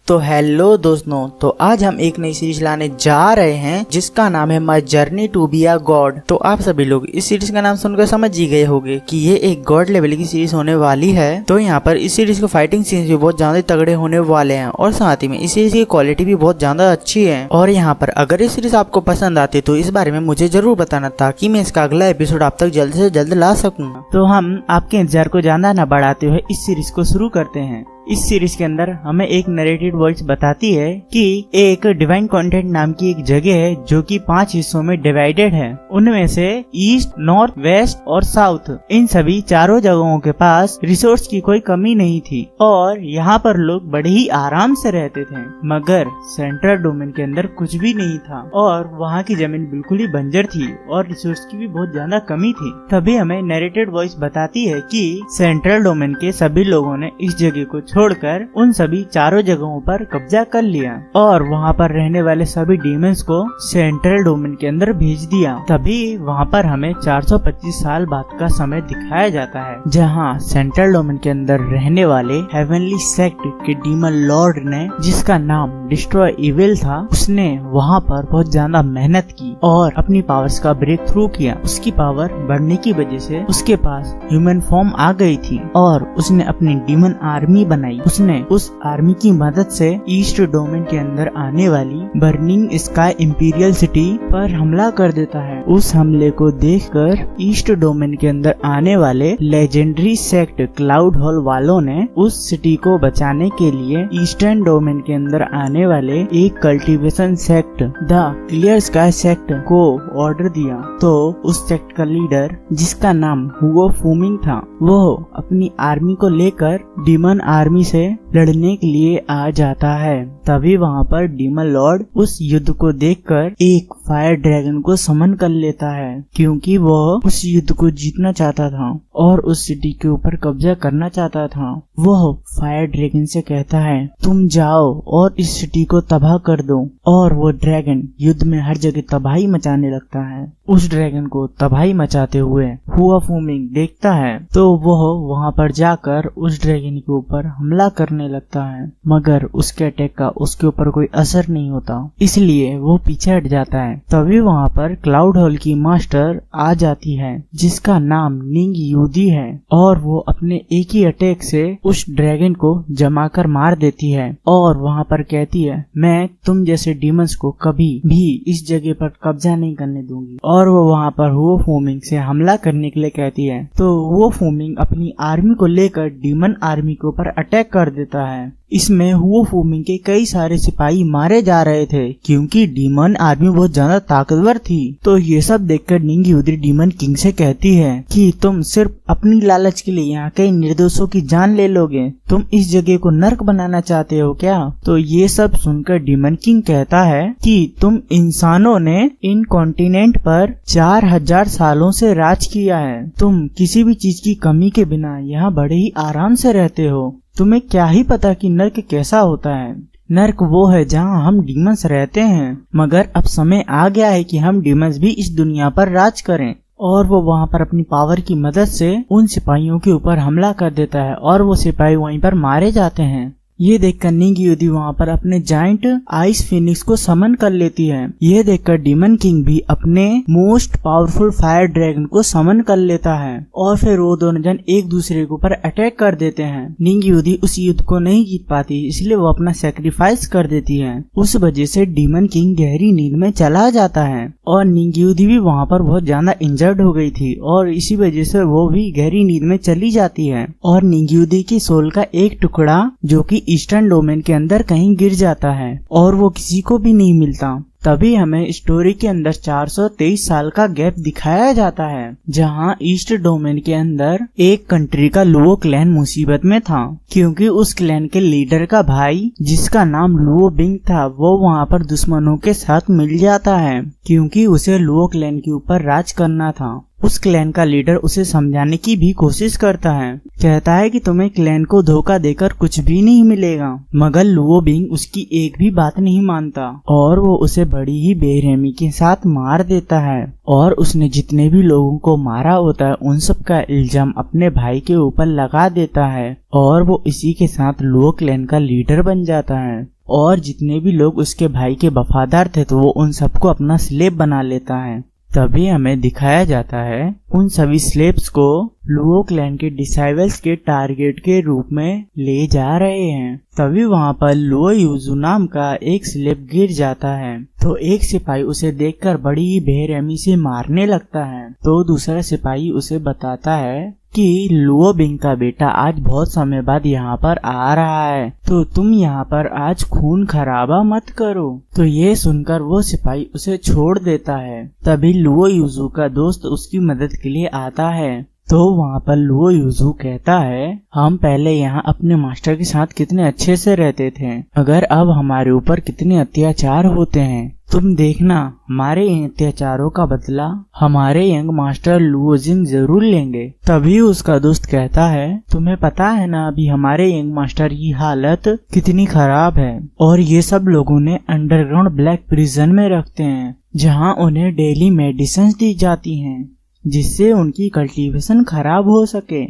तो हेलो दोस्तों, तो आज हम एक नई सीरीज लाने जा रहे हैं जिसका नाम है my journey to be a god. तो आप सभी लोग इस सीरीज का नाम सुनकर समझ ही गए होंगे कि ये एक गॉड लेवल की सीरीज होने वाली है। तो यहाँ पर इस सीरीज के फाइटिंग सीन्स भी बहुत ज्यादा तगड़े होने वाले हैं और साथ ही में इस सीरीज की क्वालिटी भी बहुत ज्यादा अच्छी है। और यहाँ पर अगर इस सीरीज आपको पसंद आती तो इस बारे में मुझे जरूर बताना ताकि मैं इसका अगला एपिसोड आप तक जल्द से जल्द ला सकूँ। तो हम आपके इंतजार को ज्यादा न बढ़ाते हुए इस सीरीज को शुरू करते हैं। इस सीरीज के अंदर हमें एक नरेटेड वॉइस बताती है कि एक डिवाइन कंटेंट नाम की एक जगह है जो कि 5 हिस्सों में डिवाइडेड है। उनमें से ईस्ट, नॉर्थ, वेस्ट और साउथ, इन सभी चारों जगहों के पास रिसोर्स की कोई कमी नहीं थी और यहाँ पर लोग बड़े ही आराम से रहते थे। मगर सेंट्रल डोमेन के अंदर कुछ भी नहीं था और वहाँ की जमीन बिल्कुल ही बंजर थी और रिसोर्स की भी बहुत ज्यादा कमी थी। तभी हमें नरेटेड वॉइस बताती है कि सेंट्रल डोमेन के सभी लोगों ने इस जगह को छोड़कर उन सभी चारों जगहों पर कब्जा कर लिया और वहाँ पर रहने वाले सभी डीमंस को सेंट्रल डोमेन के अंदर भेज दिया। तभी वहाँ पर हमें 425 साल बाद का समय दिखाया जाता है जहाँ सेंट्रल डोमेन के अंदर रहने वाले हेवनली सेक्ट के डीमन लॉर्ड ने, जिसका नाम डिस्ट्रॉय इविल था, उसने वहाँ पर बहुत ज्यादा मेहनत की और अपनी पावर्स का ब्रेक थ्रू किया। उसकी पावर बढ़ने की वजह से उसके पास ह्यूमन फॉर्म आ गई थी और उसने अपनी डीमन आर्मी बनाई। उसने उस आर्मी की मदद से ईस्ट डोमेन के अंदर आने वाली बर्निंग स्काई इंपीरियल सिटी पर हमला कर देता है। उस हमले को देखकर ईस्ट डोमेन के अंदर आने वाले लेजेंडरी सेक्ट क्लाउड हॉल वालों ने उस सिटी को बचाने के लिए ईस्टर्न डोमेन के अंदर आने वाले एक cultivation sect the clear sky sect को ऑर्डर दिया। तो उस सेक्ट का लीडर, जिसका नाम हुओ फूमिंग था, वो अपनी आर्मी को लेकर डीमन आर्मी से लड़ने के लिए आ जाता है। तभी वहाँ पर डीमन लॉर्ड उस युद्ध को देखकर एक फायर ड्रैगन को समन कर लेता है क्योंकि वह उस युद्ध को जीतना चाहता था और उस सिटी के ऊपर कब्जा करना चाहता था। वह फायर ड्रैगन से कहता है, तुम जाओ और इस सिटी को तबाह कर दो। और वो ड्रैगन युद्ध में हर जगह तबाही मचाने लगता है। उस ड्रैगन को तबाही मचाते हुए हुआ फूमिंग देखता है तो वह वहाँ पर जाकर उस ड्रैगन के ऊपर हमला करने लगता है, मगर उसके अटैक का उसके ऊपर कोई असर नहीं होता, इसलिए वो पीछे हट जाता है। तभी वहाँ पर क्लाउड हॉल की मास्टर आ जाती है जिसका नाम निंग यूदी है और वो अपने एक ही अटैक से उस ड्रैगन को जमा कर मार देती है और वहाँ पर कहती है, मैं तुम जैसे डीमंस को कभी भी इस जगह पर कब्जा नहीं करने दूंगी। और वो वहाँ पर हुओ फूमिंग से हमला करने के लिए कहती है। तो वो फूमिंग अपनी आर्मी को लेकर डीमन आर्मी के ऊपर अटैक कर देता है। इसमें हुओ फूमिंग के कई सारे सिपाही मारे जा रहे थे क्योंकि डीमन आर्मी बहुत ज्यादा ताकतवर थी। तो ये सब देखकर निंग यूदी डीमन किंग से कहती है कि तुम सिर्फ अपनी लालच के लिए यहाँ कई निर्दोषों की जान ले लोगे, तुम इस जगह को नर्क बनाना चाहते हो क्या? तो ये सब सुनकर डीमन किंग कहता है कि तुम इंसानों ने इन कॉन्टिनेंट पर 4000 सालों से राज किया है, तुम किसी भी चीज की कमी के बिना यहाँ बड़े ही आराम से रहते हो, तुम्हें क्या ही पता कि नर्क कैसा होता है। नर्क वो है जहाँ हम डीमंस रहते हैं, मगर अब समय आ गया है कि हम डीमंस भी इस दुनिया पर राज करें। और वो वहाँ पर अपनी पावर की मदद से उन सिपाहियों के ऊपर हमला कर देता है और वो सिपाही वहीं पर मारे जाते हैं। ये देखकर निंग यूदी वहाँ पर अपने जाइंट आइस फिनिक्स को समन कर लेती है। ये देखकर डीमन किंग भी अपने मोस्ट पावरफुल फायर ड्रैगन को समन कर लेता है और फिर वो दोनों जन एक दूसरे के ऊपर अटैक कर देते हैं। निंग यूदी उस युद्ध को नहीं जीत पाती, इसलिए वो अपना सेक्रीफाइस कर देती है। उस वजह से डीमन किंग गहरी नींद में चला जाता है और निंग यूदी भी वहाँ पर बहुत ज्यादा इंजर्ड हो गई थी और इसी वजह से वो भी गहरी नींद में चली जाती है। और निंग यूदी की सोल का एक टुकड़ा जो कि ईस्टर्न डोमेन के अंदर कहीं गिर जाता है और वो किसी को भी नहीं मिलता। तभी हमें स्टोरी के अंदर 423 साल का गैप दिखाया जाता है जहां ईस्ट डोमेन के अंदर एक कंट्री का लुओ क्लैन मुसीबत में था क्योंकि उस क्लैन के लीडर का भाई, जिसका नाम लुओ बिंग था, वो वहां पर दुश्मनों के साथ मिल जाता है क्योंकि उसे लुओ क्लैन के ऊपर राज करना था। उस क्लैन का लीडर उसे समझाने की भी कोशिश करता है, कहता है कि तुम्हें क्लैन को धोखा देकर कुछ भी नहीं मिलेगा, मगर लुओ बिंग उसकी एक भी बात नहीं मानता और वो उसे बड़ी ही बेरहमी के साथ मार देता है और उसने जितने भी लोगों को मारा होता है उन सब का इल्जाम अपने भाई के ऊपर लगा देता है और वो इसी के साथ लुओ क्लैन का लीडर बन जाता है और जितने भी लोग उसके भाई के वफादार थे तो वो उन सबको अपना स्लेव बना लेता है। तभी हमें दिखाया जाता है उन सभी स्लेव्स को लुओ क्लैन के डिसाइबल्स के टारगेट के रूप में ले जा रहे हैं। तभी वहाँ पर लुओ यूजू नाम का एक स्लेव गिर जाता है तो एक सिपाही उसे देखकर बड़ी ही बेरहमी से मारने लगता है तो दूसरा सिपाही उसे बताता है कि लुओ बिंग का बेटा आज बहुत समय बाद यहाँ पर आ रहा है तो तुम यहाँ पर आज खून खराबा मत करो। तो ये सुनकर वो सिपाही उसे छोड़ देता है। तभी लुओ यूजू का दोस्त उसकी मदद के लिए आता है तो वहाँ पर लुओ यूजू कहता है हम पहले यहाँ अपने मास्टर के साथ कितने अच्छे से रहते थे, अगर अब हमारे ऊपर कितने अत्याचार होते हैं, तुम देखना हमारे इन अत्याचारों का बदला हमारे यंग मास्टर लुओ जिंग जरूर लेंगे। तभी उसका दोस्त कहता है तुम्हें पता है ना अभी हमारे यंग मास्टर की हालत कितनी खराब है और ये सब लोगों ने अंडरग्राउंड ब्लैक प्रिजन में रखते हैं जहाँ उन्हें डेली मेडिसिन दी जाती हैं जिससे उनकी कल्टीवेशन खराब हो सके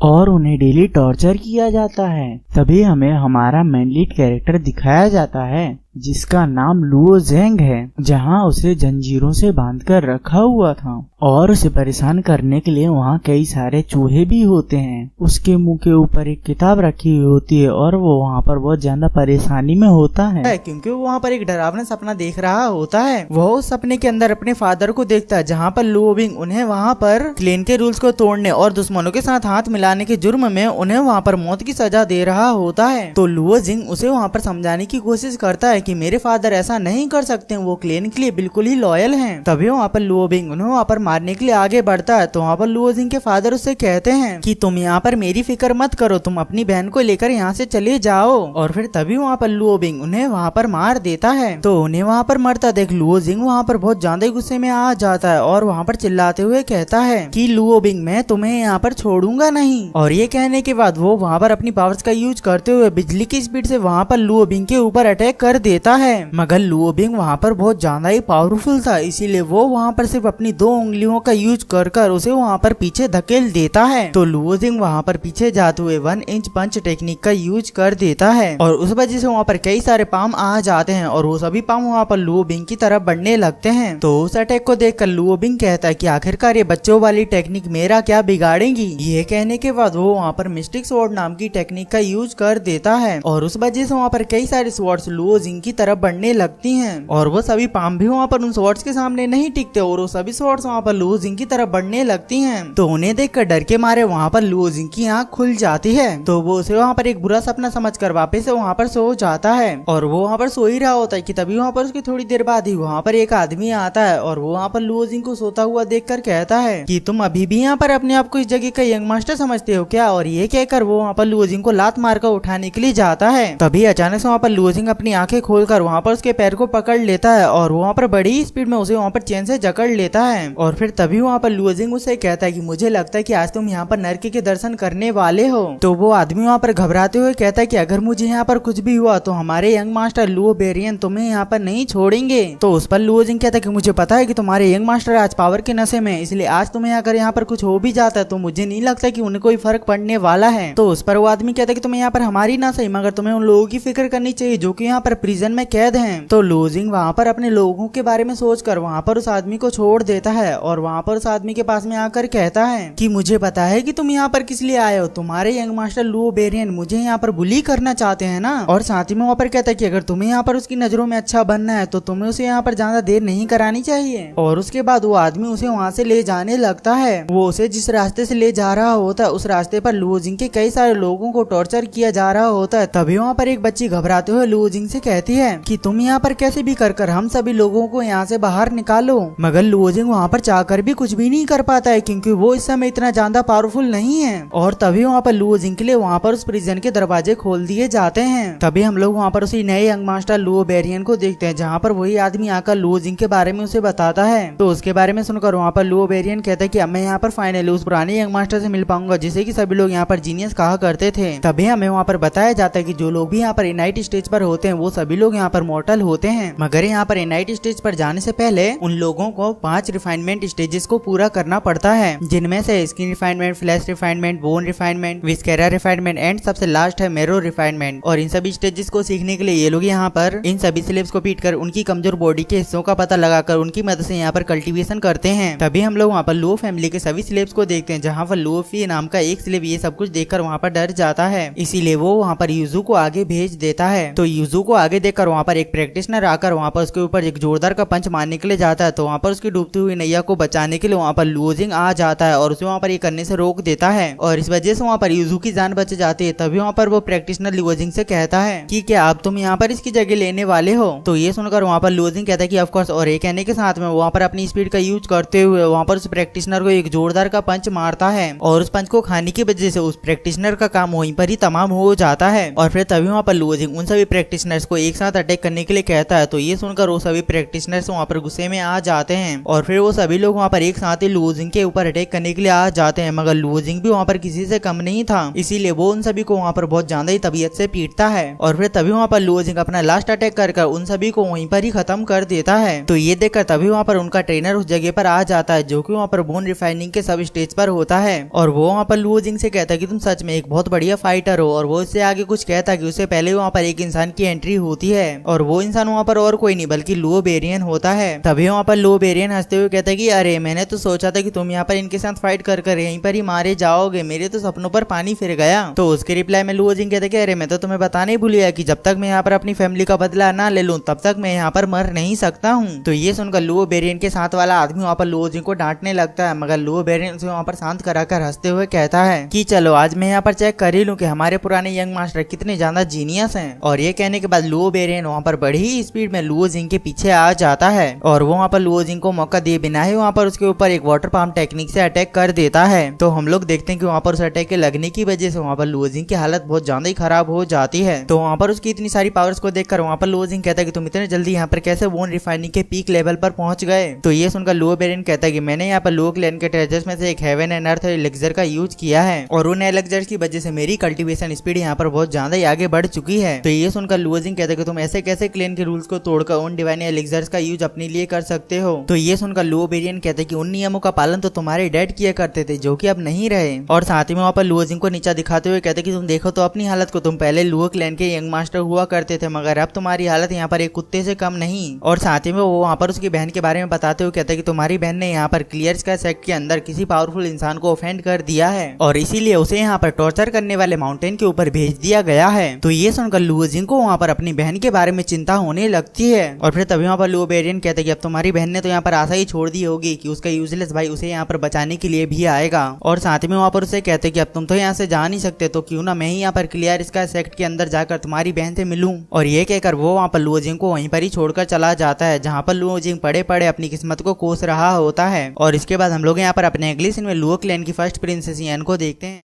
और उन्हें डेली टॉर्चर किया जाता है। तभी हमें हमारा मेन लीड कैरेक्टर दिखाया जाता है जिसका नाम लुओ जेंग है, जहां उसे जंजीरों से बांधकर रखा हुआ था और उसे परेशान करने के लिए वहां कई सारे चूहे भी होते हैं। उसके मुंह के ऊपर एक किताब रखी हुई होती है और वो वहां पर बहुत ज्यादा परेशानी में होता है क्योंकि वो वहां पर एक डरावना सपना देख रहा होता है। वो उस सपने के अंदर अपने फादर को देखता है जहाँ पर लुओ बिंग उन्हें वहाँ पर क्लैन के रूल्स को तोड़ने और दुश्मनों के साथ हाथ मिलाने के जुर्म में उन्हें वहाँ पर मौत की सजा दे रहा होता है। तो लुओ जिंग उसे वहाँ पर समझाने की कोशिश करता है कि मेरे फादर ऐसा नहीं कर सकते, वो क्लैन के लिए बिल्कुल ही लॉयल हैं। तभी वहाँ पर लुओ बिंग उन्हें वहाँ पर मारने के लिए आगे बढ़ता है तो वहाँ पर लुओ जिंग के फादर उससे कहते हैं कि तुम यहाँ पर मेरी फिक्र मत करो, तुम अपनी बहन को लेकर यहाँ से चले जाओ। और फिर तभी वहाँ पर लुओ बिंग उन्हें वहाँ पर मार देता है। तो उन्हें वहाँ पर मरता देख लुओ जिंग वहाँ पर बहुत ज्यादा गुस्से में आ जाता है और वहाँ पर चिल्लाते हुए कहता है कि लुओ बिंग मैं तुम्हें यहाँ पर छोड़ूंगा नहीं। और ये कहने के बाद वो वहाँ पर अपनी पावर्स का यूज करते हुए बिजली की स्पीड से वहाँ पर लुओ बिंग के ऊपर अटैक कर देता है। मगर लुओ बिंग वहाँ पर बहुत ज्यादा ही पावरफुल था, इसीलिए वो वहाँ पर सिर्फ अपनी 2 उंगलियों का यूज कर उसे वहाँ पर पीछे धकेल देता है। तो लुओ जिंग वहाँ पर पीछे जाते हुए 1 इंच पंच टेक्निक का यूज कर देता है और उस वजह से वहाँ पर कई सारे पाम आ जाते हैं और वो सभी पाम वहाँ पर लुओ बिंग की तरफ बढ़ने लगते हैं। तो उस अटैक को देखकर लुओ बिंग कहता है कि आखिरकार ये बच्चों वाली टेक्निक मेरा क्या बिगाड़ेगी। ये कहने के बाद वो वहाँ पर मिस्टिक स्वॉर्ड नाम की टेक्निक का यूज कर देता है और उस वजह से वहाँ पर कई सारे स्वॉर्ड्स लुओ जिंग की तरफ बढ़ने लगती हैं और वो सभी पाम भी वहाँ पर उन स्वॉर्ड्स के सामने नहीं टिकते और वो सभी स्वॉर्ड्स वहाँ पर लुओ जिंग की तरफ बढ़ने लगती हैं। तो उन्हें देखकर डर के मारे वहाँ पर लुओ जिंग की आँख खुल जाती है तो वो उसे वहाँ पर एक बुरा सपना समझकर वापस से वहाँ पर सो जाता है और वो वहाँ पर सो ही रहा होता है कि तभी वहाँ पर उसकी थोड़ी देर बाद ही वहाँ पर एक आदमी आता है और वो वहाँ पर लुओ जिंग को सोता हुआ देखकर कहता है कि तुम अभी भी यहाँ पर अपने आप को इस जगह का यंग मास्टर समझते हो क्या। और ये कहकर वो वहाँ पर लुओ जिंग को लात मारकर उठाने के लिए जाता है। तभी अचानक से वहाँ पर लुओ जिंग अपनी आंखें खोलकर वहाँ पर उसके पैर को पकड़ लेता है और वहाँ पर बड़ी स्पीड में उसे वहाँ पर चैन से जकड़ लेता है। और फिर तभी वहाँ पर लुओ जिंग उसे कहता है कि मुझे लगता है कि आज तुम यहाँ पर नरक के दर्शन करने वाले हो। तो वो आदमी वहाँ पर घबराते हुए कहता है कि अगर मुझे यहाँ पर कुछ भी हुआ तो हमारे यंग मास्टर लुओ बेरियन तुम्हें यहाँ पर नहीं छोड़ेंगे। तो उस पर लुओ जिंग कहता है कि मुझे पता है कि तुम्हारे यंग मास्टर आज पावर के नशे में, इसलिए आज तुम्हें अगर यहाँ पर कुछ हो भी जाता है तो मुझे नहीं लगता कि उन्हें कोई फर्क पड़ने वाला है। तो उस पर वो आदमी कहता है कि तुम्हें यहाँ पर हमारी ना सही मगर तुम्हें उन लोगों की फिक्र करनी चाहिए जो कि यहाँ पर प्रिजन में कैद हैं। तो लुओ जिंग वहाँ पर अपने लोगों के बारे में सोचकर वहाँ पर उस आदमी को छोड़ देता है और वहाँ पर उस आदमी के पास में आकर कहता है कि मुझे पता है कि तुम यहाँ पर किस लिए आए हो, तुम्हारे यंग मास्टर लुओ बेरियन मुझे यहाँ पर बुली करना चाहते हैं ना। और साथ ही में वहाँ पर कहता है कि अगर तुम्हें यहाँ पर उसकी नजरों में अच्छा बनना है तो तुम्हें उसे यहाँ पर ज्यादा देर नहीं करानी चाहिए। और उसके बाद वो आदमी उसे वहाँ से ले जाने लगता है। वो उसे जिस रास्ते से ले जा रहा होता है उस रास्ते पर लुओ जिंग के कई सारे लोगों को टॉर्चर किया जा रहा होता है। तभी वहाँ पर एक बच्ची घबराते हुए लुओ जिंग से कहती कहती है कि तुम यहाँ पर कैसे भी कर हम सभी लोगों को यहाँ से बाहर निकालो, मगर लुओ जिंग वहाँ पर चाहकर भी कुछ भी नहीं कर पाता है क्योंकि वो इस समय इतना ज्यादा पावरफुल नहीं है। और तभी वहाँ पर लुओ जिंग के लिए वहाँ पर उस प्रिजन के दरवाजे खोल दिए जाते हैं। तभी हम लोग वहाँ पर उसी नए यंग मास्टर लुओ बेरियन को देखते हैं, जहाँ पर वही आदमी आकर लुओ जिंग के बारे में उसे बताता है। तो उसके बारे में सुनकर वहाँ पर लुओ बेरियन कहता है कि अब मैं यहाँ पर फाइनली उस पुराने यंग मास्टर से मिल पाऊंगा जिसे कि सभी लोग यहाँ पर जीनियस कहा करते थे। तभी हमें वहाँ पर बताया जाता है कि जो लोग भी यहाँ पर इनाइट स्टेज पर होते हैं वो सभी लोग यहाँ पर मॉर्टल होते हैं, मगर यहाँ पर इनाइट स्टेज पर जाने से पहले उन लोगों को 5 रिफाइनमेंट स्टेजेस को पूरा करना पड़ता है, जिनमें से skin refinement, flesh refinement, bone refinement, viscera refinement and सबसे लास्ट है मेरो रिफाइनमेंट। और इन सभी स्टेजेस को सीखने के लिए ये लोग यहाँ पर इन सभी स्लेब्स को पीट कर उनकी कमजोर बॉडी के हिस्सों का पता लगाकर उनकी मदद से यहाँ पर कल्टीवेशन करते हैं। तभी हम लोग वहाँ पर लुओ फैमिली के सभी स्लेब्स को देखते हैं, जहाँ पर लुओफी नाम का एक स्लेब ये सब कुछ देखकर वहाँ पर डर जाता है, इसीलिए वो वहाँ पर यूजू को आगे भेज देता है। तो यूजू को आगे देखकर वहाँ पर एक प्रैक्टिशनर आकर वहाँ पर उसके ऊपर एक जोरदार का पंच मारने के लिए जाता है। तो वहाँ पर उसकी डूबती हुई नैया को बचाने के लिए वहाँ पर लुओ जिंग आ जाता है और उसे वहाँ पर ये करने से रोक देता है और इस वजह से वहाँ पर यूजू की जान बच जाती है। तभी वहाँ पर वो प्रैक्टिशनर लुओ जिंग से कहता है कि क्या अब तुम यहाँ पर इसकी जगह लेने वाले हो। तो ये सुनकर वहाँ पर लुओ जिंग कहता है कि ऑफ कोर्स, और ये कहने के साथ में वहाँ पर अपनी स्पीड का यूज करते हुए वहाँ पर उस प्रैक्टिशनर को एक जोरदार का पंच मारता है और उस पंच को खाने की वजह से उस प्रैक्टिशनर का काम वहीं पर ही तमाम हो जाता है। और फिर तभी वहाँ पर लुओ जिंग उन सभी प्रैक्टिशनर्स को एक साथ अटैक करने के लिए कहता है। तो ये सुनकर वो सभी प्रैक्टिशनर्स वहाँ पर गुस्से में आ जाते हैं और फिर वो सभी लोग वहाँ पर एक साथ ही लुओ जिंग के ऊपर अटैक करने के लिए आ जाते हैं, मगर लुओ जिंग भी वहाँ पर किसी से कम नहीं था, इसीलिए वो उन सभी को वहाँ पर बहुत ज्यादा ही तबीयत से पीटता है। और फिर तभी वहाँ पर लुओ जिंग अपना लास्ट अटैक कर उन सभी को वहीं पर ही खत्म कर देता है। तो ये देखकर तभी वहाँ पर उनका ट्रेनर उस जगह पर आ जाता है, जो कि वहाँ पर बोन रिफाइनिंग के सब स्टेज पर होता है और वो वहाँ पर लुओ जिंग से कहता है कि तुम सच में एक बहुत बढ़िया फाइटर हो। और वो इससे आगे कुछ कहता है कि उससे पहले वहाँ पर एक इंसान की एंट्री होती है और वो इंसान वहाँ पर और कोई नहीं बल्कि लुओ बेरियन होता है। तभी वहाँ पर लुओ बेरियन हंसते हुए कहता है कि अरे मैंने तो सोचा था कि तुम यहाँ पर इनके साथ फाइट कर यहीं पर ही मारे जाओगे, मेरे तो सपनों पर पानी फिर गया। तो उसके रिप्लाई में लुओ जिंग कहता है कि अरे मैं तो तुम्हें बताने ही भूल गया कि जब तक मैं यहाँ पर अपनी फैमिली का बदला ना ले लूँ तब तक मैं यहाँ पर मर नहीं सकता हूँ। तो ये सुनकर लुओ बेरियन के साथ वाला आदमी वहाँ पर लुओ जिंग को डांटने लगता है, मगर लुओ बेरियन उसे वहाँ पर शांत कराकर हंसते हुए कहता है कि चलो आज मैं यहाँ पर चेक कर ही लूँ कि हमारे पुराने यंग मास्टर कितने ज्यादा जीनियस हैं। और ये कहने के बाद लुओ बेरियन वहाँ पर बड़ी ही स्पीड में लुओ जिंग के पीछे आ जाता है और वो वहाँ पर लुओ जिंग को मौका दिए बिना ही वहाँ पर उसके ऊपर एक वाटर पाम टेक्निक से अटैक कर देता है। तो हम लोग देखते हैं कि वहाँ पर उस अटैक के लगने की वजह से वहाँ पर लुओ जिंग की हालत बहुत ज्यादा ही खराब हो जाती है। तो वहाँ पर उसकी इतनी सारी पावर्स को देखकर वहाँ पर लुओ जिंग कहता है कि तुम इतने जल्दी यहाँ पर कैसे बोन रिफाइनिंग के पीक लेवल पर पहुंच गए। तो ये सुनकर लुओ बेरियन कहता है कि मैंने यहाँ पर लुओ क्लैन के ट्रेजर्स में से एक हेवन एंड अर्थ एलिक्सर का यूज किया है और उन एलिक्सर्स की वजह से मेरी कल्टीवेशन स्पीड यहाँ पर बहुत ज्यादा ही आगे बढ़ चुकी है। तो ये सुनकर लुओ जिंग कहता है कि तुम ऐसे कैसे क्लैन के रूल्स को तोड़कर उन डिवाइन एलिक्सर्स का यूज अपने लिए कर सकते हो। तो ये सुनकर लुओ बेरियन कहते हैं कि उन नियमों का पालन तो तुम्हारे डैड किया करते थे जो कि अब नहीं रहे। और साथ ही में वहाँ पर लुओ जिंग को नीचा दिखाते हुए कहते हैं कि तुम देखो तो अपनी हालत को, तुम पहले लुओ क्लैन के यंग मास्टर हुआ करते थे मगर अब तुम्हारी हालत यहाँ पर एक कुत्ते से कम नहीं। और साथ ही में वो वहाँ पर उसकी बहन के बारे में बताते हुए कहते हैं कि तुम्हारी बहन ने यहाँ पर क्लियर स्काई सेक्ट के अंदर किसी पावरफुल इंसान को ऑफेंड कर दिया है और इसीलिए उसे यहाँ पर टॉर्चर करने वाले माउंटेन के ऊपर भेज दिया गया है। तो ये सुनकर लुओ जिंग को वहाँ पर अपनी बहन के बारे में चिंता होने लगती है और फिर तभी वहाँ पर लुओ बेरियन कहते हैं कि अब तुम्हारी बहन ने तो यहाँ पर आशा ही छोड़ दी होगी कि उसका यूजलेस भाई उसे यहाँ पर बचाने के लिए भी आएगा। और साथ में वहाँ पर उसे कहते हैं कि अब तुम तो यहाँ से जा नहीं सकते, तो क्यों ना मैं ही यहाँ पर क्लियर स्काई सेक्ट के अंदर जाकर तुम्हारी बहन से मिलूं। और ये कहकर वो वहाँ पर लुओ जिंग को वहीं पर ही छोड़कर चला जाता है, जहाँ पर लुओ जिंग पड़े पड़े अपनी किस्मत को कोस रहा होता है। और इसके बाद हम लोग यहाँ पर अपने अगले सीन में लुओ क्लैन की फर्स्ट प्रिंसेस यान को देखते हैं।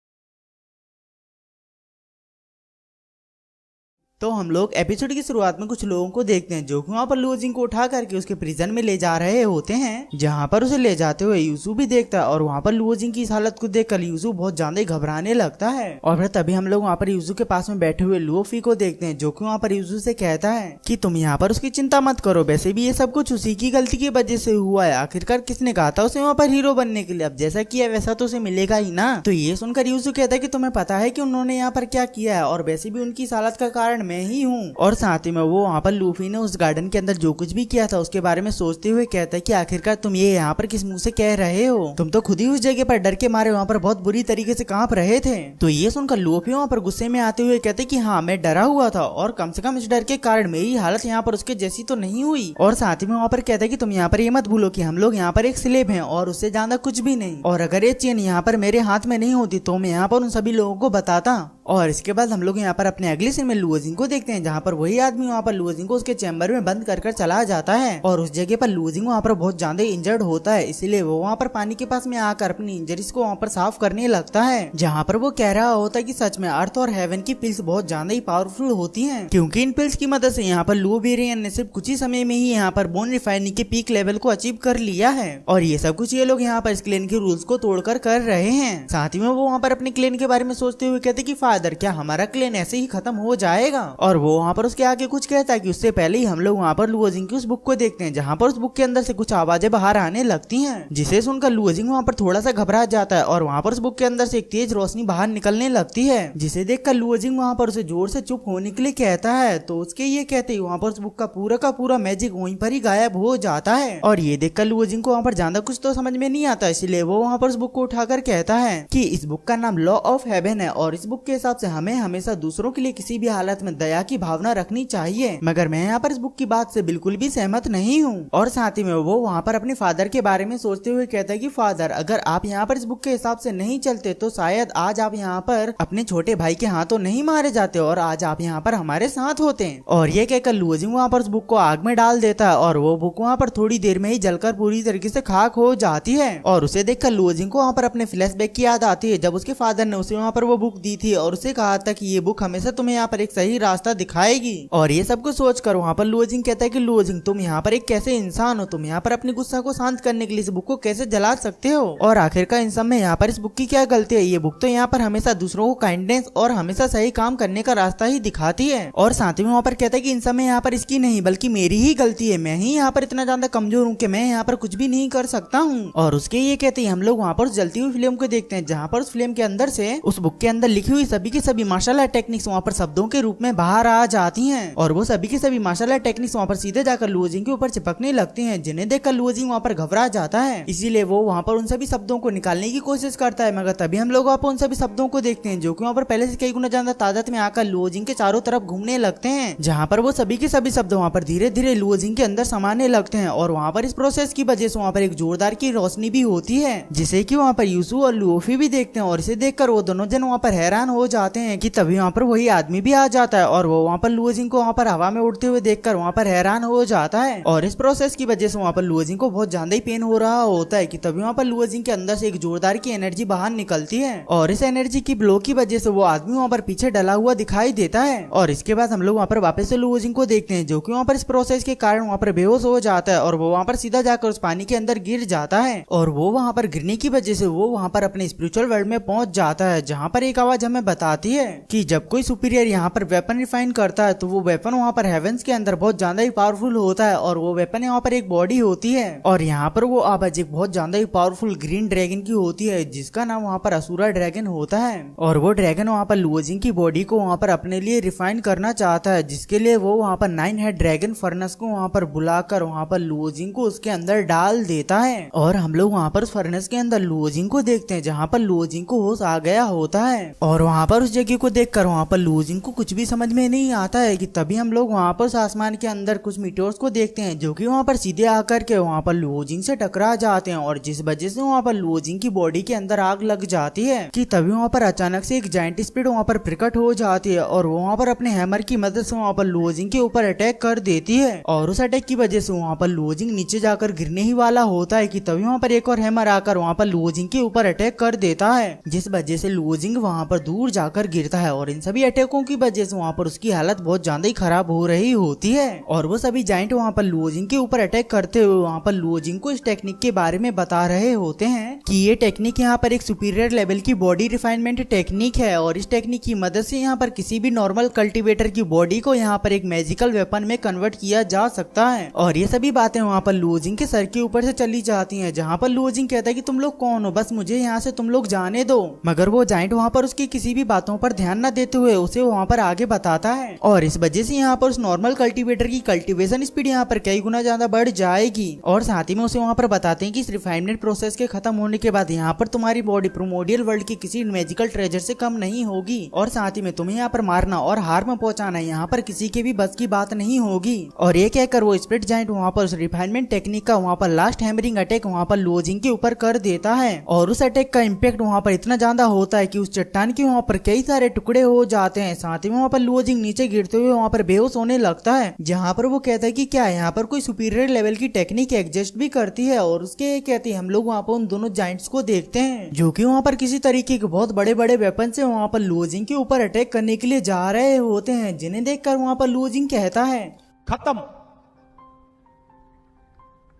तो हम लोग एपिसोड की शुरुआत में कुछ लोगों को देखते हैं जो कि वहाँ पर लुओ जिंग को उठा करके उसके प्रिजन में ले जा रहे होते हैं, जहाँ पर उसे ले जाते हुए यूसु भी देखता है और वहाँ पर लुओ जिंग की इस हालत को देखकर यूसु बहुत ज्यादा घबराने लगता है। और फिर तभी हम लोग वहाँ पर यूसु के पास में बैठे हुए लुओफी को देखते हैं जो कि वहाँ पर यूसु से कहता है कि तुम यहाँ पर उसकी चिंता मत करो, वैसे भी ये सब कुछ उसी की गलती की वजह से हुआ है, आखिरकार किसने कहा था उसे वहाँ पर हीरो बनने के लिए, अब जैसा किया वैसा तो उसे मिलेगा ही ना। तो ये सुनकर यूसु कहता है कि तुम्हें पता है कि उन्होंने यहाँ पर क्या किया है और वैसे भी उनकी इस हालत का कारण मैं ही हूँ। और साथ ही में वो वहाँ पर लूफी ने उस गार्डन के अंदर जो कुछ भी किया था उसके बारे में सोचते हुए कहता है कि आखिरकार तुम ये यहाँ पर किस मुंह से कह रहे हो, तुम तो खुद ही उस जगह पर डर के मारे वहाँ पर बहुत बुरी तरीके से कांप रहे थे। तो ये सुनकर लूफी वहाँ पर गुस्से में आते हुए कहते कि हाँ मैं डरा हुआ था और कम से कम इस डर के कारण मेरी हालत यहाँ पर उसके जैसी तो नहीं हुई। और साथ ही में वहाँ पर कहता है कि तुम यहाँ पर ये मत भूलो कि हम लोग यहाँ पर एक स्लेब हैं और उससे ज्यादा कुछ भी नहीं, और अगर ये चेन यहाँ पर मेरे हाथ में नहीं होती तो मैं यहाँ पर उन सभी लोगों को बताता और इसके बाद हम लोग यहाँ पर अपने अगले सीन में लुओजिंग को देखते हैं, जहाँ पर वही आदमी वहाँ पर लुओजिंग को उसके चैम्बर में बंद कर चला जाता है और उस जगह पर लुओजिंग वहाँ पर बहुत ज्यादा इंजर्ड होता है, इसीलिए वो वहाँ पर पानी के पास में आकर अपनी इंजरीज को वहाँ पर साफ करने लगता है, जहाँ पर वो कह रहा होता है कि सच में अर्थ और हेवन की पिल्स बहुत ज्यादा ही पावरफुल होती हैं, क्योंकि इन पिल्स की मदद से यहाँ पर लुओ बेरियन ने सिर्फ कुछ ही समय में ही यहाँ पर बोन रिफाइनिंग के पीक लेवल को अचीव कर लिया है। और ये सब कुछ ये लोग यहाँ पर इस क्लेन के रूल्स को तोड़कर कर रहे हैं। साथ ही में वो वहाँ पर अपने क्लेन के बारे में सोचते हुए कहते कि फादर क्या हमारा क्लेन ऐसे ही खत्म हो जाएगा, और वो वहाँ पर उसके आगे कुछ कहता है कि उससे पहले ही हम लोग वहाँ पर लुओजिंग की उस बुक को देखते हैं, जहाँ पर उस बुक के अंदर से कुछ आवाजें बाहर आने लगती हैं, जिसे सुनकर लुओजिंग वहाँ पर थोड़ा सा घबरा जाता है और वहाँ पर उस बुक के अंदर से एक तेज रोशनी बाहर निकलने लगती है, जिसे देखकर लुओजिंग वहाँ पर उसे जोर से चुप होने के लिए कहता है। तो उसके ये कहते ही वहाँ पर उस बुक का पूरा मैजिक वहीं पर ही गायब हो जाता है, और ये देखकर लुओजिंग को वहाँ पर ज्यादा कुछ तो समझ में नहीं आता, इसलिए वो वहाँ पर उस बुक को उठाकर कहता है कि इस बुक का नाम लॉ ऑफ हेवन है और इस बुक के हिसाब से हमें हमेशा दूसरों के लिए किसी भी हालत में दया की भावना रखनी चाहिए, मगर मैं यहाँ पर इस बुक की बात से बिल्कुल भी सहमत नहीं हूँ। और साथ ही में वो वहाँ पर अपने फादर के बारे में सोचते हुए कहता है कि फादर अगर आप यहाँ पर इस बुक के हिसाब से नहीं चलते तो शायद आज आप यहाँ पर अपने छोटे भाई के हाथों नहीं मारे जाते और आज आप यहाँ पर हमारे साथ होते हैं। और ये कहकर लुओजिंग वहाँ पर उस बुक को आग में डाल देता है और वो बुक वहाँ पर थोड़ी देर में ही जलकर पूरी तरीके से खाक हो जाती है। और उसे देखकर लुओजिंग को वहाँ पर अपने फ्लैशबैक की याद आती है, जब उसके फादर ने उसे वहाँ पर वो बुक दी थी और उसे कहा था कि ये बुक हमेशा तुम्हें यहाँ पर एक सही रास्ता दिखाएगी। और ये सब कुछ सोचकर वहाँ पर लुओजिंग कहता है कि लुओजिंग तुम यहाँ पर एक कैसे इंसान हो, तुम यहाँ पर अपने गुस्सा को शांत करने के लिए इस बुक को कैसे जला सकते हो, और आखिरकार इन सब में यहाँ पर इस बुक की क्या गलती है, ये बुक तो यहाँ पर हमेशा दूसरों को काइंडनेस और हमेशा सही काम करने का रास्ता ही दिखाती है। और साथ ही में वहाँ पर कहता है कि इन सब में यहाँ पर इसकी नहीं बल्कि मेरी ही गलती है, मैं ही यहाँ पर इतना ज्यादा कमजोर हूँ कि मैं यहाँ पर कुछ भी नहीं कर सकता हूँ। और उसके ये कहते हैं हम लोग वहाँ पर जलती हुई फिल्म को देखते हैं, जहाँ पर उस फिल्म के अंदर से उस बुक के अंदर लिखी हुई सभी की सभी मार्शल आर्ट टेक्निक्स वहाँ पर शब्दों के रूप में बाहर आ जाती हैं, और वो सभी की सभी मार्शल आर्ट टेक्निक्स वहाँ पर सीधे जाकर लुओजिंग के ऊपर चिपकने लगती हैं, जिन्हें देखकर लुओजिंग वहाँ पर घबरा जाता है, इसीलिए वो वहाँ पर उन सभी शब्दों को निकालने की कोशिश करता है, मगर तभी हम लोग वहाँ पर उन सभी शब्दों को देखते हैं जो कि वहाँ पर पहले से कई गुना ज्यादा तादाद में आकर लुओजिंग के चारों तरफ घूमने लगते हैं, जहाँ पर वो सभी के सभी शब्द वहाँ पर धीरे धीरे लुओजिंग के अंदर समाने लगते हैं। और वहाँ पर इस प्रोसेस की वजह से वहाँ पर एक जोरदार की रोशनी भी होती है, जिसे कि वहाँ पर यूसु और लुओफी भी देखते हैं, और इसे देखकर वो दोनों जन वहाँ पर हैरान हो जाते हैं कि तभी वहाँ पर वही आदमी भी आ जाता है, और वो वहाँ पर लुओजिंग को वहाँ पर हवा में उड़ते हुए देखकर वहाँ पर हैरान हो जाता है। और इस प्रोसेस की वजह से वहाँ पर लुओजिंग को बहुत ज्यादा ही पेन हो रहा होता है कि तभी वहाँ पर लुओजिंग के अंदर से एक जोरदार की एनर्जी बाहर निकलती है, और इस एनर्जी की ब्लो की वजह से वो आदमी वहाँ पर पीछे डला हुआ दिखाई देता है। और इसके बाद हम लोग वहाँ पर वापस से लुओजिंग को देखते हैं, जो कि वहाँ पर इस प्रोसेस के कारण वहाँ पर बेहोश हो जाता है, और वो वहाँ पर सीधा जाकर उस पानी के अंदर गिर जाता है, और वो वहाँ पर गिरने की वजह से वो वहाँ पर अपने स्पिरिचुअल वर्ल्ड में पहुंच जाता है, जहाँ पर एक आवाज हमें बताती है कि जब कोई सुपीरियर यहाँ पर वेपन रिफाइन करता है तो वो वेपन वहाँ पर हेवेंस के अंदर बहुत ज्यादा ही पावरफुल होता है, और वो वेपन यहाँ पर एक बॉडी होती है, और यहाँ पर वो आवाज एक बहुत ज्यादा ही पावरफुल ग्रीन ड्रैगन की होती है, जिसका नाम वहाँ पर असुरा ड्रैगन होता है। और वो ड्रैगन वहाँ पर लुओजिंग की बॉडी को वहाँ पर अपने लिए रिफाइन करना चाहता है, जिसके लिए वो वहाँ पर 9 हेड ड्रैगन फर्नेस को वहाँ पर बुलाकर वहाँ पर लुओजिंग को उसके अंदर डाल देता है। और हम लोग वहाँ पर उस फर्नेस के अंदर लुओजिंग को देखते हैं, जहाँ पर लुओजिंग को होश आ गया होता है, और वहाँ पर उस जगह को देखकर वहाँ पर लुओजिंग को कुछ भी समझ में नहीं आता है कि तभी हम लोग वहाँ पर आसमान के अंदर कुछ मीटियोर्स को देखते हैं, जो कि वहाँ पर सीधे आकर के वहाँ पर लुओजिंग से टकरा जाते हैं, और जिस वजह से वहाँ पर लुओजिंग की बॉडी के अंदर आग लग जाती है कि तभी वहाँ पर अचानक से एक जायंट स्पिरिट वहाँ पर प्रकट हो जाती है, और वो वहाँ पर अपने हैमर की मदद से वहाँ पर लुओजिंग के ऊपर अटैक कर देती है, और उस अटैक की वजह से वहाँ पर लुओजिंग नीचे जाकर गिरने ही वाला होता है कि तभी वहाँ पर एक और हैमर आकर वहाँ पर लुओजिंग के ऊपर अटैक कर देता है, जिस वजह से लुओजिंग वहाँ पर दूर जाकर गिरता है, और इन सभी अटैकों की वजह से वहाँ पर उसकी हालत बहुत ज्यादा ही खराब हो रही होती है। और वो सभी जायंट वहाँ पर लुओजिंग के ऊपर अटैक करते हुए वहाँ पर लुओजिंग को इस टेक्निक के बारे में बता रहे होते हैं कि ये टेक्निक यहाँ पर एक सुपीरियर लेवल की बॉडी रिफाइनमेंट टेक्निक है, और इस टेक्निक की मदद से यहाँ पर किसी भी नॉर्मल कल्टीवेटर की बॉडी को यहाँ पर एक मैजिकल वेपन में कन्वर्ट किया जा सकता है। और ये सभी बातें वहाँ पर लुओजिंग के सर के ऊपर से चली जाती हैं, जहाँ पर लुओजिंग कहता है कि तुम लोग कौन हो, बस मुझे यहाँ से तुम लोग जाने दो, मगर वो जायंट वहाँ पर उसकी किसी भी बातों पर ध्यान न देते हुए उसे वहाँ पर आगे बताता है, और इस वजह से यहाँ पर उस नॉर्मल कल्टीवेटर की कल्टीवेशन स्पीड यहाँ पर कई गुना ज्यादा बढ़ जाएगी। और साथ ही में उसे वहाँ पर बताते हैं कि इस रिफाइनमेंट प्रोसेस के खत्म होने के बाद यहाँ पर तुम्हारी बॉडी प्रोमोडियल वर्ल्ड की किसी मैजिकल ट्रेजर से कम नहीं होगी, और साथ ही में तुम्हें यहाँ पर मारना और हार्म पहुंचाना यहाँ पर किसी के भी बस की बात नहीं होगी। और ये कहकर वो स्प्लिट जायंट वहाँ पर उस रिफाइनमेंट टेक्निक का वहाँ पर लास्ट हैमरिंग अटैक वहाँ पर लुओजिंग के ऊपर कर देता है, और उस अटैक का इम्पैक्ट वहाँ पर इतना ज्यादा होता है कि उस चट्टान की वहाँ पर कई सारे टुकड़े हो जाते हैं। साथ ही वहाँ पर लुओ जिंग नीचे गिरते हुए वहाँ पर बेहोश होने लगता है, जहाँ पर वो कहता है कि क्या यहाँ पर कोई सुपीरियर लेवल की टेक्निक एग्जिस्ट भी करती है। और उसके कहती है हम लोग वहाँ पर उन दोनों जाइंट्स को देखते हैं जो कि वहाँ पर किसी तरीके के बहुत बड़े बड़े वेपन से वहाँ पर लुओ जिंग के ऊपर अटैक करने के लिए जा रहे होते हैं, जिन्हें देखकर वहाँ पर लुओ जिंग कहता है खत्म,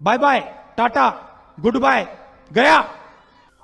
bye bye, ta-ta, goodbye, गया।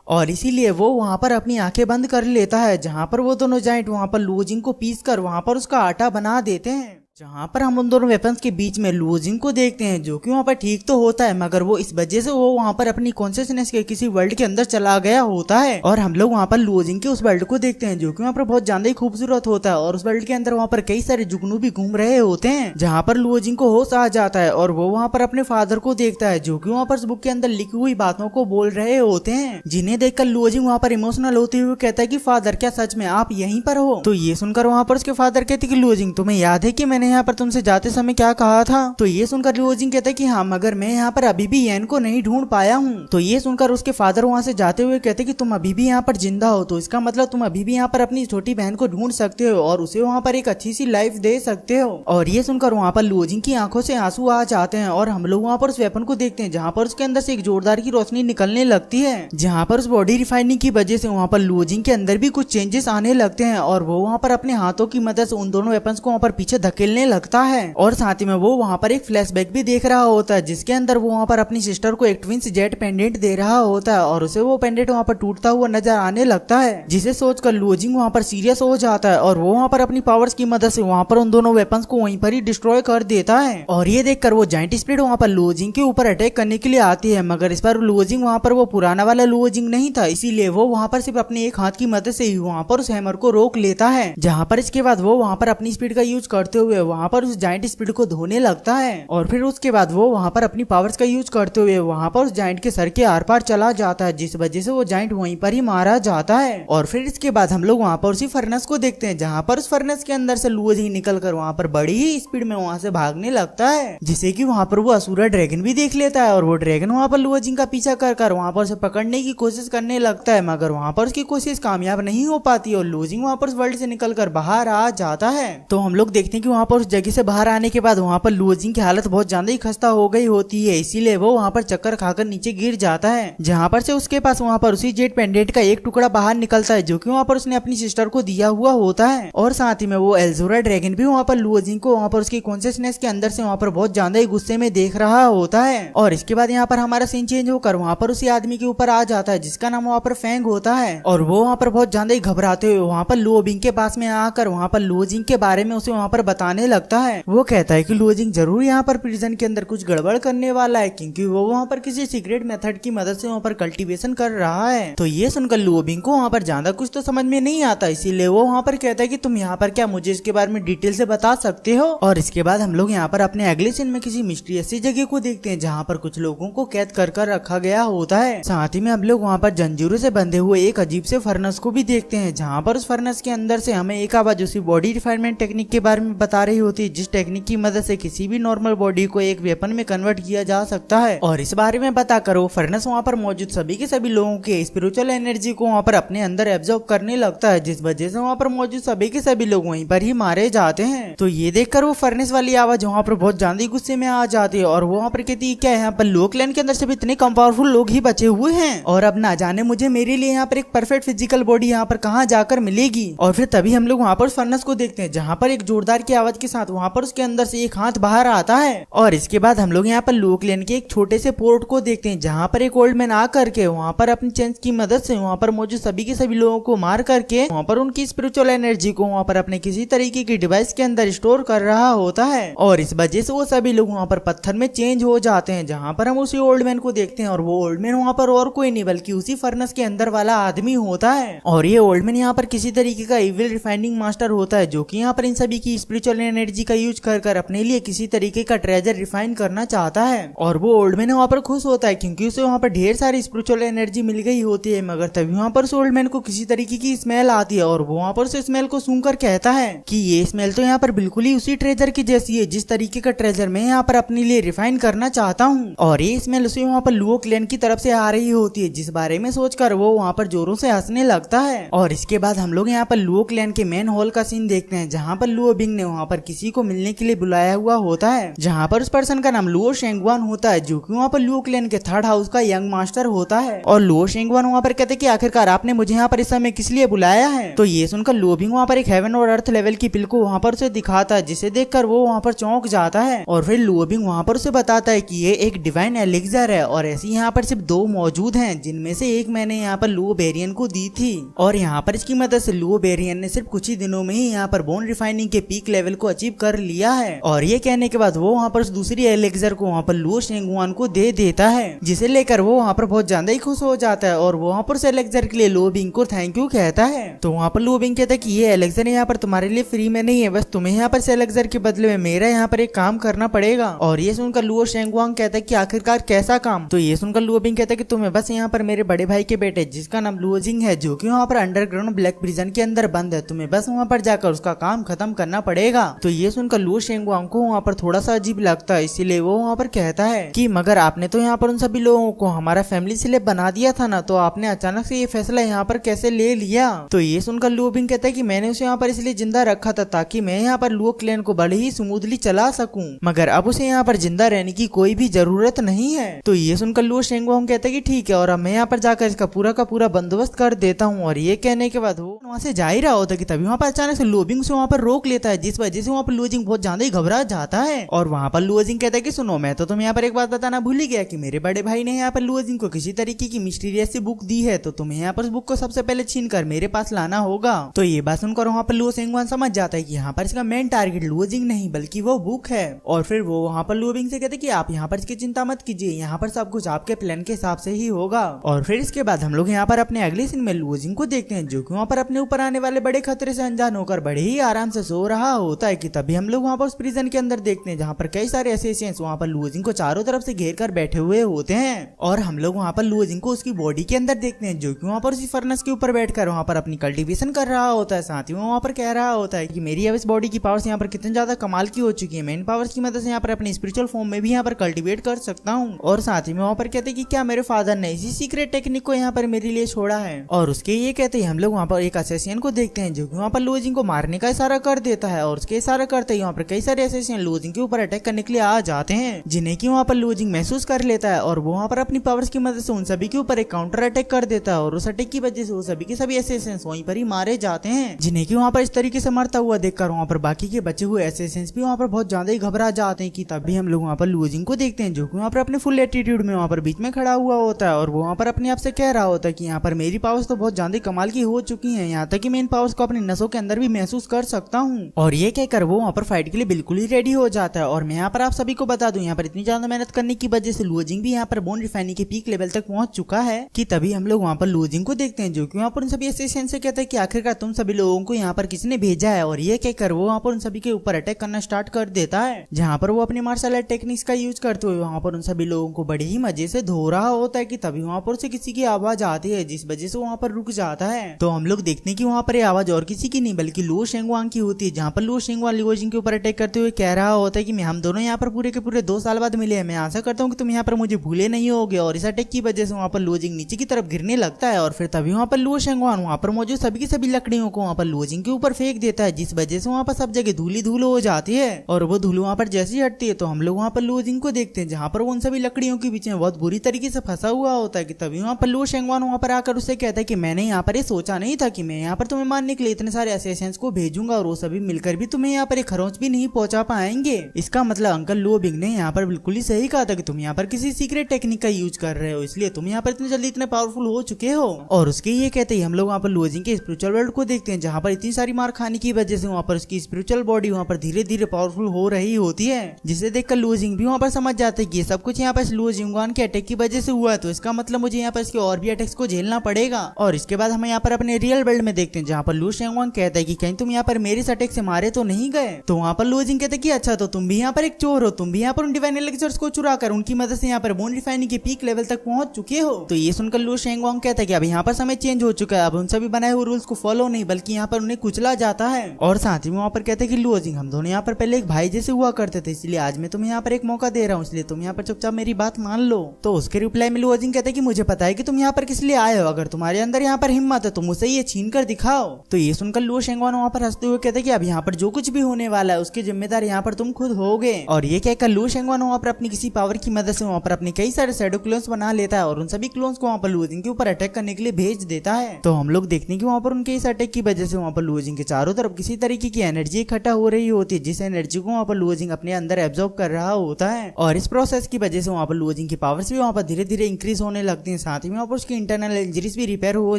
और इसीलिए वो वहाँ पर अपनी आंखें बंद कर लेता है, जहाँ पर वो दोनों जाइंट वहाँ पर लुओ जिंग को पीस कर वहाँ पर उसका आटा बना देते हैं। जहाँ पर हम उन दोनों वेपन्स के बीच में लुओ जिंग को देखते हैं जो कि वहाँ पर ठीक तो होता है, मगर वो इस वजह से वो वहाँ पर अपनी कॉन्शियसनेस के किसी वर्ल्ड के अंदर चला गया होता है। और हम लोग वहाँ पर लुओ जिंग के उस वर्ल्ड को देखते हैं जो कि वहाँ पर बहुत ज्यादा ही खूबसूरत होता है। और उस वर्ल्ड के अंदर वहाँ पर कई सारे जुगनू भी घूम रहे होते हैं, जहाँ पर लुओ जिंग को होश आ जाता है और वो वहाँ पर अपने फादर को देखता है जो कि वहाँ पर बुक के अंदर लिखी हुई बातों को बोल रहे होते हैं, जिन्हें देखकर लुओ जिंग वहाँ पर इमोशनल होते हुए कहता है कि फादर क्या सच में आप यहीं पर हो। तो ये सुनकर वहाँ पर उसके फादर कहते कि लुओ जिंग तुम्हें याद है कि मैंने यहाँ पर तुमसे जाते समय क्या कहा था। तो ये सुनकर लुओ जिंग कहता है कि हाँ, मगर मैं यहाँ पर अभी भी येन को नहीं ढूंढ पाया हूँ। तो ये सुनकर उसके फादर वहाँ से जाते हुए कहते कि तुम अभी भी यहाँ पर जिंदा हो, तो इसका मतलब तुम अभी भी यहाँ पर अपनी छोटी बहन को ढूंढ सकते हो और उसे वहाँ पर एक अच्छी सी लाइफ दे सकते हो। और ये सुनकर वहाँ पर लुओ जिंग की आंखों से आंसू आ जाते हैं और हम लोग वहाँ पर उस वेपन को देखते हैं जहाँ पर उसके अंदर से एक जोरदार की रोशनी निकलने लगती है, जहाँ पर उस बॉडी रिफाइनिंग की वजह से वहाँ पर लुओ जिंग के अंदर भी कुछ चेंजेस आने लगते हैं और वो वहाँ पर अपने हाथों की मदद से उन दोनों वेपन्स को वहाँ पर पीछे धकेलने लगता है। और साथ ही में वो वहाँ पर एक फ्लैशबैक भी देख रहा होता है जिसके अंदर वो वहाँ पर अपनी सिस्टर को एक ट्विंस जेट पेंडेंट दे रहा होता है और उसे वो पेंडेंट वहाँ पर टूटता हुआ नजर आने लगता है, जिसे सोचकर लुओ जिंग वहाँ पर सीरियस हो जाता है और वो वहाँ पर अपनी पावर्स की मदद से वहाँ पर उन दोनों वेपन्स को वहीं पर ही डिस्ट्रॉय कर देता है। और ये देखकर वो जाइंट स्पिरिट वहाँ पर लुओ जिंग के ऊपर अटैक करने के लिए आती है, मगर इस बार लुओ जिंग वहाँ पर वो पुराना वाला लुओ जिंग नहीं था, इसीलिए वो वहाँ पर सिर्फ अपने एक हाथ की मदद से ही वहाँ पर उस हैमर को रोक लेता है। जहाँ पर इसके बाद वो वहाँ पर अपनी स्पीड का यूज करते हुए वहाँ पर उस जाइंट स्पीड को धोने लगता है और फिर उसके बाद वो वहाँ पर अपनी पावर्स का यूज करते हुए वहाँ पर उस जाइंट के सर के आर पार चला जाता है, जिस वजह से वो जाइंट वहीं पर ही मारा जाता है। और फिर इसके बाद हम लोग वहाँ पर उसी फर्नेस को देखते हैं जहाँ पर उस फर्नेस के अंदर से लुओ जिंग निकल कर वहाँ पर बड़ी ही स्पीड में वहाँ से भागने लगता है, जिसे कि वहाँ पर वो असुरा ड्रैगन भी देख लेता है और वो ड्रैगन वहाँ पर लुओ जिंग का पीछा कर वहाँ पर उसे पकड़ने की कोशिश करने लगता है, मगर वहाँ पर उसकी कोशिश कामयाब नहीं हो पाती और लुओ जिंग वहाँ पर उस वर्ल्ड से निकल कर बाहर आ जाता है। तो हम लोग देखते हैं कि वहाँ पर उस जगह से बाहर आने के बाद वहाँ पर लुओ जिंग की हालत बहुत ज्यादा ही खस्ता हो गई होती है, इसीलिए वो वहाँ पर चक्कर खाकर नीचे गिर जाता है, जहाँ पर से उसके पास वहाँ पर उसी जेट पेंडेंट का एक टुकड़ा बाहर निकलता है जो कि वहाँ पर उसने अपनी सिस्टर को दिया हुआ होता है। और साथ ही में वो एल्जोरा ड्रैगन भी वहाँ पर लुओ जिंग को वहाँ पर उसकी कॉन्शियसनेस के अंदर से वहाँ पर बहुत ज्यादा ही गुस्से में देख रहा होता है। और इसके बाद यहाँ पर हमारा सीन चेंज होकर वहाँ पर उसी आदमी के ऊपर आ जाता है जिसका नाम वहाँ पर फैंग होता है और वो वहाँ पर बहुत ज्यादा ही घबराते हुए वहाँ पर लुओ जिंग के पास में आकर वहाँ पर लुओ जिंग के बारे में उसे वहाँ पर बताने लगता है। वो कहता है कि लुओ जिंग जरूर यहाँ पर प्रिजन के अंदर कुछ गड़बड़ करने वाला है, क्योंकि वो वहाँ पर किसी सीक्रेट मेथड की मदद से वहाँ पर कल्टीवेशन कर रहा है। तो ये सुनकर लुओ जिंग को वहाँ पर ज्यादा कुछ तो समझ में नहीं आता, इसीलिए वो वहाँ पर कहता है कि तुम यहाँ पर क्या मुझे इसके बारे में डिटेल से बता सकते हो। और इसके बाद हम लोग यहाँ पर अपने अगले सीन में किसी मिस्टीरियस सी जगह को देखते हैं जहाँ पर कुछ लोगों को कैद कर रखा गया होता है। साथ ही में हम लोग वहाँ पर जंजीरों से बंधे हुए एक अजीब से फर्नेस को भी देखते हैं, जहाँ पर उस फर्नेस के अंदर से हमें एक आवाज उसी बॉडी रिफाइनमेंट टेक्निक के बारे में बता रही होती है, जिस टेक्निक की मदद से किसी भी नॉर्मल बॉडी को एक वेपन में कन्वर्ट किया जा सकता है। और इस बारे में बताकर वो फर्नेस वहाँ पर मौजूद सभी के सभी लोगों के स्पिरिचुअल एनर्जी को वहाँ पर अपने अंदर एब्जॉर्ब करने लगता है, जिस वजह से वहाँ पर मौजूद सभी के सभी लोग वहीं पर ही मारे जाते हैं। तो ये देखकर वो फर्नेस वाली आवाज वहाँ पर बहुत ज्यादा गुस्से में आ जाती है और वो वहाँ पर कहती है क्या यहाँ पर लुओ क्लैन के अंदर सिर्फ इतने कम पावरफुल लोग ही बचे हुए हैं और अब ना जाने मुझे मेरे लिए यहाँ पर एक परफेक्ट फिजिकल बॉडी यहाँ पर कहाँ जाकर मिलेगी। और फिर तभी हम लोग वहाँ पर फर्नेस को देखते हैं जहाँ पर एक जोरदार की आवाज के साथ वहाँ पर उसके अंदर से एक हाथ बाहर आता है। और इसके बाद हम लोग यहाँ पर लुओ क्लैन के एक छोटे से पोर्ट को देखते हैं जहाँ पर एक ओल्ड मैन आ करके वहाँ पर अपनी चेंज की मदद से वहाँ पर मौजूद सभी के सभी लोगों को मार करके वहाँ पर उनकी स्पिरिचुअल एनर्जी को वहाँ पर अपने किसी तरीके की डिवाइस के अंदर स्टोर कर रहा होता है। और इस वजह से वो सभी लोग वहाँ पर पत्थर में चेंज हो जाते हैं, जहाँ पर हम उसी ओल्ड मैन को देखते हैं और वो ओल्ड मैन वहाँ पर और कोई नहीं बल्कि उसी फर्नेस के अंदर वाला आदमी होता है। और ये ओल्ड मैन यहाँ पर किसी तरीके का इविल रिफाइनिंग मास्टर होता है जो कि यहाँ पर इन सभी की स्पिरिचुअल एनर्जी का यूज कर अपने लिए किसी तरीके का ट्रेजर रिफाइन करना चाहता है। और वो ओल्ड मैन वहाँ पर खुश होता है क्योंकि उसे वहाँ पर ढेर सारी स्पिरिचुअल एनर्जी मिल गई होती है। मगर तभी वहाँ पर उस ओल्ड मैन को किसी तरीके की स्मेल आती है और वो वहाँ पर उस स्मेल को सूंघकर कहता है कि ये स्मेल तो यहाँ पर बिल्कुल ही उसी ट्रेजर की जैसी है जिस तरीके का ट्रेजर मैं यहाँ पर अपने लिए रिफाइन करना चाहता हूँ। और ये स्मेल उसे वहाँ पर लुओ क्लैन की तरफ से आ रही होती है, जिस बारे में सोचकर वो वहाँ पर जोरों से हंसने लगता है। और इसके बाद हम लोग यहाँ पर लुओ क्लैन के मेन हॉल का सीन देखते हैं, जहाँ पर लुओ बिंग ने वहाँ पर किसी को मिलने के लिए बुलाया हुआ होता है, जहाँ पर उस पर्सन का नाम लुओ शेंगवान होता है, जो कि वहाँ पर लुओ क्लैन के थर्ड हाउस का यंग मास्टर होता है। और लुओ शेंगवान वहाँ पर कहते कि आखिरकार आपने मुझे यहाँ पर इस समय किस लिए बुलाया है। तो ये सुनकर लुओ बिंग वहाँ पर एक हेवन और अर्थ लेवल की पिल को वहाँ पर उसे दिखाता है, जिसे देखकर वो वहाँ पर चौंक जाता है। और फिर लुओ बिंग वहाँ पर उसे बताता है कि ये एक डिवाइन एलिक्सर है और ऐसी यहाँ पर सिर्फ 2 मौजूद हैं, जिनमें से एक मैंने यहाँ पर लुओ बेरियन को दी थी। और यहाँ पर इसकी मदद से लुओ बेरियन ने सिर्फ कुछ ही दिनों में ही यहाँ पर बोन रिफाइनिंग के पीक लेवल को अचीव कर लिया है। और ये कहने के बाद वो वहाँ पर उस दूसरी एलिक्सर को वहाँ पर लुओ शेंगवान को दे देता है, जिसे लेकर वो वहाँ पर बहुत ज्यादा ही खुश हो जाता है और वो वहाँ पर उस एलिक्सर के लिए लुओ बिंग को थैंक यू कहता है। तो वहाँ पर लुओ बिंग कहता है कि ये एलिक्सर यहाँ पर तुम्हारे लिए फ्री में नहीं है, बस तुम्हें यहाँ पर से एलिक्सर के बदले में मेरा यहाँ पर एक काम करना पड़ेगा। और ये सुनकर लुओ शेंगवान कहता है कि आखिरकार कैसा काम। तो ये सुनकर लुओ बिंग कहता है कि तुम्हें बस यहाँ पर मेरे बड़े भाई के बेटे जिसका नाम लुओ जिंग है, जो कि वहाँ पर अंडरग्राउंड ब्लैक प्रिजन के अंदर बंद है, तुम्हें बस वहाँ पर जाकर उसका काम खत्म करना पड़ेगा। तो ये सुनकर लुओ शेंगवान को वहाँ पर थोड़ा सा अजीब लगता है, इसीलिए वो वहाँ पर कहता है कि मगर आपने तो यहाँ पर उन सभी लोगों को हमारा फैमिली स्लेव बना दिया था ना, तो आपने अचानक से ये फैसला यहाँ पर कैसे ले लिया। तो ये सुनकर लुओ बिंग कहता है कि मैंने उसे यहाँ पर इसलिए जिंदा रखा था ताकि मैं यहाँ पर लुओ क्लैन को बड़े ही स्मूथली चला सकूं, मगर अब उसे यहाँ पर जिंदा रहने की कोई भी जरूरत नहीं है। तो ये सुनकर लुओ शेंगवान कहता है कि ठीक है, और अब मैं यहाँ पर जाकर इसका पूरा का पूरा बंदोबस्त कर देता हूँ। और ये कहने के बाद वो वहाँ से जा ही रहा होता है कि तभी वहाँ पर अचानक से लुओ बिंग उसे वहाँ पर रोक लेता है, जिस वजह से वहाँ पर लुओ जिंग बहुत ज्यादा ही घबरा जाता है। और वहाँ पर लुओ जिंग कहता है कि सुनो, मैं तो तुम्हें यहाँ पर एक बात बताना भूल ही गया कि मेरे बड़े भाई ने यहाँ पर लुओ जिंग को किसी तरीके की मिस्टीरियस सी बुक दी है, तो तुम्हें यहाँ पर उस बुक को सबसे पहले छीन कर मेरे पास लाना होगा। तो ये बात सुनकर वहाँ पर लुओ शेंगवान समझ जाता है कि यहाँ पर इसका मेन टारगेट लुओ जिंग नहीं बल्कि वो बुक है। और फिर वो वहाँ पर लुओ बिंग से कहते कि आप यहाँ पर इसकी चिंता मत कीजिए, यहाँ पर सब कुछ आपके प्लान के हिसाब से ही होगा। और फिर इसके बाद हम लोग यहाँ पर अपने अगले सीन में लुओ जिंग को देखते हैं, जो कि वहाँ पर अपने ऊपर आने वाले बड़े खतरे से अनजान होकर बड़े ही आराम से सो रहा होता है कि तभी हम लोग वहाँ पर उस प्रिजन के अंदर देखते हैं, जहाँ पर कई सारे असेसियंस वहाँ पर लुओ जिंग को चारों तरफ से घेर कर बैठे हुए होते हैं। और हम लोग वहाँ पर लुओ जिंग को उसकी बॉडी के अंदर देखते हैं, जो कि वहाँ पर उसी फर्नेस के ऊपर बैठकर वहाँ पर अपनी कल्टीवेशन कर रहा होता है। साथ ही वहाँ पर कह रहा होता है कि मेरी अब इस बॉडी की पावर्स यहाँ पर कितनी ज्यादा कमाल की हो चुकी है, मैं इन पावर्स की मदद से यहाँ पर अपनी स्पिरिचुअल फॉर्म में भी यहाँ पर कल्टीवेट कर सकता हूँ। और साथ ही में वहाँ पर कहते हैं कि क्या मेरे फादर ने इसी सीक्रेट टेक्निक को यहाँ पर मेरे लिए छोड़ा है। और उसके ये कहते हैं हम लोग वहाँ पर एक असेसियन को देखते हैं, जो कि वहाँ पर लुओ जिंग को मारने का इशारा कर देता है। और उसके इशारा करते ही वहाँ पर कई सारे असेसियन लुओ जिंग के ऊपर अटैक करने के लिए आ जाते हैं, जिन्हें की वहाँ पर लुओ जिंग महसूस कर लेता है। और वो वहाँ पर अपनी पावर्स की मदद से उन सभी के ऊपर एक काउंटर अटैक कर देता है। और उस अटैक की वजह से वो सभी के सभी असेसियंस वहीं पर ही मारे जाते हैं, जिन्हें की वहाँ पर इस तरीके से मरता हुआ देखकर वहाँ पर बाकी के बचे हुए असेसियंस भी वहाँ पर बहुत ज्यादा ही घबरा जाते हैं कि तभी हम लोग वहाँ पर लुओ जिंग को देखते हैं, जो कि वहाँ पर अपने फुल एटीट्यूड में वहाँ पर बीच में खड़ा हुआ होता है। और वो वहाँ पर अपने आप से कह रहा होता है कि यहाँ पर मेरी पावर्स तो बहुत ज्यादा कमाल की हो चुकी हैं, यहाँ तक कि मैं इन पावर्स को अपनी नसों के अंदर भी महसूस कर सकता हूँ। और ये कहकर वो वहाँ पर फाइट के लिए बिल्कुल ही रेडी हो जाता है। और मैं यहाँ पर आप सभी को बता दूं, यहाँ पर इतनी ज्यादा मेहनत करने की वजह से लुओ जिंग भी यहाँ पर बोन रिफाइनिंग के पीक लेवल तक पहुंच चुका है कि तभी हम लोग वहाँ पर लुओ जिंग को देखते हैं, जो कि वहाँ पर उन सभी असिस्टेंट से कहता है कि आखिरकार तुम सभी लोगों को यहाँ पर किसने भेजा है। और ये कहकर वो वहाँ पर उन सभी के ऊपर अटैक करना स्टार्ट कर देता है, जहाँ पर वो अपनी मार्शल आर्ट टेक्निक्स का यूज करते हुए वहाँ पर उन सभी लोगों को बड़े ही मजे से धो रहा होता है कि तभी वहाँ पर उसे किसी की आवाज आती है, जिस वजह से वहाँ पर रुक जाता है। तो हम लोग देखते हैं कि वहाँ पर आवाज और किसी की नहीं बल्कि लुओ शेंगवान की होती है, जहाँ पर लुओ शेंगवान लुओ जिंग के ऊपर अटैक करते हुए कह रहा होता है कि हम दोनों यहाँ पर पूरे के पूरे 2 साल बाद मिले हैं, मैं आशा करता हूँ कि तुम यहाँ पर मुझे भूले नहीं होगे। और इस अटैक की वजह से वहाँ पर लुओ जिंग नीचे की तरफ गिरने लगता है। और फिर तभी वहाँ पर लुओ शेंगवान वहाँ पर मौजूद सभी की सभी लकड़ियों को वहाँ पर लुओ जिंग के ऊपर फेंक देता है, जिस वजह से वहाँ पर सब जगह धूली धूल हो जाती है। और वो धूल वहाँ पर जैसी हटती है तो हम लोग वहाँ पर लुओ जिंग को देखते हैं, जहाँ पर वो उन सभी लकड़ियों के बीच में बहुत बुरी तरीके से फंसा हुआ होता है कि तभी वहाँ पर लुओ शेंगवान वहाँ पर आकर उससे कहता है कि मैंने यहाँ पर ये सोचा नहीं था कि मैं यहाँ पर तुम्हें मारने के लिए इतने सारे असेसियंस को भेजूंगा और वो सभी मिलकर भी तुम्हें यहाँ पर एक खरोंच भी नहीं पहुंचा पाएंगे। इसका मतलब अंकल लुओ बिंग ने यहाँ पर बिल्कुल ही सही कहा था कि तुम यहाँ पर किसी सीक्रेट टेक्निक का यूज कर रहे हो, इसलिए तुम यहाँ पर इतनी जल्दी इतने पावरफुल हो चुके हो। और उसके ये कहते हैं हम लोग वहाँ पर लुओ जिंग के स्पिरिचुअल वर्ल्ड को देखते हैं, जहाँ पर इतनी सारी मार खाने की वजह से वहाँ पर उसकी स्पिरिचुअल बॉडी वहाँ पर धीरे धीरे पावरफुल हो रही होती है, जिसे देखकर लुओ जिंग भी वहाँ पर समझ जाते हैं कि ये सब कुछ यहाँ पर लुओ जिंगवान के अटैक की वजह से हुआ है, तो इसका मतलब मुझे यहाँ पर इसके और भी अटैक्स को झेलना पड़ेगा। और इसके बाद हम यहाँ पर अपने रियल वर्ल्ड में देखते हैं, जहाँ पर लुओ शेंगवान कहता है कि कहीं तुम यहाँ पर मेरे इस अटैक से मारे तो नहीं गए। तो वहाँ पर लुओजिंग कहते कि अच्छा तो तुम भी यहाँ पर एक चोर हो, तुम भी यहाँ पर उन डिवाइन एलिक्सर्स को चुरा कर उनकी मदद से यहाँ पर बोन रिफाइनिंग के पीक लेवल तक पहुंच चुके हो। तो ये सुनकर लू शेंगवांग कहता है कि अब यहाँ पर समय चेंज हो चुका है, अब उन सभी बनाए हुए रूल्स को फॉलो नहीं बल्कि यहाँ पर उन्हें कुचला जाता है। और साथ ही वहाँ पर कहते हैं कि लुओजिंग हम दोनों यहाँ पर पहले एक भाई जैसे हुआ करते थे, इसलिए आज मैं तुम्हें यहाँ पर एक मौका दे रहा हूँ, इसलिए तुम यहाँ पर चुपचाप मेरी बात मान लो। तो उसके रिप्लाई में लुओजिंग कहते हैं कि मुझे पता है कि तुम यहाँ पर किस लिए आए हो, अगर तुम्हारे अंदर यहाँ पर हिम्मत है तो मुझसे ये छीन कर दिखाओ। तो ये सुनकर लू शेंगवान वहाँ पर हंसते हुए कहते हैं कि अब यहाँ पर जो कुछ भी होने वाला है उसके जिम्मेदार यहाँ पर तुम खुद होगे। और ये कहकर लू शेंगवान वहाँ पर अपनी किसी पावर की मदद से वहाँ पर अपने कई सारे शैडो क्लोन्स बना लेता है और उन सभी क्लोन्स को वहाँ पर लुओजिंग के ऊपर अटैक करने के लिए भेज देता है। तो हम लोग देखते हैं कि वहाँ पर उनके इस अटैक की वजह से वहाँ पर लुओजिंग के चारों तरफ किसी तरीके की एनर्जी इकट्ठा हो रही होती है, जिस एनर्जी को वहाँ पर लुओजिंग अपने अंदर एब्जॉर्ब कर रहा होता है। और इस प्रोसेस की वजह से वहाँ पर लुओजिंग की पावर्स भी वहाँ पर धीरे धीरे इंक्रीज होने लगती है, साथ ही वहाँ पर उसकी इंटरनल इंजरीज भी रिपेयर हो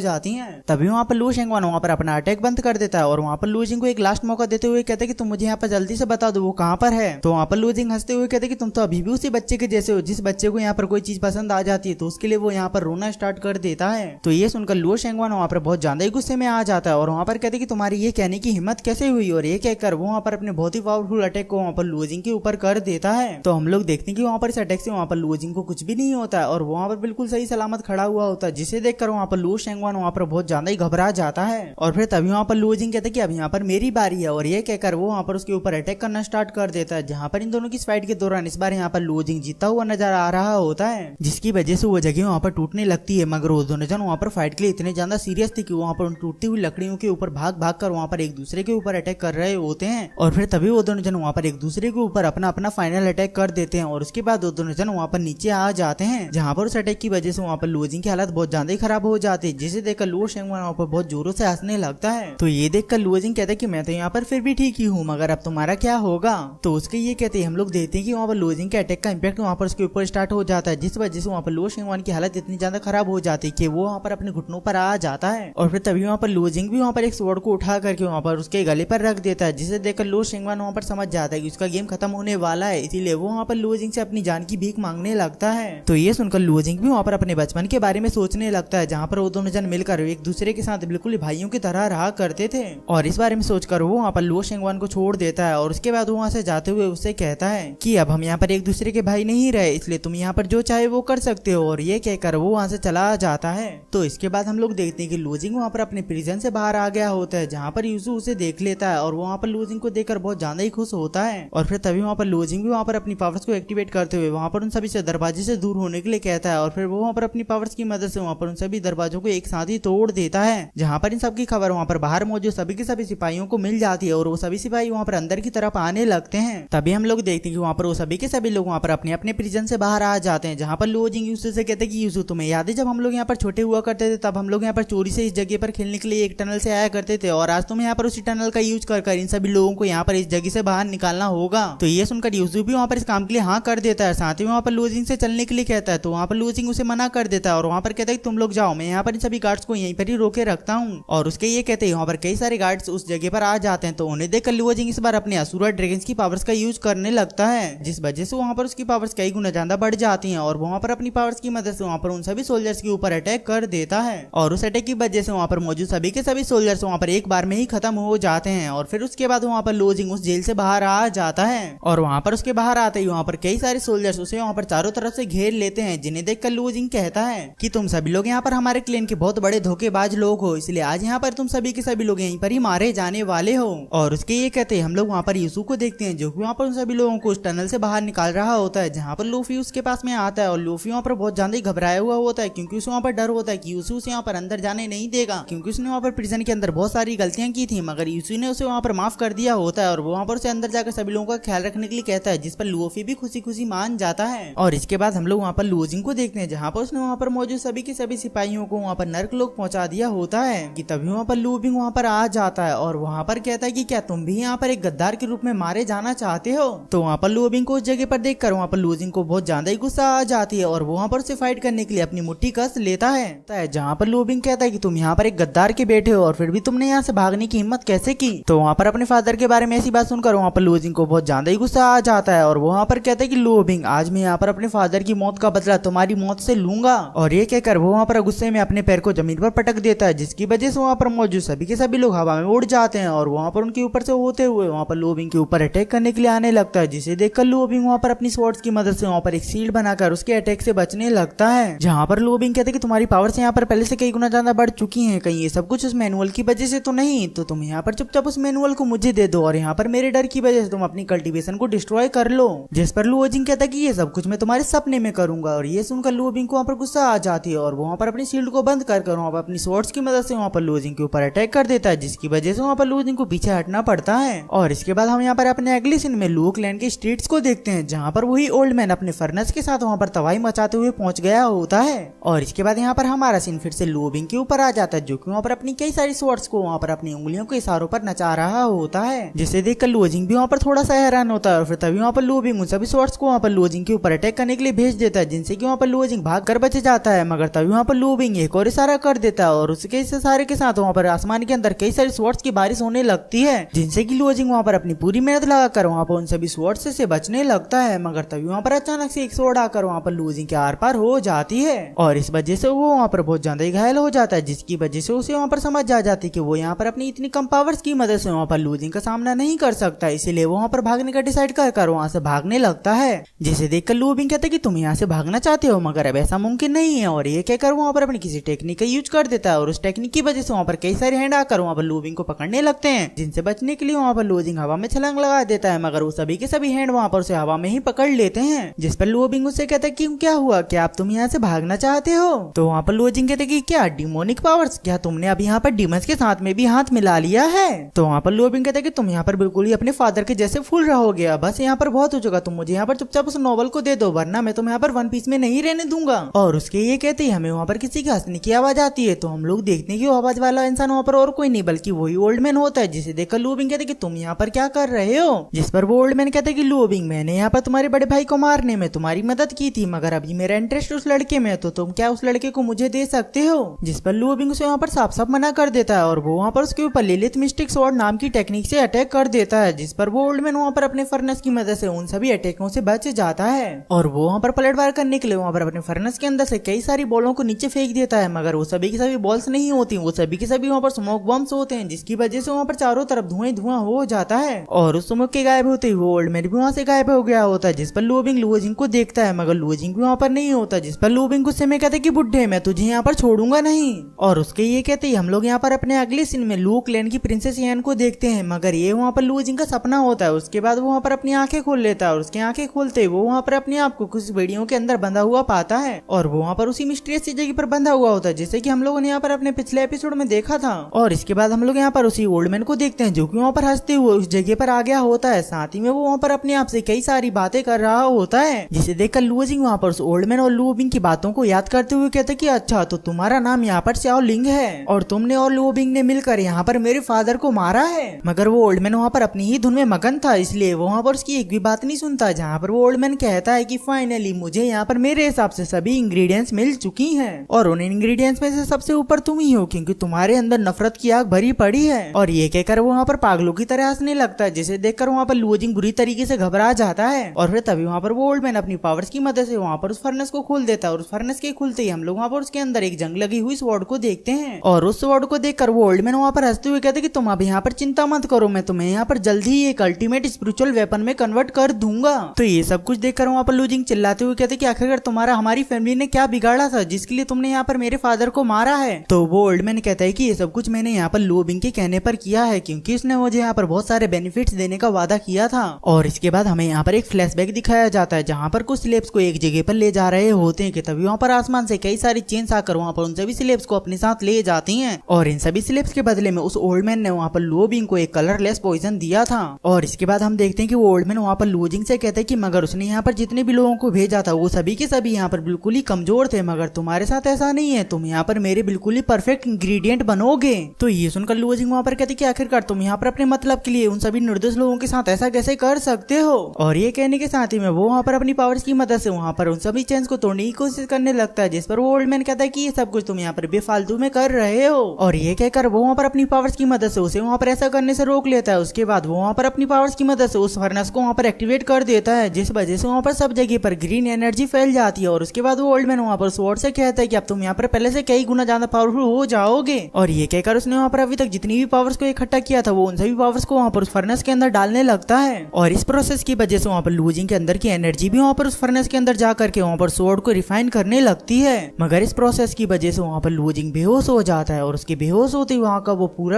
जाती है। तभी वहाँ पर लू शेंगवान वहाँ पर अपना अटैक बंद कर देता है और वहाँ पर लुओजिंग को एक लास्ट मौका देते हुए कहते हैं कि तुम मुझे यहाँ पर जल्दी से बता दो वो कहाँ पर है। तो वहाँ पर लुओजिंग हंसते हुए कहते हैं कि तुम तो अभी भी उसी बच्चे के जैसे हो, जिस बच्चे को यहाँ पर कोई चीज पसंद आ जाती है तो उसके लिए वो यहाँ पर रोना स्टार्ट कर देता है। तो ये सुनकर लू शेंगवान वहाँ पर बहुत ज्यादा ही गुस्से में आ जाता है और वहाँ पर कहते हैं कि तुम्हारी ये कहने की हिम्मत कैसे हुई, और ये कहकर वो वहाँ पर अपने बहुत ही पावरफुल अटैक को वहाँ पर लुओजिंग के ऊपर कर देता है। तो हम लोग देखते हैं कि वहाँ पर इस अटैक से वहाँ पर लुओजिंग को कुछ भी नहीं होता है और वहाँ पर बिल्कुल सही सलामत खड़ा हुआ होता है, जिसे देखकर वहाँ पर लू शेंगवान वहाँ पर बहुत ज्यादा ही घबरा जाता है। और फिर तभी वहाँ पर लुओजिंग कहते हैं कि अब यहाँ पर मेरी बारी है, और ये कहकर वो वहाँ पर उसके ऊपर अटैक करना स्टार्ट कर देता है, जहाँ पर इन दोनों की फाइट के दौरान इस बार यहाँ पर लुओजिंग जीता हुआ नजर आ रहा होता है, जिसकी वजह से वो जगह वहाँ पर टूटने लगती है। मगर वो दोनों जन वहाँ पर फाइट के लिए इतने ज्यादा सीरियस थे कि वहाँ पर उन टूटती हुई लकड़ियों के ऊपर भाग भाग कर वहाँ पर एक दूसरे के ऊपर अटैक कर रहे होते हैं। और फिर तभी वो दोनों जन वहाँ पर एक दूसरे के ऊपर अपना अपना फाइनल अटैक कर देते हैं और उसके बाद वो दोनों जन वहाँ पर नीचे आ जाते हैं, जहाँ पर उस अटैक की वजह से वहाँ पर लुओजिंग की हालत बहुत ज्यादा ही खराब हो जाती है, जिसे देखकर लू शेंगवान वहाँ पर बहुत जोरों से हंसने लगता है। तो ये देखकर लुओजिंग कहता है कि मैं तो यहाँ पर फिर भी ठीक ही हूँ, मगर अब तुम्हारा क्या होगा। तो उसके ये कहते हैं हम लोग देखते हैं कि वहाँ पर लुओजिंग के अटैक का इंपैक्ट वहाँ पर उसके ऊपर स्टार्ट हो जाता है, जिस वजह से वहाँ पर लू शेंगवान की हालत इतनी ज्यादा खराब हो जाती है कि वो वहाँ पर अपने घुटनों पर आ जाता है। और फिर तभी वहाँ पर लुओजिंग भी वहाँ पर एक स्वॉर्ड को उठा करके वहाँ पर उसके गले पर रख देता है, जिसे देखकर लू शेंगवान वहाँ पर समझ जाता है कि उसका गेम खत्म होने वाला है, इसीलिए वो वहाँ पर लुओजिंग से अपनी जान की भीख मांगने लगता है। तो ये सुनकर लुओजिंग भी वहाँ पर अपने बचपन के बारे में सोचने लगता है, जहाँ पर वो दोनों जन मिलकर एक दूसरे के साथ बिल्कुल भाइयों की तरह रहा करते थे। और इस बारे में सोचकर वो वहाँ पर लू शेंगवान को छोड़ देता है और उसके बाद वो वहाँ से जाते हुए उससे कहता है कि अब हम यहाँ पर एक दूसरे के भाई नहीं रहे, इसलिए तुम यहाँ पर जो चाहे वो कर सकते हो। और ये कहकर वो वहाँ से चला जाता है। तो इसके बाद हम लोग देखते हैं कि लुओजिंग वहाँ पर अपने प्रिजन से बाहर आ गया होता है, जहाँ पर यूसु उसे देख लेता है और वो वहाँ पर लुओजिंग को देखकर बहुत ज्यादा ही खुश होता है। और फिर तभी वहाँ पर लुओजिंग भी वहाँ पर अपनी पावर्स को एक्टिवेट करते हुए वहाँ पर उन सभी से दरवाजे से दूर होने के लिए कहता है और फिर वो वहाँ पर अपनी पावर्स की मदद से वहाँ पर उन सभी दरवाजों को एक साथ ही तोड़ देता है, जहाँ पर इन सब की खबर वहाँ पर बाहर मौजूद सभी के सभी सिपाहियों को मिल जाती है और वो सभी सिपाही वहाँ पर अंदर की तरफ आने लगते हैं। तभी हम लोग देखते हैं कि वहाँ पर वो सभी के सभी लोग वहाँ पर अपने अपने प्रिजन से बाहर आ जाते हैं, जहाँ पर लुओजिंग यूसु से कहते हैं कि यूसु तुम्हें याद है जब हम लोग यहाँ पर छोटे हुआ करते थे तब हम लोग यहाँ पर चोरी से इस जगह पर खेलने के लिए एक टनल से आया करते थे, और आज तुम्हें यहाँ पर उसी टनल का यूज कर इन सभी लोगों को यहाँ पर इस जगह से बाहर निकालना होगा। तो ये सुनकर यूसु भी वहाँ पर इस काम के लिए हाँ कर देता है, साथ ही वहाँ पर लुओजिंग से चलने के लिए कहता है। तो वहाँ पर लुओजिंग उसे मना कर देता है और वहाँ पर कहता है तुम लोग जाओ, मैं यहाँ पर इन सभी गार्ड्स को यहीं पर ही रोके रखता हूँ। और उसके ये कहते हैं वहाँ पर कई सारे गार्ड्स उस जगह पर आ जाते हैं। तो उन्हें देखकर लुओजिंग इस बार अपने असुरा ड्रैगन्स की पावर्स का यूज करने लगता है, जिस वजह से वहाँ पर उसकी पावर्स कई गुना ज्यादा बढ़ जाती हैं और वहाँ पर अपनी पावर्स की मदद से वहाँ पर उन सभी सोल्जर्स के ऊपर अटैक कर देता है। और उस अटैक की वजह से वहाँ पर मौजूद सभी के सभी सोल्जर्स वहाँ पर एक बार में ही खत्म हो जाते हैं। और फिर उसके बाद वहाँ पर लुओजिंग उस जेल से बाहर आ जाता है और वहाँ पर उसके बाहर आते ही वहाँ पर कई सारे सोल्जर्स उसे वहाँ पर चारों तरफ से घेर लेते हैं, जिन्हें देखकर लुओजिंग कहता है कि तुम सभी लोग यहाँ पर हमारे क्लेन के बहुत बड़े धोखेबाज लोग हो, इसलिए आज यहाँ पर तुम सभी के सभी लोग यहीं पर ही मारे जाने वाले हो। और उसके ये कहते हैं हम लोग वहाँ पर यूसु को देखते हैं, जो कि वहाँ पर उन सभी लोगों को उस टनल से बाहर निकाल रहा होता है, जहाँ पर लूफी उसके पास में आता है और लूफी वहाँ पर बहुत ज्यादा ही घबराया हुआ होता है, क्योंकि उसे वहाँ पर डर होता है कि यूसु उसे यहाँ पर अंदर जाने नहीं देगा, क्योंकि उसने वहाँ पर प्रिजन के अंदर बहुत सारी गलतियां की थी, मगर यूसु ने उसे वहाँ पर माफ कर दिया होता है और वो वहाँ पर उसे अंदर जाकर सभी लोगों का ख्याल रखने के लिए कहता है, जिस पर लूफी भी खुशी खुशी मान जाता है। और इसके बाद हम लोग वहाँ पर लुओजिंग को देखते हैं, जहाँ पर उसने वहाँ पर मौजूद सभी के सभी सिपाहियों को वहाँ पर नर्क लोग पहुंचा दिया होता है कि तभी वहाँ पर लुओबिंग वहाँ पर आ जाता है और वहाँ पर कहता है कि क्या तुम भी यहाँ पर एक गद्दार के रूप में मारे जाना चाहते हो। तो वहाँ पर लुओबिंग को उस जगह पर देखकर वहाँ पर लुओजिंग को बहुत ज्यादा ही गुस्सा आ जाती है और वो वहाँ पर उसे फाइट करने के लिए अपनी मुट्ठी कस लेता है, जहाँ पर लुओबिंग कहता है कि तुम यहाँ पर एक गद्दार के बेटे हो और फिर भी तुमने यहाँ से भागने की हिम्मत कैसे की। तो वहाँ पर अपने फादर के बारे में ऐसी बात सुनकर वहाँ पर लुओजिंग को बहुत ज्यादा ही गुस्सा आ जाता है और वो वहाँ पर कहता है कि लुओबिंग आज मैं यहाँ पर अपने फादर की मौत का बदला तुम्हारी मौत से लूंगा। और ये कहकर वो वहाँ पर गुस्से में अपने पैर को जमीन पर पटक देता है, जिसकी वजह से वहाँ पर मौजूद सभी के सभी लोग हवा में उड़ जाते हैं और वहाँ पर उनके ऊपर से होते हुए वहाँ पर लुओबिंग के ऊपर अटैक करने के लिए आने लगता है, जिसे देखकर लुओबिंग वहाँ पर अपनी स्वॉर्ड्स की मदद से वहाँ पर एक शील्ड बनाकर उसके अटैक से बचने लगता है। जहाँ पर लुओबिंग कहते हैं कि तुम्हारी पावर्स यहाँ पर पहले से कई गुना ज्यादा बढ़ चुकी हैं, कहीं ये सब कुछ उस मैनुअल की वजह से तो नहीं, तो तुम यहाँ पर चुपचाप उस मैनुअल को मुझे दे दो और यहाँ पर मेरे डर की वजह से तुम अपनी कल्टीवेशन को डिस्ट्रॉय कर लो। जिस पर लुओबिंग कहता है कि ये सब कुछ मैं तुम्हारे सपने में करूंगा, और ये सुनकर लुओबिंग को वहाँ पर गुस्सा आ जाती है और वो वहाँ पर अपनी शील्ड को बंद कर वहाँ पर अपनी स्वॉर्ड्स की मदद से वहाँ पर लुओबिंग के ऊपर अटैक कर देता है, जिसकी वजह से वहाँ पर लुओबिंग को पीछे हटना पड़ता है। और इसके बाद हम यहाँ पर अपने अगले सीन में लुओ क्लैन के स्ट्रीट्स को देखते हैं, जहाँ पर वही ओल्ड मैन अपने फर्नेस के साथ वहाँ पर तबाही मचाते हुए पहुंच गया होता है। और इसके बाद यहाँ पर हमारा सीन फिर से लुओबिंग के ऊपर आ जाता है, जो कि वहाँ पर अपनी कई सारी स्वॉर्ड्स को वहाँ पर अपनी उंगलियों के इशारों पर नचा रहा होता है, जिसे देखकर लुओबिंग भी वहाँ पर थोड़ा सा हैरान होता है। और फिर तभी वहाँ पर लुओबिंग उन सभी स्वॉर्ड्स को वहाँ पर लुओबिंग के ऊपर अटैक करने के लिए भेज देता है, जिनसे कि वहाँ पर लुओबिंग भाग कर बच जाता है। मगर तभी वहाँ पर लुओबिंग एक और इशारा कर देता है और उसके इशारे के साथ वहाँ पर आसमान के अंदर कई सारी स्वॉर्ड्स की बारिश होने लगती है, जिनसे कि लुओबिंग वहाँ पर अपनी पूरी मेहनत लगाकर वहाँ पर उन सभी स्वॉर्ड्स से बचने लगता है। मगर तभी वहाँ पर अचानक से एक स्वॉर्ड आकर वहाँ पर लुओबिंग के आर पार हो जाती है और इस वजह से वो वहाँ पर बहुत ज्यादा ही घायल हो जाता है, जिसकी वजह से उसे वहाँ पर समझ आ जाती है कि वो यहाँ पर अपनी इतनी कम पावर्स की मदद से वहाँ पर लुओबिंग का सामना नहीं कर सकता, इसीलिए वो वहाँ पर भागने का डिसाइड कर वहाँ से भागने लगता है। जिसे देखकर लुओबिंग कहते हैं कि तुम यहाँ से भागना चाहते हो, मगर अब ऐसा मुमकिन नहीं है। और ये कहकर वहाँ पर अपनी किसी टेक्निक का यूज कर देता है और उस टेक्निक की वजह से वहाँ पर कई सारे हैंड आकर वहाँ पर लुओबिंग को पकड़ने लगते हैं, जिनसे बचने के लिए वहाँ पर लुओबिंग हवा में छलांग लगा देता है, मगर वो सभी के सभी हैंड वहाँ पर उसे हवा में ही पकड़ लेते हैं। जिस पर लुओबिंग उससे कहता है कि क्या हुआ, क्या आप तुम यहाँ से भागना चाहते हो? तो वहाँ पर लुओबिंग कहते हैं कि क्या डिमोनिक पावर्स, क्या तुमने अब यहाँ पर डीमंस के साथ में भी हाथ मिला लिया है? तो वहाँ पर लुओबिंग कहते हैं कि तुम यहाँ पर बिल्कुल ही अपने फादर के जैसे फूल रहोगे, बस यहाँ पर बहुत हो चुका, तुम मुझे यहाँ पर चुपचाप उस नॉवल को दे दो, वरना मैं तुम्हें यहाँ पर वन पीस में नहीं रहने दूंगा। और उसके ये कहते ही हमें वहाँ पर किसी की हंसने की आवाज आती है, तो हम लोग देखते हैं कि वो आवाज वाला इंसान वहाँ पर और कोई नहीं बल्कि वही ओल्ड मैन होता है, जिसे देखकर लुओबिंग कहते हैं कि तुम यहाँ पर क्या कर रहे हो? जिस पर वो ओल्ड मैन कहते हैं कि लुओबिंग, मैंने यहाँ पर तुम्हारे बड़े भाई को मारने में तुम्हारी मदद की थी, मगर अभी मेरा इंटरेस्ट उस लड़के में है, तो तुम क्या उस लड़के को मुझे दे सकते हो? जिस पर लुओबिंग उसे वहाँ पर साफ साफ मना कर देता है और वो वहाँ पर उसके ऊपर लिलिथ मिस्टिक स्वॉर्ड नाम की टेक्निक से अटैक कर देता है, जिस पर वो ओल्ड मैन वहाँ पर अपने फर्नेस की मदद से उन सभी अटैकों से बच जाता है और वो वहाँ पर पलटवार करने के लिए वहाँ पर अपने फर्नेस के अंदर से कई सारी बॉलों को नीचे फेंक देता है, मगर वो सभी की सभी बॉल्स नहीं होती, वो सभी के सभी वहाँ पर स्मोक बम्स होते हैं, जिसकी वजह से वहाँ पर चारों तरफ धुआं धुआं हो जाता है। और उस स्मोक के गायब होते ही वो ओल्ड मैन भी वहाँ से गायब हो गया होता है, जिस पर लुओबिंग लुओजिंग को देखता है, मगर लुओजिंग भी वहाँ पर नहीं होता, जिस पर लुओबिंग गुस्से में कहते कि बुड्ढे, मैं तुझे यहाँ पर छोड़ूंगा नहीं। और उसके ये कहते ही हम लोग यहाँ पर अपने अगले सीन में लुओ क्लैन की प्रिंसेस यान को देखते हैं, मगर ये वहाँ पर लुओजिंग का सपना होता है। उसके बाद वो वहाँ पर अपनी आंखें खोल लेता है और उसकी आंखें खोलते ही वो वहाँ पर अपने आप को कुछ बेड़ियों के अंदर बंधा हुआ पाता है और वो वहाँ पर उसी मिस्टीरियस सी जगह पर बंधा हुआ होता है, जैसे कि हम लोगों ने यहाँ पर अपने पिछले एपिसोड में देखा था। और इसके बाद हम लोग यहाँ पर उसी ओल्ड मैन को देखते हैं, जो कि वहाँ पर हंसते हुए उस जगह पर आ गया होता है, साथ ही में वो वहाँ पर अपने आप से कई सारी बातें कर रहा होता है, जिसे देखकर लुओजिंग वहाँ पर उस ओल्ड मैन और लुओबिंग की बातों को याद करते हुए कहते कि अच्छा, तो तुम्हारा नाम यहाँ पर श्याओ लिंग है और तुमने और लुओबिंग ने मिलकर यहाँ पर मेरे फादर को मारा है। मगर वो ओल्ड मैन वहाँ पर अपनी ही धुन में मगन था, इसलिए वो वहाँ पर उसकी एक भी बात नहीं सुनता। जहाँ पर वो ओल्ड मैन कहता है कि फाइनली मुझे यहाँ पर मेरे हिसाब से सभी इंग्रेडिएंट्स मिल चुकी हैं और उन इंग्रेडिएंट्स में से सबसे ऊपर तुम ही हो, क्योंकि तुम्हारे अंदर नफरत की आग भरी पड़ी है। और ये कहकर वो वहाँ पर पागलों की तरह हंसने लगता है, जिसे देखकर वहाँ पर लुओजिंग बुरी तरीके से घबरा जाता है। और फिर तभी वहाँ पर वो ओल्ड मैन अपनी पावर्स की मदद से वहाँ पर उस फर्नेस को खोल देता है और उस फर्नेस के खुलते ही हम लोग वहाँ पर उसके अंदर एक जंग लगी हुई स्वॉर्ड को देखते हैं। और उस स्वॉर्ड को देखकर वो ओल्ड मैन वहाँ पर हंसते हुए कहते कि तुम अब यहाँ पर चिंता मत करो, मैं तुम्हें यहाँ पर जल्दी ही एक अल्टीमेट स्पिरिचुअल वेपन में कन्वर्ट कर दूंगा। तो ये सब कुछ देखकर वहाँ पर लुओजिंग चिल्लाते हुए कहते कि आखिरकार तुम्हारा हमारी फैमिली ने क्या बिगाड़ा था जिसके लिए तुमने यहाँ पर मेरे फादर को मारा है? तो वो ओल्ड मैन कहता है कि ये सब कुछ मैंने यहाँ पर लुओबिंग के कहने पर किया है, क्योंकि उसने मुझे यहाँ पर बहुत सारे बेनिफिट्स देने का वादा किया था। और इसके बाद हमें यहाँ पर एक फ्लैशबैक दिखाया जाता है, जहाँ पर कुछ स्लेब्स को एक जगह पर ले जा रहे होते हैं कि तभी वहाँ पर आसमान से कई सारी चेन्स आकर वहाँ पर उन सभी स्लेब्स को अपने साथ ले जाती हैं। और इन सभी स्लेब्स के बदले में उस ओल्ड मैन ने वहाँ पर लुओबिंग को एक कलरलेस पॉइजन दिया था। और इसके बाद हम देखते हैं कि वो ओल्ड मैन वहाँ पर लुओजिंग से कहते हैं कि मगर उसने यहाँ पर जितने भी लोगों को भेजा था वो सभी के सभी यहाँ पर बिल्कुल ही कमजोर थे, मगर तुम्हारे साथ ऐसा नहीं है, तुम यहाँ पर मेरे बिल्कुल ही परफेक्ट इंग्रेडिएंट बनोगे। तो ये सुनकर लुओजिंग वहाँ पर कहते कि आखिरकार तुम यहाँ पर अपने मतलब के लिए उन सभी निर्दोष लोगों के साथ ऐसा कैसे कर सकते हो? और ये कहने के साथ ही में वो वहाँ पर अपनी पावर्स की मदद से वहाँ पर उन सभी चेन्स को तोड़ने की कोशिश करने लगता है, जिस पर वो ओल्ड मैन कहता है कि ये सब कुछ तुम यहाँ पर बेफालतू में कर रहे हो। और ये कहकर वो वहाँ पर अपनी पावर्स की मदद से उसे वहाँ पर ऐसा करने से रोक लेता है। उसके बाद वो वहाँ पर अपनी पावर्स की मदद से उस फर्नेस को वहाँ पर एक्टिवेट कर देता है, जिस वजह से वहाँ पर सब जगह पर ग्रीन एनर्जी फैल जाती है। और उसके बाद वो ओल्ड मैन वहाँ पर स्वॉर्ड से कहता है कि अब तुम यहाँ पर पहले से कई गुना ज्यादा पावरफुल हो जाओगे। और ये कहकर उसने वहाँ पर अभी तक जितनी भी पावर्स को इकट्ठा किया था वो उन उन सभी पावर्स को वहाँ पर उस फर्नेस के अंदर डालने लगता है और इस प्रोसेस की वजह से वहाँ पर लूजिंग के अंदर की एनर्जी भी वहाँ पर उस फर्नेस के अंदर जा करके वहाँ पर स्वॉर्ड को रिफाइन करने लगती है। मगर इस प्रोसेस की वजह से वहाँ पर लूजिंग बेहोश हो जाता है और उसके बेहोश होते ही वहाँ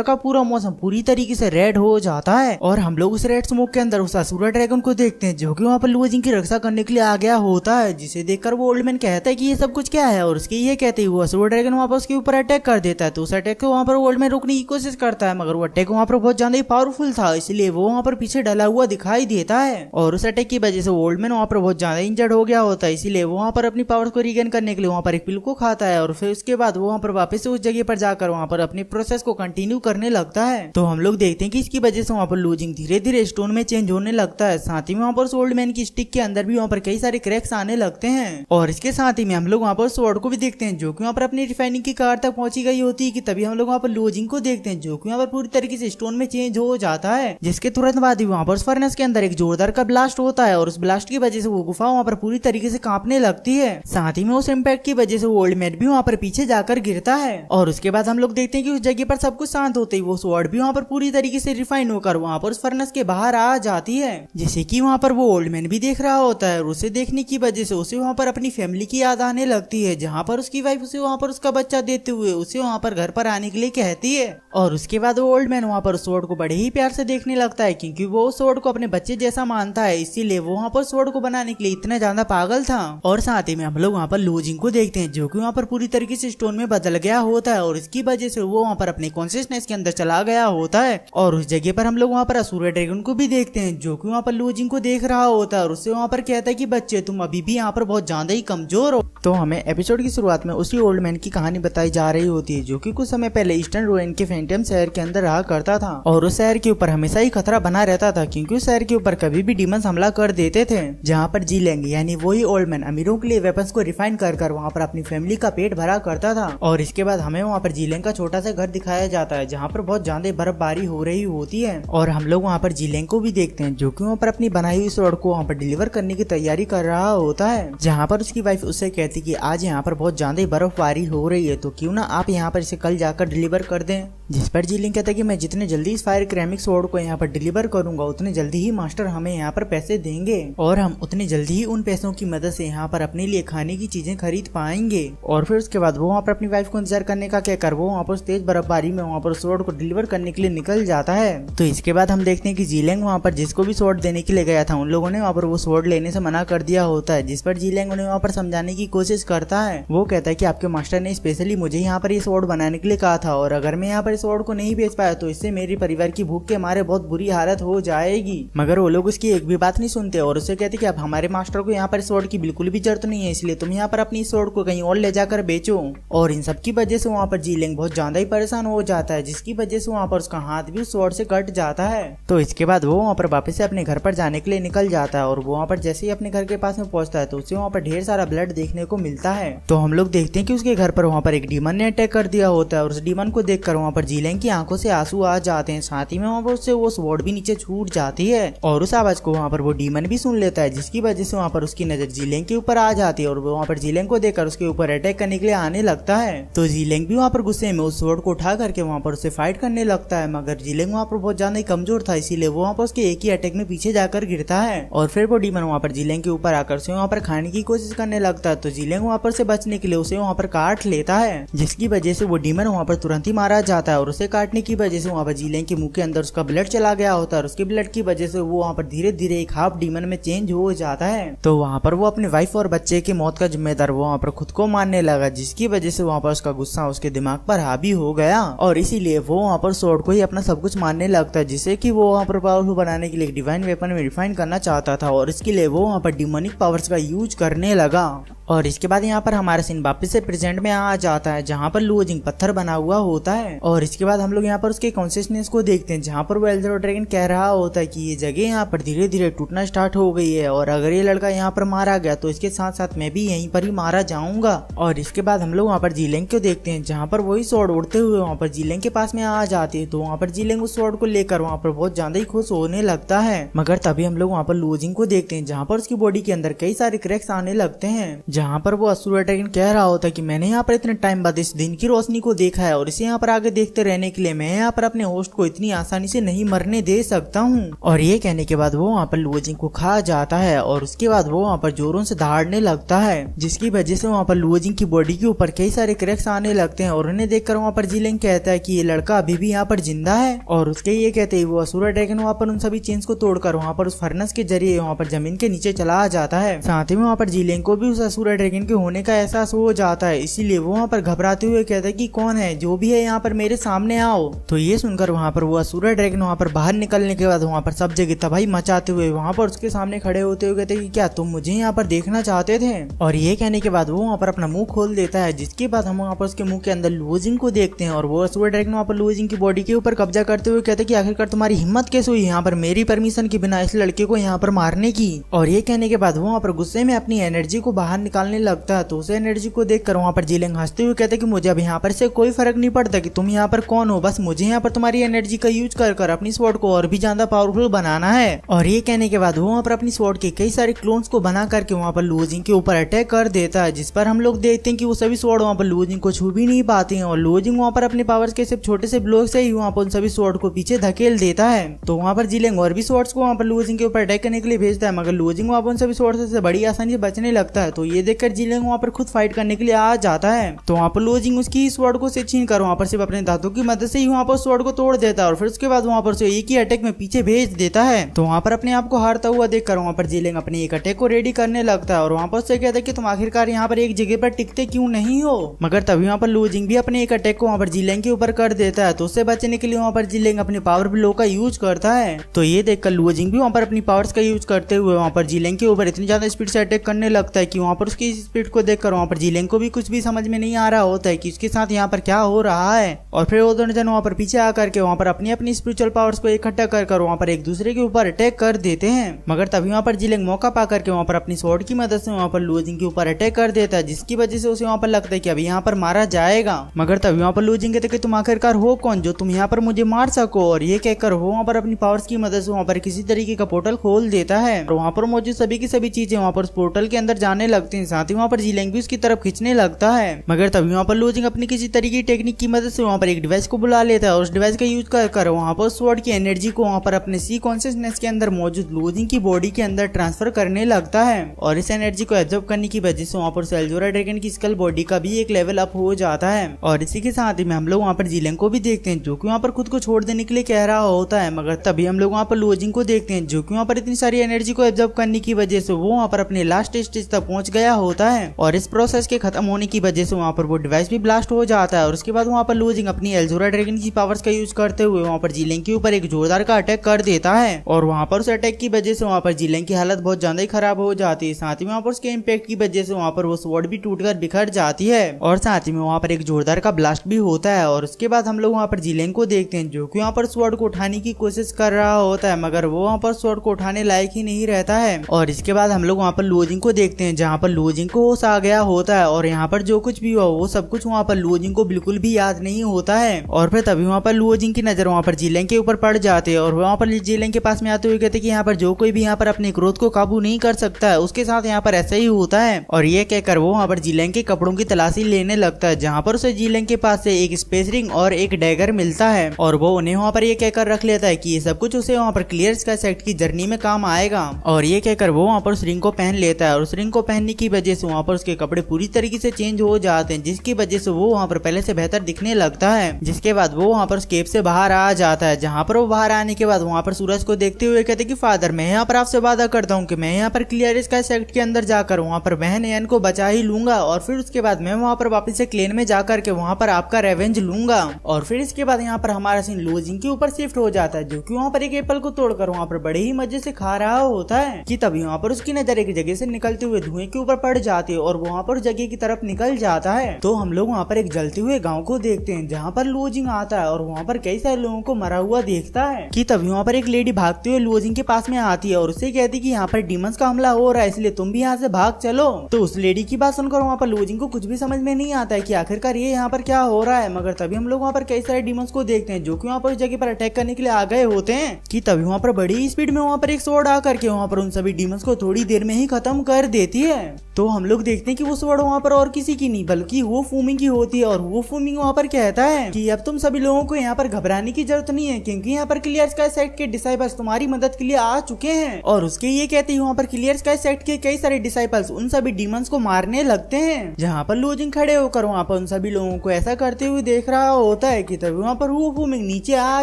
का पूरा मौसम पूरी तरीके से रेड हो जाता है और हम लोग उस रेड स्मोक के अंदर उस असुरा ड्रैगन को देखते हैं जो कि वहाँ पर लूजिंग की रक्षा करने के लिए आ गया होता है, जिसे देखकर वो ओल्ड मैन कहता है कि ये सब कुछ क्या है और उसके ये कहते ही वो असुरा ड्रैगन वहाँ पर उसके ऊपर अटैक कर देता है। तो उस अटैक को वहाँ पर ओल्ड मैन रोकने की कोशिश करता है मगर वो अटैक वहाँ पर बहुत ज्यादा ही पावरफुल था, इसलिए वो वहाँ पर पीछे डला हुआ दिखाई देता है और उस अटैक की वजह से ओल्ड मैन वहाँ पर बहुत ज्यादा इंजर्ड हो गया होता है, इसीलिए वो वहाँ पर अपनी पावर को रीगेन करने के लिए वहाँ पर एक पिल को खाता है और फिर उसके बाद वो वहाँ पर वापस से उस जगह पर जाकर वहाँ पर अपने प्रोसेस को कंटिन्यू करने लगता है। तो हम लोग देखते हैं कि इसकी वजह से वहाँ पर लूजिंग धीरे धीरे स्टोन में चेंज होने लगता है। साथ ही में वहाँ पर ओल्ड मैन की स्टिक के अंदर भी वहाँ पर कई सारे क्रैक्स आने लगते हैं और इसके साथ ही में हम लोग वहाँ पर स्वॉर्ड को भी देखते हैं जो कि वहाँ पर अपनी रिफाइनिंग की कार तक पहुंची गई होती है कि तभी हम लोग वहाँ पर लूजिंग को देखते हैं जो कि वहाँ पर पूरी तरीके से स्टोन में चेंज हो जाता है, जिसके तुरंत बाद ही वहाँ पर फर्नेस के अंदर एक जोरदार का ब्लास्ट होता है और उस ब्लास्ट की वजह से वो गुफा वहाँ पर पूरी तरीके से कांपने लगती है। साथ ही में उस इम्पैक्ट की वजह से वो ओल्ड मैन भी वहाँ पर पीछे जाकर गिरता है और उसके बाद हम लोग देखते हैं कि उस जगह पर सब कुछ शांत होते ही वो स्वॉर्ड भी वहाँ पर पूरी तरीके से रिफाइन होकर वहाँ पर उस फर्नेस के बाहर आ जाती है, जिसे कि वहाँ पर वो ओल्ड मैन भी देख रहा होता है और उसे देखने की वजह से उसे वहाँ पर अपनी फैमिली की याद आने लगती है, जहाँ पर उसकी वाइफ उसे वहाँ पर उसका बच्चा देते हुए उसे वहाँ पर घर पर आने के लिए कहती है। और उसके बाद वो ओल्ड मैन वहाँ पर स्वॉर्ड को बड़े ही प्यार से देखने लगता है क्योंकि वो स्वॉर्ड को अपने बच्चे जैसा मानता है, इसीलिए वो वहाँ पर स्वॉर्ड को बनाने के लिए इतना ज्यादा पागल था। और साथ ही में हम लोग वहाँ पर लूजिंग को देखते हैं जो कि वहाँ पर पूरी तरीके से स्टोन में बदल गया होता है और इसकी वजह से वो वहाँ पर अपने कॉन्शियसनेस के अंदर चला गया होता है। और उस जगह पर हम लोग वहाँ पर असुरा ड्रैगन को भी देखते हैं जो कि वहाँ पर लूजिंग को देख रहा होता है और उससे वहाँ पर कहता है कि बच्चे तुम अभी भी यहाँ पर बहुत ज्यादा ही कमजोर हो। तो हमें एपिसोड की शुरुआत में उसी ओल्ड मैन की कहानी बताई जा रही होती है जो कि कुछ समय पहले ईस्टर्न रोइन के फैंटम शहर के अंदर रहा करता था और उस शहर के ऊपर हमेशा ही खतरा बना रहता था क्योंकि उस शहर के ऊपर कभी भी डीमंस हमला कर देते थे, जहाँ पर जीलेंग यानी वही ओल्ड मैन अमीरों के लिए वेपन्स को रिफाइन कर वहाँ पर अपनी फैमिली का पेट भरा करता था। और इसके बाद हमें वहाँ पर जीलेंग का छोटा सा घर दिखाया जाता है जहाँ पर बहुत ज्यादा बर्फबारी हो रही होती है और हम लोग वहाँ पर जीलेंग को भी देखते हैं जो कि वहाँ पर अपनी बनाई हुई स्वॉर्ड को वहाँ पर डिलीवर करने की तैयारी कर रहा होता है, जहाँ पर उसकी वाइफ उससे कहती कि आज यहाँ पर बहुत ज्यादा बर्फबारी हो रही है तो क्यों ना आप यहाँ पर इसे कल जाकर डिलीवर कर दें। जिस पर जीलिंग कहता है कि मैं जितने जल्दी इस फायर क्रेमिक स्वॉर्ड को यहाँ पर डिलीवर करूंगा उतने जल्दी ही मास्टर हमें यहाँ पर पैसे देंगे और हम उतने जल्दी ही उन पैसों की मदद से यहाँ पर अपने लिए खाने की चीजें खरीद पाएंगे। और फिर उसके बाद वो वहाँ पर अपनी वाइफ को इंतजार करने का कहकर वो वहाँ पर तेज बर्फबारी में वहाँ पर स्वॉर्ड को डिलीवर करने के लिए निकल जाता है। तो इसके बाद हम देखते हैं कि जीलेंग वहाँ पर जिसको भी स्वॉर्ड देने के लिए गया था उन लोगों ने वहाँ पर वो स्वॉर्ड लेने से मना कर दिया होता है, जिस पर जीलेंग उन्हें वहाँ पर समझाने की कोशिश करता है। वो कहता है कि आपके मास्टर ने स्पेशली मुझे यहाँ पर ये स्वॉर्ड बनाने के लिए कहा था और अगर मैं यहाँ पर स्वॉर्ड को नहीं बेच पाया तो इससे मेरे परिवार की भूख के मारे बहुत बुरी हालत हो जाएगी। मगर वो लोग उसकी एक भी बात नहीं सुनते और उसे कहते कि अब हमारे मास्टर को यहाँ पर स्वॉर्ड की बिल्कुल भी जरूरत नहीं है, इसलिए तुम यहाँ पर अपनी स्वॉर्ड को कहीं और ले जाकर बेचो। और इन सब की वजह से वहाँ पर जीलेंग बहुत ज्यादा ही परेशान हो जाता है, जिसकी वजह से वहाँ पर उसका हाथ भी उस स्वॉर्ड से कट जाता है। तो इसके बाद वो वहाँ पर वापस से अपने घर पर जाने के लिए निकल जाता है और वो वहाँ पर जैसे ही अपने घर के पास में पहुंचता है तो उसे वहाँ पर ढेर सारा ब्लड देखने को मिलता है। तो हम लोग देखते हैं कि उसके घर पर वहाँ पर एक डीमन ने अटैक कर दिया होता है और उस डीमन को देखकर वहाँ पर जीलेंग की आंखों से आंसू आ जाते हैं। साथ ही में वहाँ पर उससे वो स्वॉर्ड भी नीचे छूट जाती है और उस आवाज को वहाँ पर वो डीमन भी सुन लेता है, जिसकी वजह से वहाँ पर उसकी नजर जीलेंग के ऊपर आ जाती है और वो वहाँ पर जीलेंग को देखकर उसके ऊपर अटैक करने के लिए आने लगता है। तो जीलेंग भी वहाँ पर गुस्से में उस स्वॉर्ड को उठा करके वहाँ पर उससे फाइट करने लगता है, मगर जीलेंग वहाँ पर बहुत ज्यादा ही कमजोर था, इसीलिए वो वहाँ पर उसके एक ही अटैक में पीछे जाकर गिरता है और फिर वो डीमन वहाँ पर जीलेंग के ऊपर आकर उसे वहाँ पर खाने की कोशिश करने लगता है। तो जीलेंग वहाँ पर से बचने के लिए उसे वहाँ पर काट लेता है, जिसकी वजह से वो डीमन वहाँ पर तुरंत ही मारा जाता है और उसे काटने की वजह से वहाँ पर जीलेंग के मुंह के अंदर उसका ब्लड चला गया होता है और उसके ब्लड की वजह से वो वहाँ पर धीरे धीरे एक हाफ डीमन में चेंज हो जाता है। तो वहाँ पर वो अपने वाइफ और बच्चे की मौत का जिम्मेदार वो वहाँ पर खुद को मानने लगा, जिसकी वजह से वहाँ पर उसका गुस्सा उसके दिमाग पर हावी हो गया और इसीलिए वो वहाँ पर स्वॉर्ड को ही अपना सब कुछ मानने लगता है, जिसे कि वो वहाँ पर पावरफुल बनाने के लिए डिवाइन वेपन में रिफाइन करना चाहता था और इसके लिए वो वहाँ पर डिमोनिक पावर्स का यूज करने लगा। और इसके बाद यहाँ पर हमारा सीन वापस से प्रेजेंट में आ जाता है, जहाँ पर लूजिंग पत्थर बना हुआ होता है और इसके बाद हम लोग यहाँ पर उसके कॉन्शियसनेस को देखते हैं, जहाँ पर वो एल्जरो ड्रैगन कह रहा होता है कि ये जगह यहाँ पर धीरे धीरे टूटना स्टार्ट हो गई है और अगर ये लड़का यहाँ पर मारा गया तो इसके साथ साथ मैं भी यहीं पर ही मारा जाऊंगा। और इसके बाद हम लोग वहाँ पर जीलेंग को देखते हैं, जहाँ पर वही स्वॉर्ड उड़ते हुए वहाँ पर जीलेंग के पास में आ जाती है। तो वहाँ पर जीलेंग उस स्वॉर्ड को लेकर वहाँ पर बहुत ज्यादा ही खुश होने लगता है, मगर तभी हम लोग वहाँ पर लूजिंग को देखते हैं, जहाँ पर उसकी बॉडी के अंदर कई सारे क्रैक्स आने लगते हैं, जहाँ पर वो असुरा ड्रैगन कह रहा होता है कि मैंने यहाँ पर इतने टाइम बाद इस दिन की रोशनी को देखा है और इसे यहाँ पर आगे देखते रहने के लिए मैं यहाँ पर अपने होस्ट को इतनी आसानी से नहीं मरने दे सकता हूँ। और ये कहने के बाद वो वहाँ पर लुओजिंग को खा जाता है और उसके बाद वो वहाँ पर जोरों से दहाड़ने लगता है, जिसकी वजह से वहाँ पर लुओजिंग की बॉडी के ऊपर कई सारे क्रैक्स आने लगते हैं। और उन्हें देखकर वहाँ पर जीलिंग कहता है कि ये लड़का अभी भी यहाँ पर जिंदा है। और उसके ये कहते ही वो असुरा ड्रैगन वहाँ पर उन सभी चेन्स को तोड़कर वहाँ पर उस फर्नेस के जरिए वहाँ पर जमीन के नीचे चला जाता है। साथ ही में वहाँ पर जीलिंग को भी उस असुरा ड्रैगन के होने का एहसास हो जाता है, इसीलिए वो वहाँ पर घबराते हुए कहता है कि कौन है, जो भी है यहाँ पर मेरे सामने आओ। तो ये सुनकर वहाँ पर वो असुरा ड्रैगन वहाँ पर बाहर निकलने के बाद वहाँ पर सब जगह तबाही मचाते हुए वहाँ पर उसके सामने खड़े होते हुए कहते कि क्या तुम मुझे यहाँ पर देखना चाहते थे। और ये कहने के बाद वो वहाँ पर अपना मुंह खोल देता है, जिसके बाद हम वहाँ पर उसके मुंह के अंदर लुओजिंग को देखते हैं। और वो असुरा ड्रैगन वहाँ पर लुओजिंग की बॉडी के ऊपर कब्जा करते हुए कहते कि आखिरकार तुम्हारी हिम्मत कैसे हुई यहाँ पर मेरी परमिशन के बिना इस लड़के को यहाँ पर मारने की। और ये कहने के बाद वो वहाँ पर गुस्से में अपनी एनर्जी को बाहर निकालने लगता है। तो उस एनर्जी को देखकर वहाँ पर जीलिंग हंसते हुए कहते कि मुझे अब यहाँ पर से कोई फर्क नहीं पड़ता कि तुम यहाँ पर कौन हो, बस मुझे यहाँ पर तुम्हारी एनर्जी का यूज कर अपनी स्वॉर्ड को और भी ज्यादा पावरफुल बनाना है। और ये कहने के बाद वो वहाँ पर अपनी स्वॉर्ड के कई सारे क्लोन्स को बना करके वहाँ पर लुओजिंग के ऊपर अटैक कर देता है, जिस पर हम लोग देखते हैं कि वो सभी स्वॉर्ड वहाँ पर लुओजिंग को छू भी नहीं पाते हैं। और लुओजिंग वहाँ पर अपने पावर्स के सिर्फ छोटे से ब्लॉक से ही वहाँ पर उन सभी स्वॉर्ड को पीछे धकेल देता है। तो वहाँ पर जीलिंग और भी स्वॉर्ड्स को वहाँ पर लुओजिंग के ऊपर अटैक करने के लिए भेजता है, मगर लुओजिंग वहाँ पर उन सभी स्वॉर्ड्स से बड़ी आसानी से बचने लगता है। तो ये देखकर जीलिंग वहाँ पर खुद फाइट करने के लिए आ जाता है। तो वहाँ पर लुओजिंग उसकी स्वॉर्ड को से छीन कर वहाँ पर सिर्फ अपने दांतों की मदद से ही वहाँ पर स्वॉर्ड को तोड़ देता है और फिर उसके बाद वहाँ पर से एक ही अटैक में पीछे भेज देता है। तो वहाँ पर अपने आप को हारता हुआ देखकर वहाँ पर जीलिंग अपने एक अटैक को रेडी करने लगता है और वहाँ पर उससे कहता है कि तुम आखिरकार यहाँ पर एक जगह पर टिकते क्यों नहीं हो। मगर तभी वहाँ पर लुओजिंग भी अपने एक अटैक को वहाँ पर जीलिंग के ऊपर कर देता है। तो उससे बचने के लिए वहाँ पर जीलिंग अपने पावर ब्लो का यूज करता है। तो ये देखकर लुओजिंग भी वहाँ पर अपनी पावर्स का यूज करते हुए वहाँ पर जीलिंग के ऊपर इतनी ज्यादा स्पीड से अटैक करने लगता है कि वहाँ पर उसकी स्पीड को देखकर वहाँ पर जीलिंग को भी कुछ भी समझ में नहीं आ रहा होता है कि उसके साथ यहाँ पर क्या हो रहा है। और फिर वो दोनों जन वहाँ पर पीछे आकर के वहाँ पर अपनी अपनी स्पिरिचुअल पावर्स को इकट्ठा कर वहाँ पर एक दूसरे के ऊपर अटैक कर देते हैं। मगर तभी वहाँ पर जीलिंग मौका पा करके वहाँ पर अपनी स्वॉर्ड की मदद से वहाँ पर लुओजिंग के ऊपर अटैक कर देता है, जिसकी वजह से उसे वहाँ पर लगता है कि अभी यहाँ पर मारा जाएगा। मगर तभी वहाँ पर लुओजिंग कहते कि तुम आखिरकार हो कौन जो तुम यहाँ पर मुझे मार सको। और ये कहकर वो वहाँ पर अपनी पावर्स की मदद से वहाँ पर किसी तरीके का पोर्टल खोल देता है और वहाँ पर मौजूद सभी की सभी चीजें वहाँ पर उस पोर्टल के अंदर जाने लगती हैं। साथ ही वहाँ पर जीलिंग भी उसकी तरफ खींचने लगता है। मगर तभी वहाँ पर लुओजिंग अपनी किसी तरीके की टेक्निक की मदद से वहाँ पर एक डिवाइस को बुला लेता है और उस डिवाइस का यूज कर वहाँ पर स्वॉर्ड की एनर्जी को वहाँ पर अपने सी कॉन्शियसनेस के अंदर मौजूद लुओजिंग की बॉडी के अंदर ट्रांसफर करने लगता है। और इस एनर्जी को एब्जॉर्ब करने की वजह से वहाँ पर एल्जोरा ड्रैगन की स्कल बॉडी का भी एक लेवल अप हो जाता है। और इसी के साथ ही में हम लोग वहाँ पर जीलिंग को भी देखते हैं जो कि वहाँ पर खुद को छोड़ देने के लिए कह रहा होता है। मगर तभी हम लोग वहाँ पर लुओजिंग को देखते हैं जो कि वहाँ पर इतनी सारी एनर्जी को एब्जॉर्ब करने की वजह से वो वहाँ पर अपने लास्ट स्टेज तक पहुंच गया होता है। और इस प्रोसेस के खत्म होने की वजह से वहाँ पर वो डिवाइस भी ब्लास्ट हो जाता है। और उसके बाद वहाँ पर लुओजिंग अपनी एल्जोरा ड्रैगन की पावर्स का यूज करते हुए वहाँ पर जीलिंग के ऊपर एक जोरदार का अटैक कर देता है। और वहाँ पर उस अटैक की वजह से वहाँ पर जीलिंग की हालत बहुत ज्यादा ही खराब हो जाती है। साथ ही वहाँ पर उसके इम्पैक्ट की वजह से वहाँ पर वो स्वॉर्ड भी टूटकर बिखर जाती है और साथ ही में वहाँ पर एक जोरदार का ब्लास्ट भी होता है। और उसके बाद हम लोग वहाँ पर जीलिंग को देखते हैं जो कि वहाँ पर स्वॉर्ड को उठाने की कोशिश कर रहा होता है, मगर वो वहाँ पर स्वॉर्ड को उठाने लायक ही नहीं रहता है। और इसके बाद हम लोग वहाँ पर लुओजिंग को देखते हैं जहाँ पर लुओजिंग को होश आ गया होता है और यहाँ पर जो कुछ भी हुआ वो सब कुछ वहाँ पर लुओजिंग को बिल्कुल भी याद नहीं होता है। और फिर तभी वहाँ पर लुओजिंग की नजर वहाँ पर जीलिंग के ऊपर पड़ जाते हैं और वहाँ पर जीलिंग के पास में आते हुए कहते कि यहाँ पर जो कोई भी यहाँ पर अपने क्रोध को काबू नहीं कर सकता है उसके साथ यहाँ पर ऐसा ही होता है। और ये कहकर वो वहाँ पर जीलिंग के कपड़ों की तलाशी लेने लगता है जहाँ पर उसे जीलिंग के पास से एक स्पेस रिंग और एक डैगर मिलता है और वो उन्हें वहाँ पर ये कहकर रख लेता है कि ये सब कुछ उसे वहाँ पर क्लियर स्काई सेक्ट की जर्नी में काम आएगा। और ये कहकर वो वहाँ पर उस रिंग को पहन लेता है और उस रिंग को पहनने की वजह से वहाँ पर उसके कपड़े पूरी तरीके से चेंज हो जाते हैं, जिसकी वजह से वो वहाँ पर पहले से बेहतर दिखने लगता है। जिसके बाद वो वहाँ पर केव से बाहर आ जाता है जहाँ पर वो बाहर आने के बाद वहाँ पर सूरज को देखते हुए कहते कि फादर मैं यहाँ पर आपसे वादा करता हूँ कि मैं यहाँ पर क्लियर स्काई सेक्ट के अंदर जाकर वहाँ पर बहन एन को बचा ही लूंगा और फिर उसके बाद मैं वहाँ पर वापस से क्लेन में जाकर के वहाँ पर आपका रेवेंज लूंगा। और फिर इसके बाद यहाँ पर हमारा सीन लुओजिंग के ऊपर शिफ्ट हो जाता है जो कि वहाँ पर एक एप्पल को तोड़कर वहाँ पर बड़े ही मजे से खा रहा होता है कि तभी वहाँ पर उसकी नजर एक जगह से निकलते हुए धुएं के ऊपर पड़ जाती है और वहाँ पर जगह की तरफ निकल जाता है। तो हम लोग वहाँ पर एक जलते हुए गाँव को देखते हैं जहाँ पर लुओजिंग आता है और वहाँ पर कई सारे लोगों को मरा हुआ देखता है कि तभी वहाँ पर एक लेडी भागते हुए लुओजिंग के पास में आती है और उससे कहती कि यहाँ पर डीमंस का हमला हो रहा है इसलिए तुम भी यहाँ से भाग चलो। तो उस लेडी की बात सुनकर वहाँ पर लुओजिंग को कुछ भी समझ में नहीं आता है कि आखिरकार ये यहाँ पर क्या हो रहा है। मगर तभी हम लोग वहाँ पर कई सारे डीमंस को देखते हैं जो कि वहाँ पर उस जगह पर अटैक करने के लिए आ गए होते हैं कि तभी वहाँ पर बड़ी स्पीड में वहाँ पर एक स्वॉर्ड आकर के वहाँ पर उन सभी डीमंस को थोड़ी देर में ही खत्म कर देती है। तो हम लोग देखते हैं कि वो स्वॉर्ड वहाँ पर और किसी की नहीं बल्कि वो फूमिंग की होती है। और वो फूमिंग वहाँ पर कहता है कि अब तुम सभी लोगों को यहाँ पर घबराने की जरूरत नहीं है, क्योंकि यहाँ पर क्लियर स्काई सेक्ट के डिसाइपल्स तुम्हारी मदद के लिए आ चुके हैं। और उसके ये कहते हैं वहाँ पर क्लियर स्काई सेक्ट के कई सारे डिसाइपल्स उन सभी डीमंस को मारने लगते हैं। जहाँ पर लुओजिंग खड़े होकर वहाँ पर उन सभी लोगों को ऐसा करते हुए देख रहा होता है कि तभी वहाँ पर वो फूमिंग नीचे आ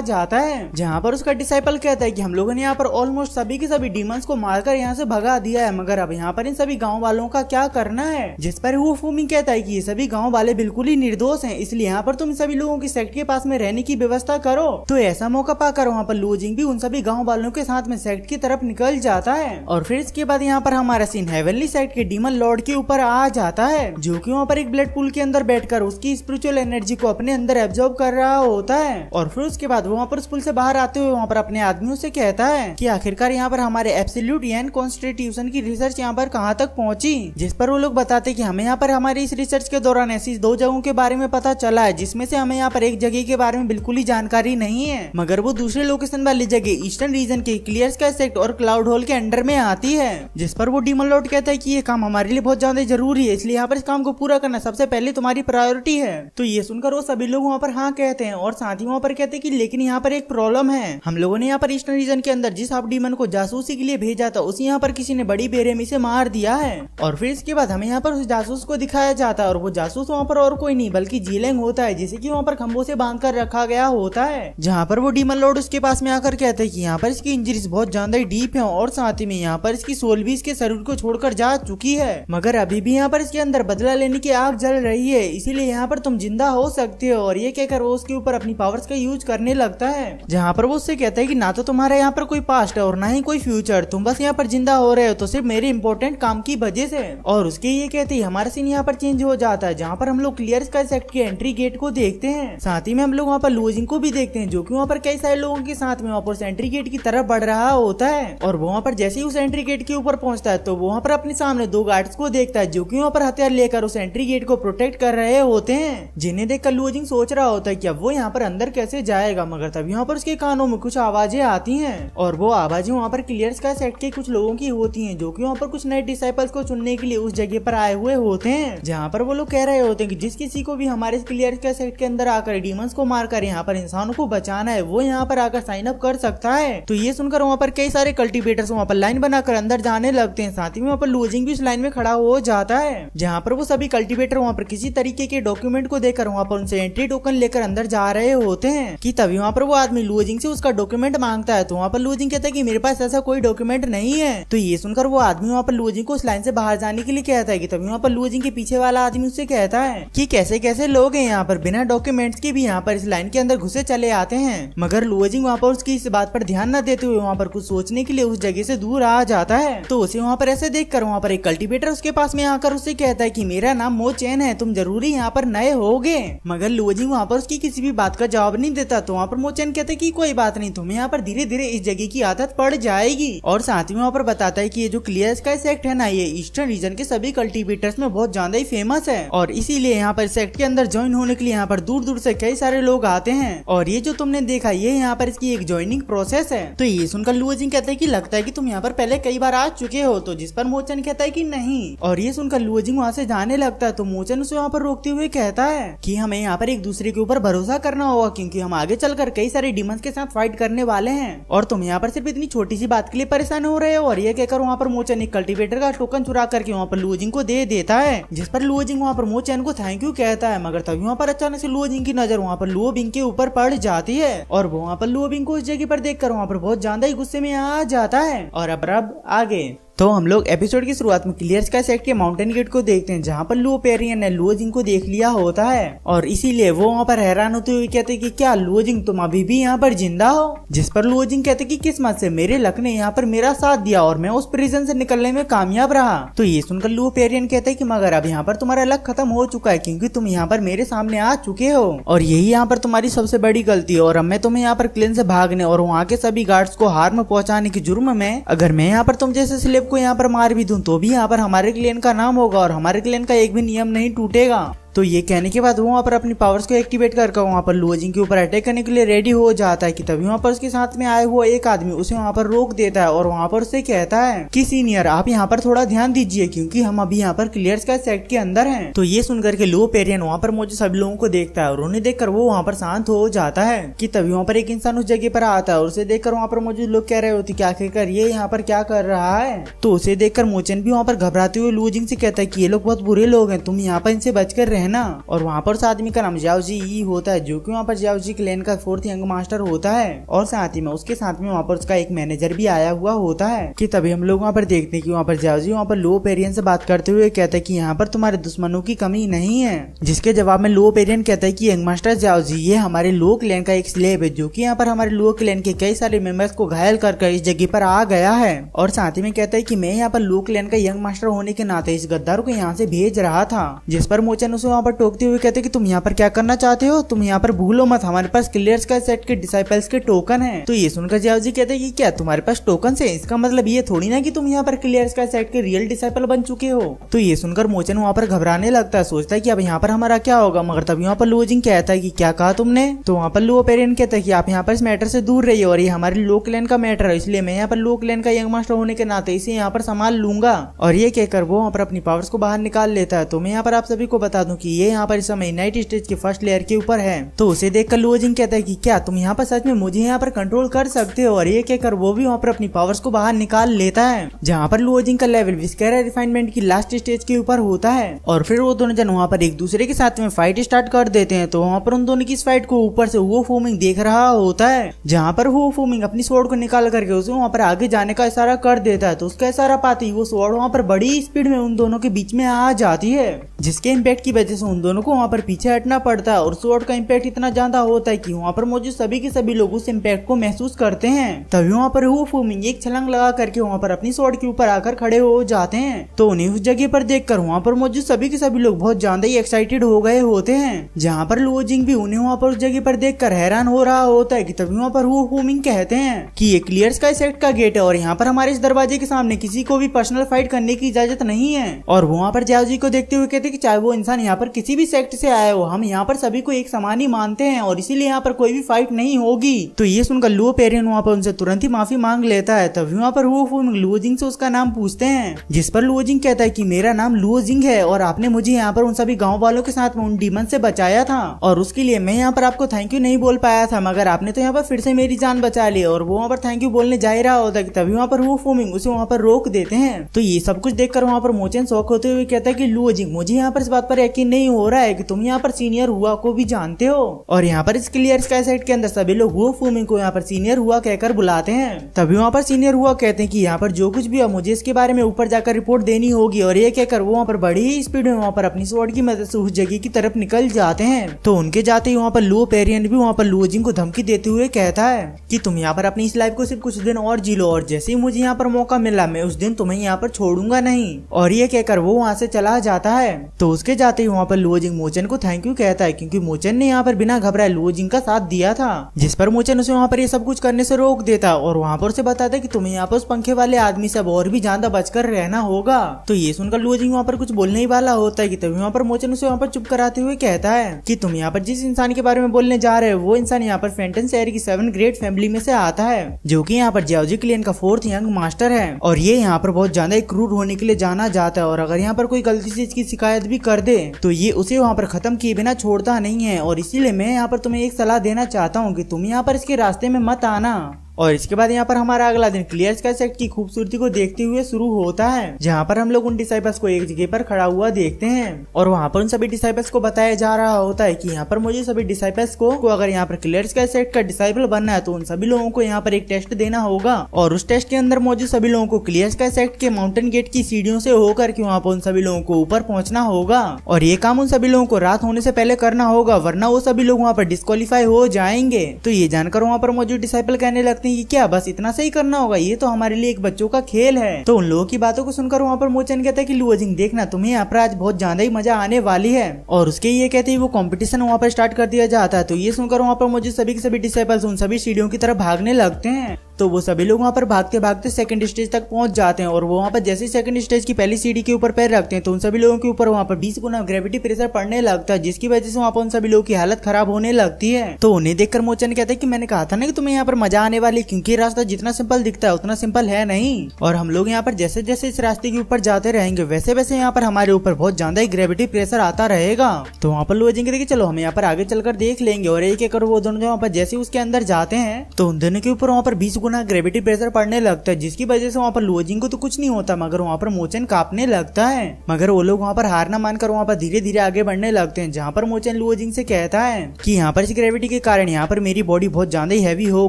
जाता है। जहाँ पर उसका डिसाइपल कहता है कि हम लोगों ने यहाँ पर ऑलमोस्ट सभी के सभी डीमंस को मारकर यहाँ से भगा दिया है, मगर अब यहाँ पर इन सभी गाँव वालों का क्या करना है। जिस पर वो फूमिंग कहता है कि ये सभी गाँव वाले बिल्कुल ही निर्दोष हैं, इसलिए यहाँ पर तुम सभी लोगों की सेक्ट के पास में रहने की व्यवस्था करो। तो ऐसा मौका पाकर वहाँ पर लुओजिंग भी उन सभी गाँव वालों के साथ में सेक्ट की तरफ निकल जाता है। और फिर इसके बाद यहाँ पर हमारा सीन हेवनली सेक्ट के डीमन लॉर्ड के ऊपर आ जाता है, जो कि वहाँ पर एक ब्लड पूल के अंदर बैठकर उसकी स्पिरिचुअल एनर्जी को अपने अंदर एब्जॉर्ब कर रहा होता है। और फिर उसके बाद वहाँ पर उस पुल से बाहर आते हुए वहाँ पर अपने आदमियों से कहता है कि आखिरकार यहाँ पर हमारे एब्सोल्यूट एन कॉन्स्टिट्यूशन की रिसर्च यहाँ पर कहाँ तक पहुंची। जिस पर वो लोग बताते कि हमें यहाँ पर हमारी इस रिसर्च के दौरान ऐसी 2 जगहों के बारे में पता चला है, जिसमें से हमें यहाँ पर एक जगह के बारे में बिल्कुल ही जानकारी नहीं है, मगर वो दूसरे लोकेशन वाली जगह ईस्टर्न रीजन के क्लियर स्काई सेक्ट और क्लाउड होल के अंडर में आती है। जिस पर वो डीमन लॉर्ड कहता है कि ये काम हमारे लिए बहुत ज्यादा जरूरी है, इसलिए यहाँ पर इस काम को पूरा करना सबसे पहले तुम्हारी प्रायोरिटी है। तो ये सुनकर वो सभी लोग वहाँ पर हाँ कहते हैं और साथ ही वहाँ पर कहते हैं कि लेकिन यहाँ पर एक प्रॉब्लम है। हम लोगों ने यहाँ पर ईस्टर्न रीजन के अंदर जिस हाफ डीमन को जासूसी के लिए भेजा था उसे यहाँ पर किसी ने बड़ी बेरहमी से मार दिया है। और फिर इसके बाद हमें यहाँ पर उस जासूस को दिखाया जाता है और वो जासूस वहाँ पर और कोई नहीं बल्कि जीलेंग होता है, जिसे कि वहाँ पर खंभों से बांध कर रखा गया होता है। जहाँ पर वो डीमन लॉर्ड उसके पास में आकर कहता है कि यहाँ पर इसकी इंजरीज बहुत ज्यादा डीप है और साथ ही में यहाँ पर इसकी सोल भी इसके शरीर को छोड़कर जा चुकी है, मगर अभी भी यहाँ पर इसके अंदर बदला लेने की आग जल रही है, इसीलिए यहाँ पर तुम जिंदा हो सकते हो। और ये कहकर वो उसके ऊपर अपनी पावर्स का यूज करने लगता है। जहाँ पर वो उससे कहता है कि ना तो तुम्हारा यहाँ पर कोई पास्ट है और ना ही कोई फ्यूचर, तुम बस यहाँ पर जिंदा हो रहे हो तो सिर्फ मेरे इंपॉर्टेंट काम की वजह से। और उसके ये कहते ही हमारा सीन यहाँ पर चेंज हो जाता है, जहाँ पर हम लोग क्लियर स्काई सेक्ट के एंट्री गेट को देखते हैं। साथ ही में हम लोग वहाँ पर लुओजिंग को भी देखते हैं, जो कि वहाँ पर कई सारे लोगों के साथ में वहाँ पर एंट्री गेट की तरफ बढ़ रहा होता है। और वहाँ पर जैसे ही उस एंट्री गेट के ऊपर पहुंचता है तो वहाँ पर अपने सामने 2 गार्ड्स को देखता है, जो कि वहाँ पर हथियार लेकर उस एंट्री गेट को प्रोटेक्ट कर रहे होते हैं। जिन्हें देखकर लुओजिंग सोच रहा होता है कि अब वो यहाँ पर अंदर कैसे जाएगा, मगर तब यहाँ पर उसके कानों में कुछ आवाजें आती हैं और वो आवाजें वहाँ पर क्लियर स्काई सेक्ट के कुछ लोगों की होती हैं, जो कि वहाँ पर कुछ नए डिसाइपल्स को चुनने के लिए उस जगह पर आए हुए होते हैं। जहाँ पर वो लोग कह रहे होते हैं कि जिस किसी को भी हमारे क्लियर स्काई सेक्ट के अंदर आकर डीमंस को मारकर यहाँ पर इंसानों को बचाना है, वो यहाँ पर आकर साइन अप कर सकता है। तो ये सुनकर वहाँ पर कई सारे कल्टीवेटर्स वहाँ पर लाइन बनाकर अंदर जाने लगते हैं। साथ ही वहाँ पर लुओजिंग भी उस लाइन में खड़ा हो जाता है, जहाँ पर वो सभी कल्टीवेटर वहाँ पर किसी तरीके के डॉक्यूमेंट को देकर वहाँ पर उनसे एंट्री टोकन लेकर अंदर जा रहे होते हैं कि तभी वहाँ पर वो आदमी लुओजिंग से उसका डॉक्यूमेंट मांगता है। तो वहाँ पर लुओजिंग कहता है कि मेरे पास ऐसा कोई डॉक्यूमेंट नहीं है। तो ये सुनकर वो आदमी वहाँ पर लुओजिंग को उस लाइन से बाहर जाने के लिए कहता है कि तभी वहाँ पर लुओजिंग के पीछे वाला आदमी उससे कहता है कि कैसे कैसे लोग हैं यहाँ पर बिना डॉक्यूमेंट्स के भी यहाँ पर इस लाइन के अंदर घुसे चले आते हैं। मगर लुओजिंग वहाँ पर उसकी इस बात पर ध्यान न देते हुए वहाँ पर कुछ सोचने के लिए उस जगह से दूर आ जाता है। तो उसे वहाँ पर ऐसे देखकर वहाँ पर एक कल्टीवेटर उसके पास में आकर उससे कहता है कि मेरा नाम मो चैन है, तुम जरूरी यहाँ पर नए होगे। मगर लुओजिंग वहाँ पर उसकी किसी भी बात का जवाब नहीं देता। तो वहाँ पर मो चैन कहता है कि कोई बात नहीं, तुम्हें यहाँ पर धीरे धीरे इस जगह की आदत पड़ जाएगी। और साथ ही वहाँ पर बताता है कि ये जो क्लियर स्काई सेक्ट है ना, ये ईस्टर्न रीजन के सभी कल्टीवेटर्स में बहुत ज्यादा ही फेमस है और इसीलिए यहाँ पर सेक्ट के अंदर ज्वाइन होने के लिए यहाँ पर दूर दूर से कई सारे लोग आते हैं। और ये जो तुमने देखा ये यहाँ पर इसकी एक ज्वाइनिंग प्रोसेस है। तो ये सुनकर लुओजिंग कहता है कि लगता है कि तुम यहाँ पर पहले कई बार आ चुके हो। तो जिस पर मोचन कहता है कि नहीं। और ये सुनकर लुओजिंग वहाँ से जाने लगता है। तो मोचन उसे वहाँ पर रोकते हुए कहता है कि हमें यहाँ पर एक दूसरे के ऊपर भरोसा करना होगा, क्योंकि हम आगे चलकर कई सारे डिमंस के साथ फाइट करने वाले हैं और तुम यहाँ पर सिर्फ इतनी छोटी सी बात के लिए परेशान हो रहे हो। और ये कहकर वहाँ पर मोचन एक कल्टीवेटर का टोकन चुरा करके वहाँ पर लुओजिंग को दे देता है, जिस पर लुओजिंग वहाँ पर मोचन को थैंक यू कहता है। मगर तभी वहाँ पर अचानक से लुओजिंग की नजर वहाँ पर लुओबिंग के ऊपर पड़ जाती है और वो वहाँ पर लुओबिंग को उस जगह पर देखकर वहाँ पर बहुत ज्यादा ही गुस्से में आ जाता है। और अब आगे तो हम लोग एपिसोड की शुरुआत में क्लियर स्काई सेक्ट के माउंटेन गेट को देखते हैं, जहाँ पर लुओपेरियन ने लुओजिंग को देख लिया होता है और इसीलिए वो वहाँ पर हैरान होते हुए कहते हैं कि क्या लुओजिंग तुम अभी भी यहाँ पर जिंदा हो। जिस पर लुओजिंग कहते हैं कि किस्मत से मेरे लक ने यहाँ पर मेरा साथ दिया और मैं उस प्रिजन से निकलने में कामयाब रहा। तो ये सुनकर लुओपेरियन कहते हैं कि मगर अब यहाँ पर तुम्हारा लक खत्म हो चुका है, क्योंकि तुम यहाँ पर मेरे सामने आ चुके हो और यही यहाँ पर तुम्हारी सबसे बड़ी गलती है। और अब मैं तुम्हें यहाँ पर क्लेन से भागने और वहाँ के सभी गार्ड्स को हार्म पहुँचाने के जुर्म में अगर मैं यहाँ पर तुम जैसे स्लेव को यहाँ पर मार भी दूं तो भी यहाँ पर हमारे क्लेन का नाम होगा और हमारे क्लेन का एक भी नियम नहीं टूटेगा। तो ये कहने के बाद वो वहाँ पर अपनी पावर्स को एक्टिवेट करके वहाँ पर लुओजिंग के ऊपर अटैक करने के लिए रेडी हो जाता है कि तभी वहाँ पर उसके साथ में आए हुआ एक आदमी उसे वहाँ पर रोक देता है और वहाँ पर उसे कहता है कि सीनियर आप यहाँ पर थोड़ा ध्यान दीजिए क्योंकि हम अभी यहाँ पर क्लियर स्काई सेक्ट के अंदर हैं। तो ये सुनकर के लो पेरियन वहाँ पर मौजूद सभी लोगों को देखता है और उन्हें देखकर वो वहाँ पर शांत हो जाता है कि तभी वहाँ पर एक इंसान उस जगह पर आता है और उसे देखकर वहाँ पर मौजूद लोग कह रहे होते कि आखिरकार ये यहाँ पर क्या कर रहा है। तो उसे देखकर मोचन भी वहाँ पर घबराते हुए लुओजिंग से कहता है कि ये लोग बहुत बुरे लोग हैं, तुम यहाँ पर इनसे बचकर रहना। और वहाँ पर उस आदमी का नाम जाओ जी ई होता है जो कि वहाँ पर जाओ जी क्लैन का 4th यंग मास्टर होता है और साथ ही में उसके साथ में वहाँ पर उसका एक मैनेजर भी आया हुआ होता है। कि तभी हम लोग वहाँ पर देखते हैं कि वहाँ पर जाओ जी वहाँ पर लो पेरियन से बात करते हुए कहता है कि यहाँ पर तुम्हारे दुश्मनों की कमी नहीं है। जिसके जवाब में लो पेरियन कहता है कि यंग मास्टर जाओ जी ये हमारे लो क्लैन का एक स्लेव है जो कि यहाँ पर हमारे लो क्लैन के कई सारे मेंबर्स को घायल कर इस जगह पर आ गया है। और साथ ही में कहता है कि मैं यहाँ पर लो क्लैन का यंग मास्टर होने के नाते इस गद्दार को यहाँ से भेज रहा था। जिस पर मोचन उसे वहाँ पर टोकते हुए कहते कि तुम यहाँ पर क्या करना चाहते हो, तुम यहाँ पर भूलो मत हमारे पास क्लियर स्काई सेट के डिसाइपल्स के टोकन है। तो ये सुनकर जाओ जी कहते हैं कि क्या तुम्हारे पास टोकन है, इसका मतलब ये थोड़ी ना कि तुम यहाँ पर क्लियर स्काई सेट के रियल डिसाइपल बन चुके हो। तो ये सुनकर मोचन वहाँ पर घबराने लगता है, सोचता है कि अब यहाँ पर हमारा क्या होगा। मगर तब यहाँ पर लुओजिंग कहता है कि क्या कहा तुमने। तो वहाँ पर लो पेरियन कहता है कि आप यहाँ पर इस मैटर से दूर रहिए और ये हमारे लो क्लैन का मैटर है, इसलिए मैं यहाँ पर लो क्लैन का यंग मास्टर होने के नाते इसे यहाँ पर संभाल लूंगा। और ये कहकर वो वहाँ पर अपनी पावर्स को बाहर निकाल लेता है। तो मैं यहाँ पर आप सभी को बता दूं कि ये यहाँ पर इस समय नाइट स्टेज के फर्स्ट लेयर के ऊपर है। तो उसे देखकर लुओजिंग कहता है कि क्या तुम यहाँ पर सच में मुझे यहाँ पर कंट्रोल कर सकते हो। और ये कहकर वो भी वहाँ पर अपनी पावर्स को बाहर निकाल लेता है जहाँ पर लुओजिंग का लेवल विस्केरा रिफाइनमेंट की लास्ट स्टेज के ऊपर होता है। और फिर वो दोनों जन वहाँ पर एक दूसरे के साथ में फाइट स्टार्ट कर देते हैं। तो वहाँ पर उन दोनों की इस फाइट को ऊपर से वो फोमिंग देख रहा होता है जहाँ पर वो फोमिंग अपनी स्वॉर्ड को निकाल करके उसे वहाँ पर आगे जाने का इशारा कर देता है। तो उसका इशारा पाते ही वो स्वॉर्ड वहाँ पर बड़ी स्पीड में उन दोनों के बीच में आ जाती है जिसके इम्पैक्ट की वजह से उन दोनों को वहाँ पर पीछे हटना पड़ता है। और स्वॉर्ड का इम्पैक्ट इतना ज्यादा होता है कि वहाँ पर मौजूद सभी के सभी लोग उस इम्पैक्ट को महसूस करते हैं। तभी वहाँ पर वो फोमिंग एक छलांग लगा करके वहाँ पर अपनी स्वॉर्ड के ऊपर आकर खड़े हो जाते हैं। तो उन्हें उस जगह पर देखकर वहाँ पर मौजूद सभी के सभी लोग बहुत ज्यादा ही एक्साइटेड हो गए होते हैं जहाँ पर लुओजिंग भी उन्हें वहाँ पर उस जगह पर देखकर हैरान हो रहा होता है। कि तभी वहाँ पर वो फोमिंग कहते हैं कि ये क्लियर स्काई सेक्ट का गेट है और यहाँ पर हमारे इस दरवाजे के सामने किसी को भी पर्सनल फाइट करने की इजाजत नहीं है। और वहाँ पर जाओ जी को देखते हुए कहते कि चाहे वो इंसान यहाँ पर किसी भी सेक्ट से आया हो, हम यहाँ पर सभी को एक समान ही मानते हैं और इसीलिए यहाँ पर कोई भी फाइट नहीं होगी। तो ये सुनकर लो पेरियन वहाँ पर उनसे तुरंत ही माफी मांग लेता है। तभी वहाँ पर वो लुओजिंग से उसका नाम पूछते हैं जिस पर लुओजिंग कहता है कि मेरा नाम लुओजिंग है और आपने मुझे यहाँ पर उन सभी गाँव वालों के साथ में उन डीमन से बचाया था और उसके लिए मैं यहाँ पर आपको थैंक यू नहीं बोल पाया था, मगर आपने तो यहाँ पर फिर से मेरी जान बचा ली। और वो वहाँ पर थैंक यू बोलने जा ही रहा होता है तभी वहाँ पर वो फोमिंग उसे वहाँ पर रोक देते हैं। तो ये सब कुछ देखकर वहाँ पर मोचन शौक होते हुए कहता है कि लुओजिंग मुझे यहाँ पर इस बात पर यकीन नहीं हो रहा है कि तुम यहाँ पर सीनियर हुआ को भी जानते हो। और यहाँ पर इस क्लियर स्काई सेट के अंदर सभी लोग वो फोमिंग को यहाँ पर सीनियर हुआ कहकर बुलाते हैं। तभी वहाँ पर सीनियर हुआ कहते हैं कि यहाँ पर जो कुछ भी है मुझे इसके बारे में ऊपर जाकर रिपोर्ट देनी होगी। और ये कहकर वो वहाँ पर बड़ी ही स्पीड में वहाँ पर अपनी स्वॉर्ड की मदद से उस जगह की तरफ निकल जाते हैं। तो उनके जाते ही वहाँ पर लो पेरियन भी वहाँ पर लुओजिंग को धमकी देते हुए कहता है कि तुम यहाँ पर अपनी इस लाइफ को सिर्फ कुछ दिन और जी लो और जैसे ही मुझे यहाँ पर मौका मिला मैं उस दिन तुम्हें यहाँ पर छोड़ूंगा नहीं। और ये कहकर वो वहाँ से चला जाता है। तो उसके जाते ही वहाँ पर लुओजिंग मोचन को थैंक यू कहता है क्योंकि मोचन ने यहाँ पर बिना घबराए लुओजिंग का साथ दिया था। जिस पर मोचन उसे वहाँ पर ये सब कुछ करने से रोक देता और वहाँ पर उसे बताता है कि तुम्हें यहाँ पर उस पंखे वाले आदमी से और भी ज्यादा बचकर रहना होगा। तो ये सुनकर लुओजिंग वहाँ पर कुछ बोलने ही वाला होता है कि तभी वहाँ पर मोचन उसे वहाँ पर चुप कराते हुए कहता है कि तुम यहाँ पर जिस इंसान के बारे में बोलने जा रहे हो वो इंसान यहाँ पर फेंटन शहर की 7 ग्रेट फैमिली में से आता है जो कि यहाँ पर जाओजी क्लैन का 4th यंग मास्टर है। और ये यहाँ पर बहुत ज्यादा क्रूर होने के लिए जाना जाता है और अगर यहाँ पर कोई गलती से इसकी शिकायत भी कर दे तो ये उसे वहाँ पर खत्म किए बिना छोड़ता नहीं है। और इसीलिए मैं यहाँ पर तुम्हें एक सलाह देना चाहता हूँ कि तुम यहाँ पर इसके रास्ते में मत आना। और इसके बाद यहाँ पर हमारा अगला दिन क्लियर स्काई सेक्ट की खूबसूरती को देखते हुए शुरू होता है जहाँ पर हम लोग उन डिसाइपल्स को एक जगह पर खड़ा हुआ देखते हैं और वहाँ पर उन सभी डिसाइपल्स को बताया जा रहा होता है कि यहाँ पर मुझे सभी डिसाइपल्स को अगर यहाँ पर क्लियर स्काई सेक्ट का डिसाइपल बनना है तो उन सभी लोगों को यहाँ पर एक टेस्ट देना होगा और उस टेस्ट के अंदर मौजूद सभी लोगों को क्लियर स्काई सेक्ट के माउंटेन गेट की सीढ़ियों से होकर के वहाँ पर उन सभी लोगों को ऊपर पहुंचना होगा और ये काम उन सभी लोगों को रात होने से पहले करना होगा वरना वो सभी लोग वहाँ पर डिस्क्वालीफाई हो जाएंगे। तो ये जानकर वहाँ पर मौजूद डिसाइपल कहने लगते हैं कि क्या बस इतना सही करना होगा, ये तो हमारे लिए एक बच्चों का खेल है। तो उन लोगों की बातों को सुनकर वहाँ पर मोचन कहता है कि लुओजिंग देखना तुम्हें यहाँ पर आज बहुत ज्यादा ही मजा आने वाली है। और उसके ये कहते ही वो कंपटीशन वहाँ पर स्टार्ट कर दिया जाता है। तो ये सुनकर वहाँ पर मुझे सभी के सभी डिसाइपल्स उन सभी सीढ़ियों की तरफ भागने लगते हैं तो वो सभी लोग वहाँ पर भागते भागते सेकंड स्टेज तक पहुंच जाते हैं और वो वहाँ पर जैसे सेकंड स्टेज की पहली सीढ़ी के ऊपर पैर रखते हैं तो उन सभी लोगों के ऊपर वहाँ पर 20 गुना ग्रेविटी प्रेशर पड़ने लगता है, जिसकी वजह से वहाँ पर उन सभी लोगों की हालत खराब होने लगती है। तो उन्हें देखकर मोचन कहता है कि मैंने कहा था ना कि तुम्हें यहाँ पर मजा आने वाली, क्योंकि रास्ता जितना सिंपल दिखता है उतना सिंपल है नहीं, और हम लोग यहाँ पर जैसे जैसे इस रास्ते के ऊपर जाते रहेंगे वैसे वैसे यहाँ पर हमारे ऊपर बहुत ज्यादा ही ग्रेविटी प्रेशर आता रहेगा। तो वहाँ पर लोग कहते चलो हम यहाँ पर आगे चलकर देख लेंगे, और एक एक वो दोनों वहाँ पर जैसे उसके अंदर जाते हैं तो उन दोनों के ऊपर वहाँ पर 20 गुना ग्रेविटी प्रेशर पड़ने लगता है, जिसकी वजह से वहाँ पर लोजिंग को तो कुछ नहीं होता मगर वहाँ पर मोचन कांपने लगता है। मगर वो लोग वहाँ पर हार न मानकर वहाँ पर धीरे धीरे आगे बढ़ने लगते हैं, जहाँ पर मोचन लोजिंग से कहता है कि यहाँ पर इस ग्रेविटी के कारण यहाँ पर मेरी बॉडी बहुत ज्यादा ही हैवी हो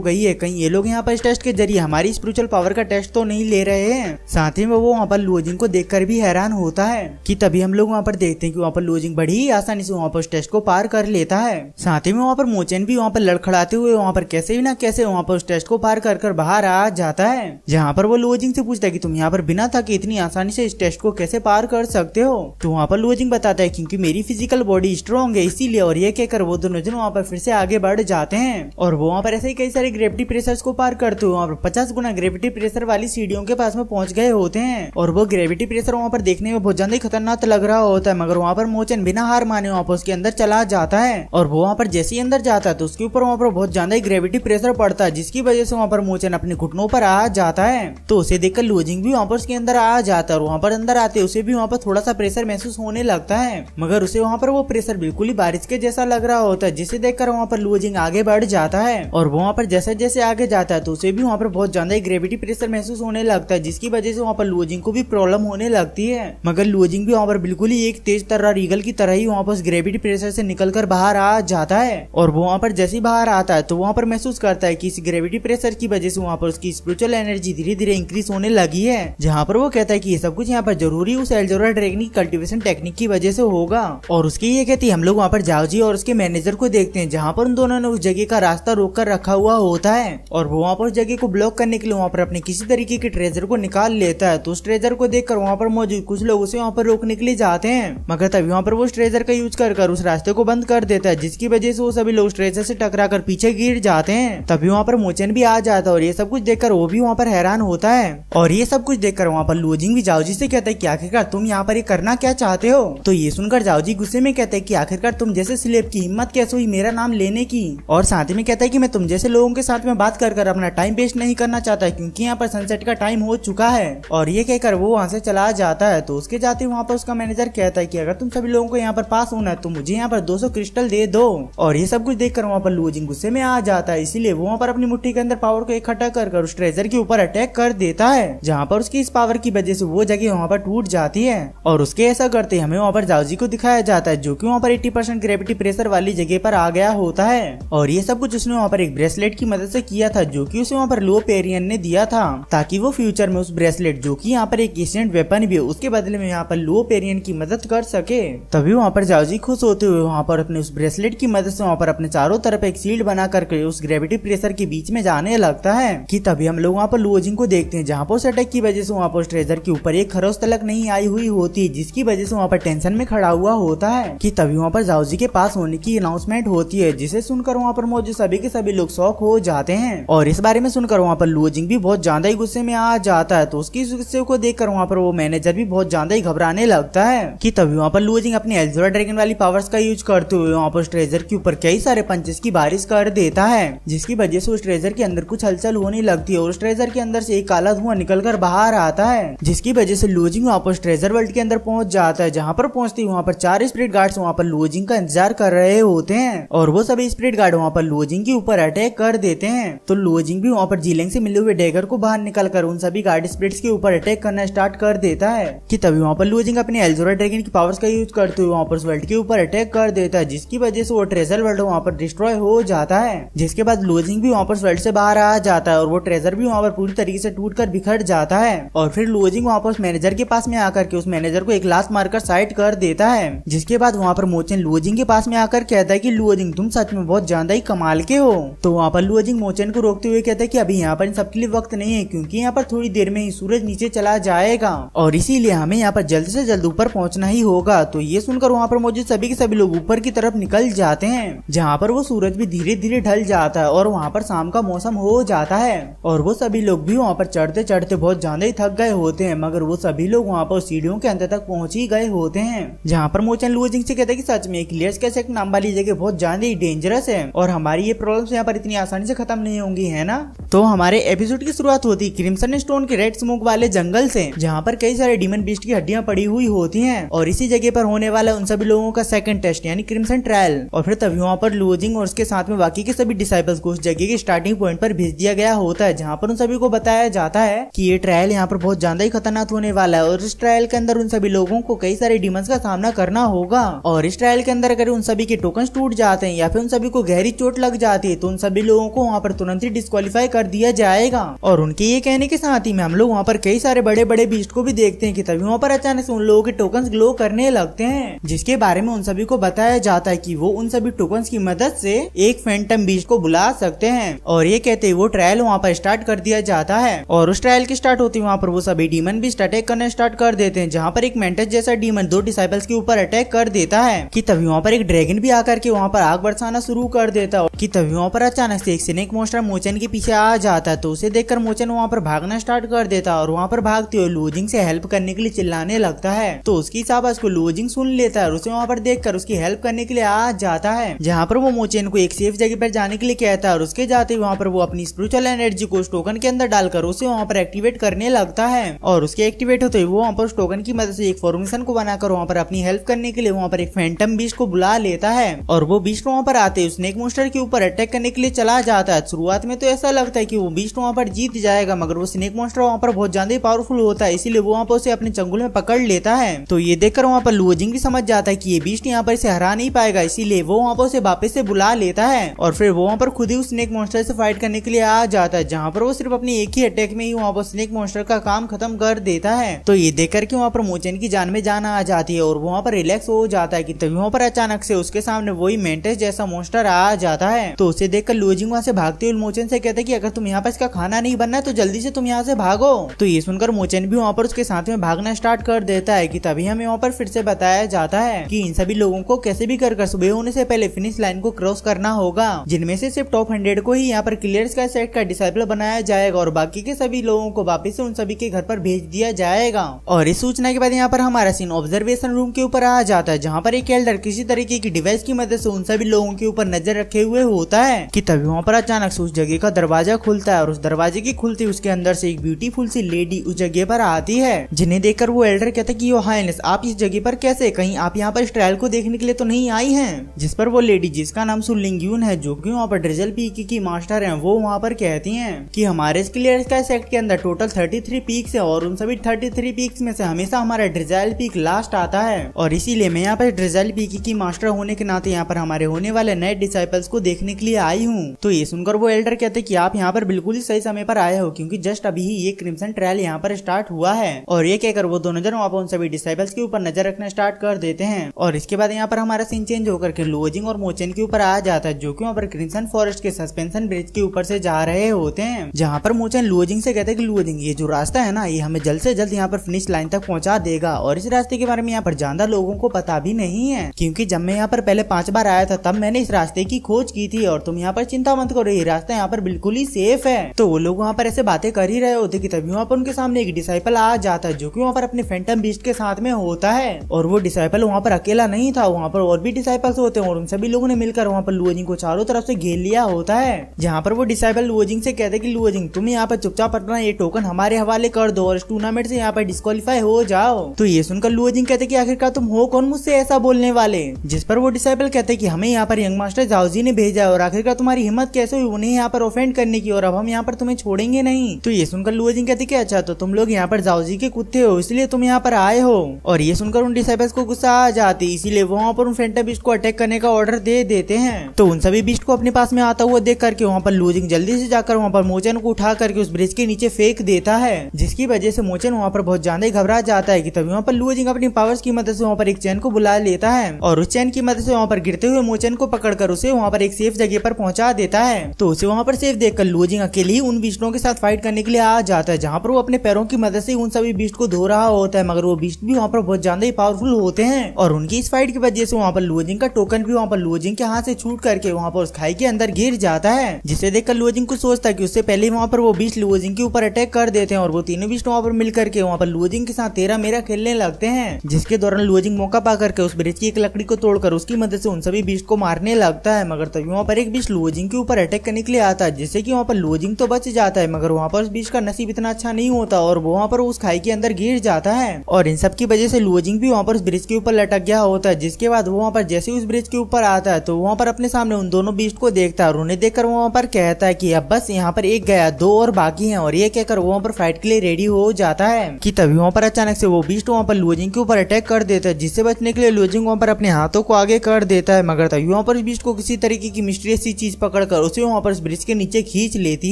गई है, कहीं ये लोग यहाँ पर इस टेस्ट के जरिए हमारी स्पिरिचुअल पावर का टेस्ट तो नहीं ले रहे हैं। साथ ही में वो वहाँ पर लोजिंग को देखकर भी हैरान होता है कि तभी हम लोग वहाँ पर देखते हैं कि वहाँ पर लोजिंग बड़ी ही आसानी से वहाँ पर उस टेस्ट को पार कर लेता है। साथ ही में वहाँ पर मोचन भी वहाँ पर लड़खड़ाते हुए वहाँ पर कैसे भी ना कैसे वहाँ पर उस टेस्ट को पार कर बाहर आ जाता है, जहाँ पर वो लोजिंग से पूछता है कि तुम यहाँ पर बिना थके इतनी आसानी से इस टेस्ट को कैसे पार कर सकते हो। तो वहाँ पर लोजिंग बताता है क्योंकि मेरी फिजिकल बॉडी स्ट्रॉन्ग है इसीलिए, और ये कहकर वो दोनों जन वहाँ पर फिर से आगे बढ़ जाते हैं और वो वहाँ पर ऐसे ही कई सारे ग्रेविटी प्रेशर्स को पार करते हुए वहाँ पर 50 गुना ग्रेविटी प्रेशर वाली सीढ़ियों के पास में पहुंच गए होते हैं। और वो ग्रेविटी प्रेशर वहाँ पर देखने में बहुत ज्यादा ही खतरनाक लग रहा होता है, मगर वहाँ पर मोचन बिना हार माने वहाँ पर उसके अंदर चला जाता है, और वो वहाँ पर जैसे ही अंदर जाता है तो उसके ऊपर वहाँ पर बहुत ज्यादा ही ग्रेविटी प्रेशर पड़ता है, जिसकी वजह से वहाँ पर मोचन अपने घुटनों पर आ जाता है। तो उसे देखकर लोजिंग भी वहाँ पर उसके अंदर आ जाता है और वहाँ पर अंदर आते उसे भी वहाँ पर थोड़ा सा प्रेशर महसूस होने लगता है, मगर उसे वहाँ पर वो प्रेशर बिल्कुल ही बारिश के जैसा लग रहा होता है, जिसे देखकर वहाँ पर लोजिंग आगे बढ़ जाता है। और वो वहाँ पर जैसे जैसे आगे जाता है तो उसे भी वहाँ पर बहुत ज्यादा ही ग्रेविटी प्रेशर महसूस होने लगता है, जिसकी वजह से वहाँ पर लोजिंग को भी प्रॉब्लम होने लगती है। मगर लोजिंग भी वहाँ पर बिल्कुल ही एक तेज तर्रार ईगल की तरह ही वहाँ पर ग्रेविटी प्रेशर से निकलकर बाहर आ जाता है, और वो वहाँ पर जैसे ही बाहर आता है तो वहाँ पर महसूस करता है कि इस ग्रेविटी प्रेशर की वजह से वहाँ पर उसकी स्पिरिचुअल एनर्जी धीरे धीरे इंक्रीज होने लगी है, जहाँ पर वो कहता है कि ये सब कुछ यहाँ पर जरूरी उस एल्जोरा ड्रैगन की कल्टीवेशन टेक्निक की वजह से होगा। और उसकी ये कहती है हम लोग वहाँ पर जाओजी और उसके मैनेजर को देखते हैं, जहाँ पर उन दोनों ने उस जगह का रास्ता रोक कर रखा हुआ होता है, और वो वहाँ पर उस जगह को ब्लॉक करने के लिए वहाँ पर अपने किसी तरीके के ट्रेजर को निकाल लेता है। तो उस ट्रेजर को देखकर वहाँ पर मौजूद कुछ लोग उसे वहाँ पर रोकने के लिए जाते हैं, मगर तभी वहाँ पर वो ट्रेजर का यूज कर उस रास्ते को बंद कर देता है, जिसकी वजह से वो सभी लोग ट्रेजर से टकरा कर पीछे गिर जाते हैं। तभी वहाँ पर मोचन भी आ जाता है और ये सब कुछ देखकर वो भी वहाँ पर हैरान होता है, और ये सब कुछ देखकर वहाँ पर लोजिंग भी जाओजी से कहता है कि आखिरकार तुम यहाँ पर ये करना क्या चाहते हो। तो ये सुनकर जाओजी गुस्से में कहता है कि आखिरकार तुम जैसे स्लेब की हिम्मत कैसे हुई मेरा नाम लेने की, और साथ ही में कहता है कि मैं तुम जैसे लोगों के साथ में बात कर अपना टाइम वेस्ट नहीं करना चाहता क्योंकि यहाँ पर सनसेट का टाइम हो चुका है। और ये कहकर वो वहाँ से चला जाता है। तो उसके जाते वहाँ पर उसका मैनेजर कहता है कि अगर तुम सभी लोगों को यहाँ पर पास होना है तो मुझे यहाँ पर 200 क्रिस्टल दे दो। और ये सब कुछ देखकर वहाँ पर लोजिंग गुस्से में आ जाता है, इसीलिए वो वहाँ पर अपनी मुट्ठी के अंदर पावर को इकट्ठा कर उस ट्रेजर के ऊपर अटैक कर देता है, जहाँ पर उसकी इस पावर की वजह से वो जगह वहाँ पर टूट जाती है। और उसके ऐसा करते हमें वहाँ पर जाओजी को दिखाया जाता है, जो कि वहाँ पर 80% ग्रेविटी प्रेशर वाली जगह पर आ गया होता है। और ये सब कुछ उसने वहाँ पर एक ब्रेसलेट की मदद से किया था, जो कि उसे वहाँ पर लो पेरियन ने दिया था, ताकि वो फ्यूचर में उस ब्रेसलेट जो कि यहाँ पर एक एशियंट वेपन भी है उसके बदले में यहाँ पर लो पेरियन की मदद कर सके। तभी वहाँ पर जाओजी खुश होते हुए वहाँ पर अपने उस ब्रेसलेट की मदद से वहाँ पर अपने चारों तरफ एक शील्ड बना करके उस ग्रेविटी प्रेशर के बीच में जाने लगता है कि तभी हम लोग वहाँ पर लोजिंग को देखते हैं, जहाँ पर उस अटैक की वजह से वहाँ पर उस ट्रेजर के ऊपर एक खरोच तलक नहीं आई हुई होती, जिसकी वजह से वहाँ पर टेंशन में खड़ा हुआ होता है कि तभी वहाँ पर जाओजी के पास होने की अनाउंसमेंट होती है, जिसे सुनकर वहाँ पर मौजूद सभी के सभी लोग शॉक हो जाते हैं। और इस बारे में सुनकर वहाँ पर लोजिंग भी बहुत ज्यादा ही गुस्से में आ जाता है। तो उसकी गुस्से को देखकर वहाँ पर वो मैनेजर भी बहुत ज्यादा ही घबराने लगता है कि तभी वहाँ पर लोजिंग अपनी एल्जोरा ड्रैगन वाली पावर्स का यूज करते हुए वहाँ पर उस ट्रेजर के ऊपर कई सारे पंचेस की बारिश कर देता है, जिसकी वजह से उस ट्रेजर के अंदर कुछ हलचल होने लगती है और उस ट्रेजर के अंदर से एक काला धुआं निकलकर बाहर आता है, जिसकी वजह से लोजिंग वहाँ पर ट्रेजर वर्ल्ड के अंदर पहुंच जाता है। जहाँ पर पहुंचते वहाँ पर 4 स्पिरिट गार्ड्स वहाँ पर लोजिंग का इंतजार कर रहे होते हैं और वो सभी स्पिरिट गार्ड वहाँ पर लोजिंग के ऊपर अटैक कर देते हैं। तो लोजिंग भी वहाँ पर जीलिंग से मिले हुए डैगर को बाहर निकलकर उन सभी गार्ड स्पिरिट्स के ऊपर अटैक करना स्टार्ट कर देता है कि तभी वहाँ पर लोजिंग अपने एल्जोरा ड्रैगन की पावर्स का यूज करते हुए वहाँ पर वर्ल्ड के ऊपर अटैक कर देता है, जिसकी वजह से वो ट्रेजर वर्ल्ड वहाँ पर डिस्ट्रॉय हो जाता है। जिसके बाद लोजिंग भी वहाँ पर वर्ल्ड से बाहर आ जाता है और वो ट्रेजर भी वहाँ पर पूरी तरीके से टूट कर बिखर जाता है। और फिर लोजिंग वहाँ पर मैनेजर के पास में आकर के उस मैनेजर को एक लात मारकर साइड कर देता है। जिसके बाद वहाँ पर मोचन लोजिंग के पास में आकर कहता है कि लोजिंग तुम सच में बहुत ज्यादा ही कमाल के हो। तो वहाँ पर लोजिंग मोचन को रोकते हुए कहता है कि अभी यहाँ पर इन सबके लिए वक्त नहीं है, क्योंकि यहाँ पर थोड़ी देर में ही सूरज नीचे चला जाएगा और इसीलिए हमें यहाँ पर जल्द से जल्द ऊपर पहुँचना ही होगा। तो ये सुनकर वहाँ पर मौजूद सभी के सभी लोग ऊपर की तरफ निकल जाते हैं, जहाँ पर वो सूरज भी धीरे धीरे ढल जाता है और वहाँ पर शाम का मौसम हो जाता जाता है और वो सभी लोग भी वहाँ पर चढ़ते चढ़ते बहुत ज्यादा ही थक गए होते हैं, मगर वो सभी लोग वहाँ पर सीढ़ियों के अंत तक पहुंच ही गए होते हैं, जहाँ पर मोचन लुओजिंग से कहते हैं कि सच में क्लियर्स का सेक्ट नाम वाली जगह बहुत ज्यादा ही डेंजरस है और हमारी ये प्रॉब्लम्स यहाँ पर इतनी आसानी से खत्म नहीं होंगी, है ना। तो हमारे एपिसोड की शुरुआत होती क्रिम्सन स्टोन के रेड स्मोक वाले जंगल से, जहाँ पर कई सारे डीमन बीस्ट की हड्डियां पड़ी हुई होती हैं और इसी जगह पर होने वाला उन सभी लोगों का सेकंड टेस्ट यानी क्रिम्सन ट्रायल। और फिर तभी वहाँ पर लुओजिंग और उसके साथ में बाकी के सभी डिसाइपल्स को उस जगह के स्टार्टिंग पॉइंट पर भेज दिया गया होता है, जहाँ पर उन सभी को बताया जाता है कि ये ट्रायल यहाँ पर बहुत ज्यादा ही खतरनाक होने वाला है और इस ट्रायल के अंदर उन सभी लोगों को कई सारे डीमंस का सामना करना होगा। और इस ट्रायल के अंदर अगर उन सभी के टोकन टूट जाते हैं या फिर उन सभी को गहरी चोट लग जाती है तो उन सभी लोगों को वहाँ पर तुरंत ही डिस्क्वालीफाई कर दिया जाएगा। और उनके ये कहने के साथ ही में हम लोग वहाँ पर कई सारे बड़े बड़े बीस्ट को भी देखते हैं कि तभी वहाँ पर अचानक से उन लोगों के टोकन्स ग्लो करने लगते हैं, जिसके बारे में उन सभी को बताया जाता है कि वो उन सभी टोकन्स की मदद से एक फैंटम बीस्ट को बुला सकते हैं। और ये कहते वो ट्रायल वहाँ पर स्टार्ट कर दिया जाता है और उस ट्रायल की स्टार्ट होती है वहाँ पर वो सभी डीमन बीस्ट अटैक करना स्टार्ट कर देते हैं, जहाँ पर एक मेंटस जैसा डीमन दो डिसाइपल्स के ऊपर अटैक कर देता है कि तभी वहाँ पर एक ड्रैगन भी आकर के वहाँ पर आग बरसाना शुरू कर देता है कि तभी वहाँ पर अचानक से एक स्नेक मॉन्स्टर मोचन के पीछे आ जाता है। तो उसे देखकर मोचन वहाँ पर भागना स्टार्ट कर देता है और वहाँ पर भागते हुए लुओजिंग से हेल्प करने के लिए चिल्लाने लगता है। तो उसकी आवाज को लुओजिंग सुन लेता है और उसे वहाँ पर देखकर उसकी हेल्प करने के लिए आ जाता है, जहाँ पर वो मोचन को एक सेफ जगह पर जाने के लिए कहता है और उसके जाते ही वहाँ पर वो अपनी स्पिरिचुअल एनर्जी को उस टोकन के अंदर डालकर उसे वहाँ पर एक्टिवेट करने लगता है। और उसके एक्टिवेट होते वो वहाँ पर उस टोकन की मदद से एक फॉर्मेशन को बनाकर वहाँ पर अपनी हेल्प करने के लिए वहाँ पर एक फैंटम बीस्ट को बुला लेता है और वो बीस्ट वहाँ पर आते स्नेक मॉन्स्टर के ऊपर अटैक करने के लिए चला जाता है। शुरुआत में तो ऐसा लगता है कि वो बीस्ट वहाँ पर जीत जाएगा, मगर वो स्नेक मॉन्स्टर वहाँ पर बहुत ज्यादा पावरफुल होता है, इसीलिए वो वहाँ पर उसे अपने चंगुल में पकड़ लेता है। तो ये देखकर वहाँ पर लुओजिंग भी समझ जाता है कि ये बीस्ट यहाँ पर इसे हरा नहीं पाएगा, इसीलिए वो वहाँ पर उसे वापस से बुला लेता है और फिर वो वहाँ पर खुद ही उस स्नेक मॉन्स्टर से फाइट करने के लिए आ जाता है, जहाँ पर वो सिर्फ अपनी एक ही अटैक में ही वहाँ पर स्नेक मॉन्स्टर का काम खत्म कर देता है। तो ये देख करके वहाँ पर मोचन की जान में जान आ जाती है और वो वहाँ पर रिलैक्स हो जाता है कि तभी वहाँ पर अचानक से उसके सामने वही मेंटेस जैसा मॉन्स्टर आ जाता है। तो उसे देखकर लुओजिंग वहाँ से भागते हुए मोचन से कहता है कि अगर तुम यहाँ पर इसका खाना नहीं बनना है तो जल्दी से तुम यहाँ से भागो। तो ये सुनकर मोचन भी वहाँ पर उसके साथ में भागना स्टार्ट कर देता है कि तभी हमें वहाँ पर फिर से बताया जाता है कि इन सभी लोगों को कैसे भी कर सुबह होने से पहले फिनिश लाइन को क्रॉस करना होगा, जिनमें से सिर्फ टॉप 100 को ही यहाँ पर क्लियर्स का सेट का डिसाइपल बनाया जाएगा और बाकी के सभी लोगों को वापस से उन सभी के घर पर भेज दिया जाएगा। और इस सूचना के बाद यहाँ पर हमारा सीन ऑब्जर्वेशन रूम के ऊपर आ जाता है, जहाँ पर एक एल्डर किसी तरीके की डिवाइस की मदद से उन सभी लोगों के ऊपर नजर रखे हुए होता है कि तभी वहाँ पर अचानक से उस जगह का दरवाजा खुलता है और उस दरवाजे की खुलते उसके अंदर से एक ब्यूटीफुल सी लेडी उस जगह पर आती है, जिन्हें देखकर वो एल्डर कहता है कि योर हाइनेस आप इस जगह पर कैसे, कहीं आप यहाँ पर इस ट्रायल को देखने के लिए तो नहीं आई हैं? जिस पर वो लेडी जिसका नाम सुलिंग्यून है, जो कि वहाँ पर ड्रिजल पीक की मास्टर है, वो वहाँ पर कहती है कि हमारे क्लियर्स का सेक्ट के अंदर टोटल 33 पीक्स है और उन सभी 33 पीक्स में से हमेशा हमारा ड्रिजल पीक लास्ट आता है और इसीलिए मैं यहाँ पर ड्रिजल पीक की मास्टर होने के नाते यहाँ पर हमारे होने वाले नए डिसाइपल्स को देखने के लिए आई हूँ। तो ये सुनकर वो एल्डर कहते कि आप यहाँ पर बिल्कुल ही सही समय पर आए हो, क्योंकि जस्ट अभी ही ये क्रिम्सन ट्रायल यहाँ पर स्टार्ट हुआ है। और ये कहकर वो दोनों जन वहाँ पर उन सभी डिसाइपल्स के ऊपर नजर रखना स्टार्ट कर देते हैं और इसके बाद यहाँ पर हमारा सीन चेंज होकर के लुओजिंग और मोचन के ऊपर आ जाता है, जो कि वहाँ पर क्रिम्सन फॉरेस्ट के सस्पेंशन ब्रिज के ऊपर से जा रहे होते हैं, जहाँ पर मोचन लुओजिंग से कहते हैं कि लुओजिंग ये जो रास्ता है ना, ये हमें जल्द से जल्द यहाँ पर फिनिश लाइन तक पहुंचा देगा और इस रास्ते के बारे में यहाँ पर ज्यादा लोगों को पता भी नहीं है, क्योंकि जब मैं यहाँ पर पहले 5 बार आया था तब मैंने इस रास्ते की खोज की थी और तुम यहाँ पर चिंता मत करो, ये रास्ता यहाँ पर बिल्कुल ही सेफ है। तो वो लोग वहाँ पर ऐसे बातें कर ही रहे होते कि तभी वहाँ पर उनके सामने एक डिसाइपल आ जाता है, जो कि वहाँ पर अपने फैंटम बीस्ट के साथ में होता है और वो डिसाइपल वहाँ पर अकेला नहीं था, वहाँ पर और भी डिसाइपल्स होते हैं और उन सभी लोगों ने मिलकर वहाँ पर लुओजिंग को चारों तरफ से घेर लिया होता है, जहाँ पर वो डिसाइपल लुओजिंग से कहते कि लुओजिंग तुम यहाँ पर चुपचाप अपना ये टोकन हमारे हवाले कर दो और इस टूर्नामेंट से यहाँ पर डिस्क्वालीफाई हो जाओ। तो ये सुनकर लुओजिंग कहते कि आखिरकार तुम हो कौन मुझसे ऐसा बोलने वाले, जिस पर वो डिसाइपल कहते कि हमें यहाँ पर यंग मास्टर जाओजी ने भेजा और आखिरकार तुम्हारी हिम्मत कैसे हुई उन्हें यहाँ पर ऑफेंड करने की और अब हम यहाँ पर तुम्हें छोड़ेंगे नहीं। तो ये सुनकर लुओजिंग कहते कि अच्छा तो तुम लोग यहाँ पर जाओजी के कुत्ते हो इसलिए तुम यहाँ पर आए हो। और ये सुनकर उन डिसाइपल्स को गुस्सा आ जाती, इसीलिए वो वहाँ पर उन फैंटम बीस्ट को अटैक करने का ऑर्डर दे देते हैं। तो उन सभी बीस्ट को अपने पास में आता हुआ देख करके वहाँ पर लुओजिंग जल्दी से जाकर वहाँ पर मोचन को उठा करके उस ब्रिज के नीचे फेंक देता है, जिसकी वजह से मोचन वहाँ पर बहुत ज्यादा घबरा जाता है कि तभी वहाँ पर लुओजिंग अपनी पावर्स की मदद से वहाँ पर एक चैन को बुला लेता है और उस चैन की मदद से वहाँ पर गिरते हुए मोचन को पकड़कर उसे वहाँ पर एक सेफ जगह पर पहुंचा देता है। तो उसे वहाँ पर सेफ देखकर लुओजिंग अकेले ही उन बीस्टों के साथ फाइट करने के लिए आ जाता है, जहाँ पर वो अपने पैरों की मदद से उन सभी बीस्ट को धो रहा होता है, मगर वो बीस्ट भी वहाँ पर बहुत ज्यादा ही पावरफुल होते हैं और उनकी इस फाइट की वजह से वहाँ पर लुओजिंग का टोकन भी वहाँ पर लुओजिंग के हाथ से छूट करके वहाँ पर उस खाई के अंदर गिर जाता है, जिसे देखकर लुओजिंग लुओजिंग को सोचता है कि उससे पहले वहाँ पर वो बीस्ट लुओजिंग के ऊपर अटैक कर देते हैं और वो तीनों बीस्ट वहाँ पर मिलकर के वहाँ पर लुओजिंग के साथ तेरा मेरा खेलने लगते हैं, जिसके दौरान लुओजिंग मौका पा करके उस ब्रिज की एक लकड़ी को तोड़कर उसकी मदद से उन सभी बीस्ट को मारने लगता है। मगर तभी वहाँ पर एक बीस्ट लुओजिंग के ऊपर अटैक करने के लिए आता है, जिससे कि वहाँ पर लुओजिंग तो बच जाता है, मगर वहाँ पर उस बीस्ट का नसीब इतना अच्छा नहीं होता और वो वहाँ पर उस खाई के अंदर गिर जाता है और इन सब की वजह से लुओजिंग भी वहाँ पर उस ब्रिज के ऊपर लटक गया होता है। जिसके बाद वो वहाँ पर जैसे उस ब्रिज के ऊपर आता है तो वहाँ पर अपने सामने उन दोनों बीस्ट को देखता है और उन्हें देखकर वहाँ पर कहता है कि अब बस यहाँ पर एक गया, दो और बाकी हैं, और ये कहकर वो वहाँ पर फाइट के लिए रेडी हो जाता है कि तभी वहाँ पर अचानक से वो बीस्ट वहाँ पर लुओजिंग के ऊपर अटैक कर देता है, जिससे बचने के लिए लुओजिंग वहाँ पर अपने हाथों को आगे कर देता है। मगर तभी वहाँ पर बीस्ट को किसी तरीके की मिस्टीरियस सी चीज पकड़कर उसे वहाँ पर ब्रिज के नीचे खींच लेती